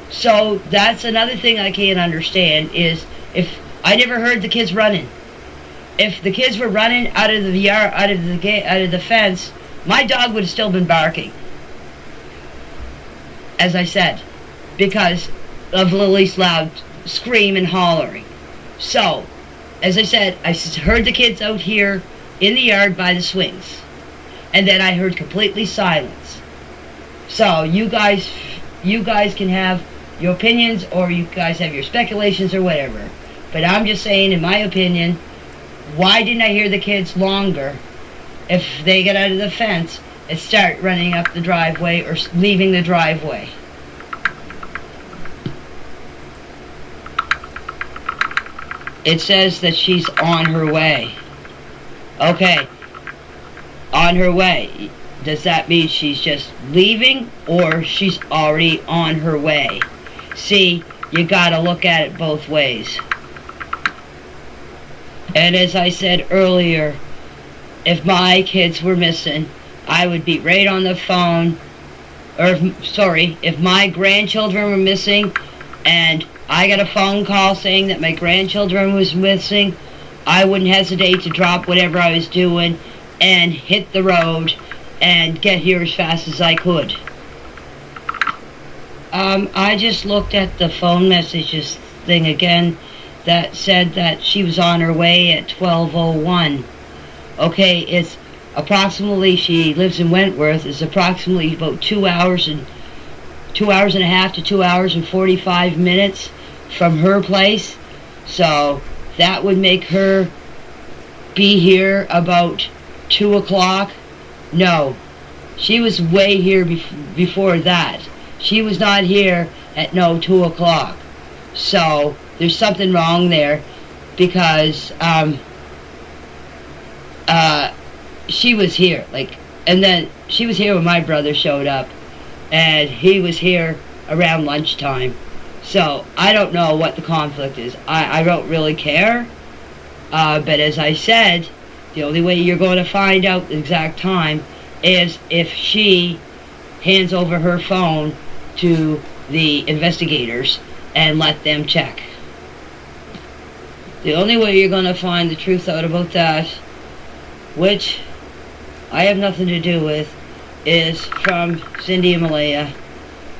So that's another thing I can't understand is if I never heard the kids running. if the kids were running out of the yard, out of the gate, out of the fence, my dog would have still been barking. As I said, because of Lily's loud scream and hollering. So, as I said, I heard the kids out here in the yard by the swings. And then I heard completely silence. So, you guys can have your opinions, or you guys have your speculations or whatever. But I'm just saying, in my opinion, why didn't I hear the kids longer if they get out of the fence and start running up the driveway or leaving the driveway? It says that she's on her way. Okay. On her way. Does that mean she's just leaving, or she's already on her way? See, you gotta look at it both ways. And as I said earlier, if my kids were missing, I would be right on the phone. Or, if my grandchildren were missing and I got a phone call saying that my grandchildren was missing, I wouldn't hesitate to drop whatever I was doing and hit the road and get here as fast as I could. I just looked at the phone messages thing again that said that she was on her way at 12:01. Okay, it's approximately, she lives in Wentworth, it's approximately about 2 hours and a half to 2 hours and 45 minutes from her place. So that would make her be here about 2 o'clock. No, she was way here before that. She was not here at 2 o'clock. So there's something wrong there, because she was here, and then she was here when my brother showed up, and he was here around lunchtime. So I don't know what the conflict is. I don't really care. But as I said, the only way you're going to find out the exact time is if she hands over her phone to the investigators and let them check. The only way you're going to find the truth out about that, which I have nothing to do with, is from Cindy and Malaya.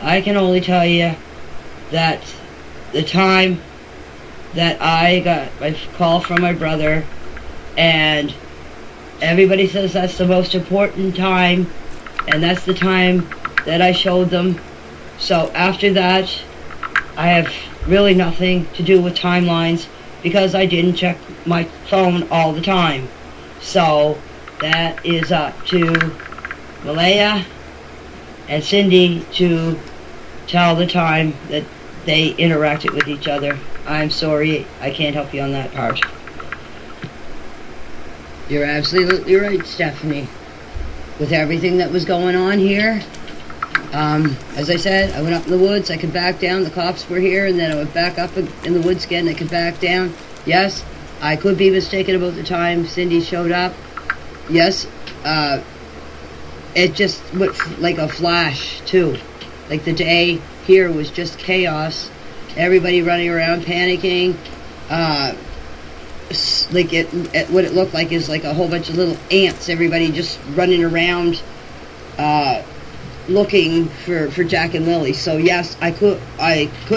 I can only tell you that the time that I got my call from my brother, and everybody says that's the most important time, and that's the time that I showed them. So after that, I have really nothing to do with timelines, because I didn't check my phone all the time. So that is up to Malaya and Cindy to tell the time that they interacted with each other. I'm sorry, I can't help you on that part. You're absolutely right, Stephanie. With everything that was going on here, as I said, I went up in the woods, I could back down, the cops were here, and then I went back up in the woods again, I could back down. Yes, I could be mistaken about the time Cindy showed up. Yes, it just went like a flash, too. Like, the day here was just chaos. Everybody running around panicking. What it looked like is like a whole bunch of little ants. Everybody just running around, looking for Jack and Lily. So yes, I could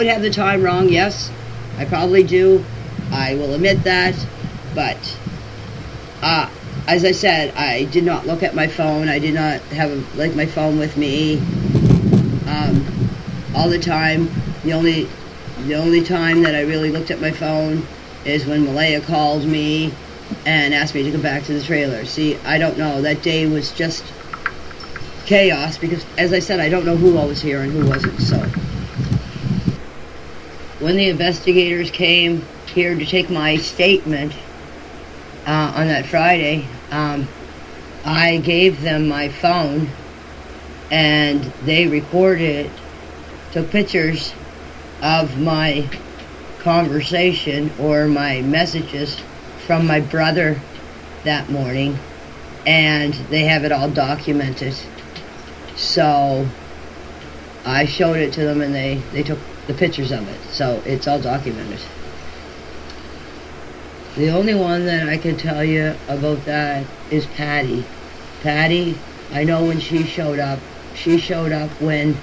have the time wrong. Yes, I probably do. I will admit that. But as I said, I did not look at my phone. I did not have my phone with me all the time. The only time that I really looked at my phone is when Malaya called me and asked me to come back to the trailer. See, I don't know. That day was just chaos, because, as I said, I don't know who all was here and who wasn't. So when the investigators came here to take my statement on that Friday, I gave them my phone, and they recorded it, took pictures of my conversation or my messages from my brother that morning, and they have it all documented. So I showed it to them, and they took the pictures of it, so it's all documented. The only one that I can tell you about that is Patty. Patty, I know when she showed up when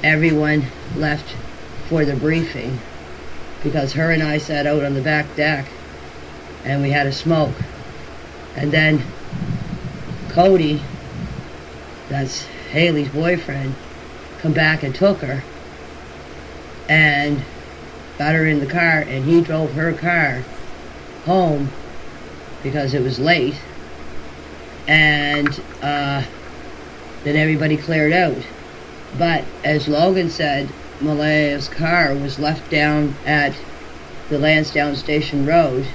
everyone left for the briefing, because her and I sat out on the back deck and we had a smoke. And then Cody, that's Haley's boyfriend, come back and took her and got her in the car, and he drove her car home because it was late, and then everybody cleared out. But as Logan said, Malaya's car was left down at the Lansdowne Station Road,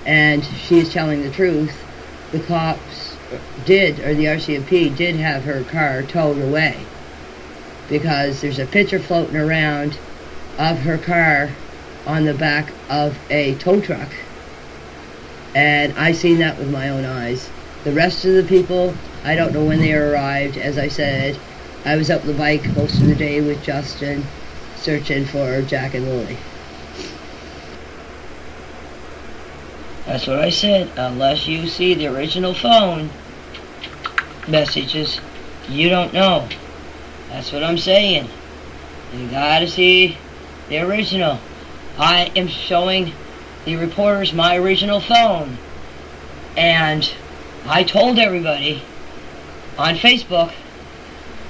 and she's telling the truth. The cops did, or the RCMP did have her car towed away, because there's a picture floating around of her car on the back of a tow truck, and I seen that with my own eyes. The rest of the people, I don't know when they arrived. As I said, I was up the bike most of the day with Justin, searching for Jack and Lily. That's what I said. Unless you see the original phone messages, you don't know. That's what I'm saying. You gotta see the original. I am showing the reporters my original phone, and I told everybody on Facebook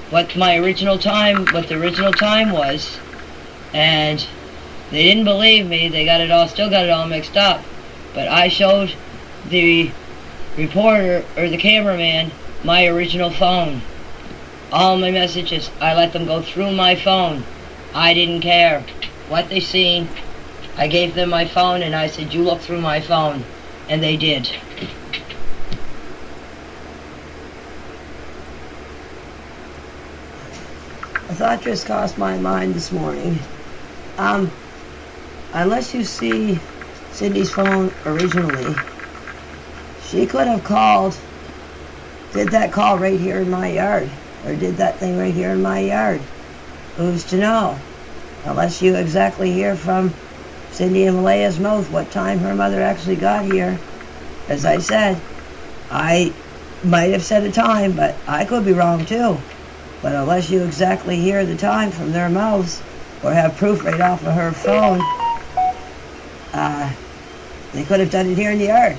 what the original time was, and they didn't believe me. They still got it all mixed up. But I showed the reporter, or the cameraman, my original phone. All my messages, I let them go through my phone. I didn't care what they seen. I gave them my phone and I said, you look through my phone. And they did. A thought just crossed my mind this morning. Unless you see Cindy's phone originally, she could have did that call right here in my yard, or did that thing right here in my yard. Who's to know? Unless you exactly hear from Cindy and Malaya's mouth what time her mother actually got here. As I said, I might have said a time, but I could be wrong too. But unless you exactly hear the time from their mouths, or have proof right off of her phone, they could have done it here in the yard.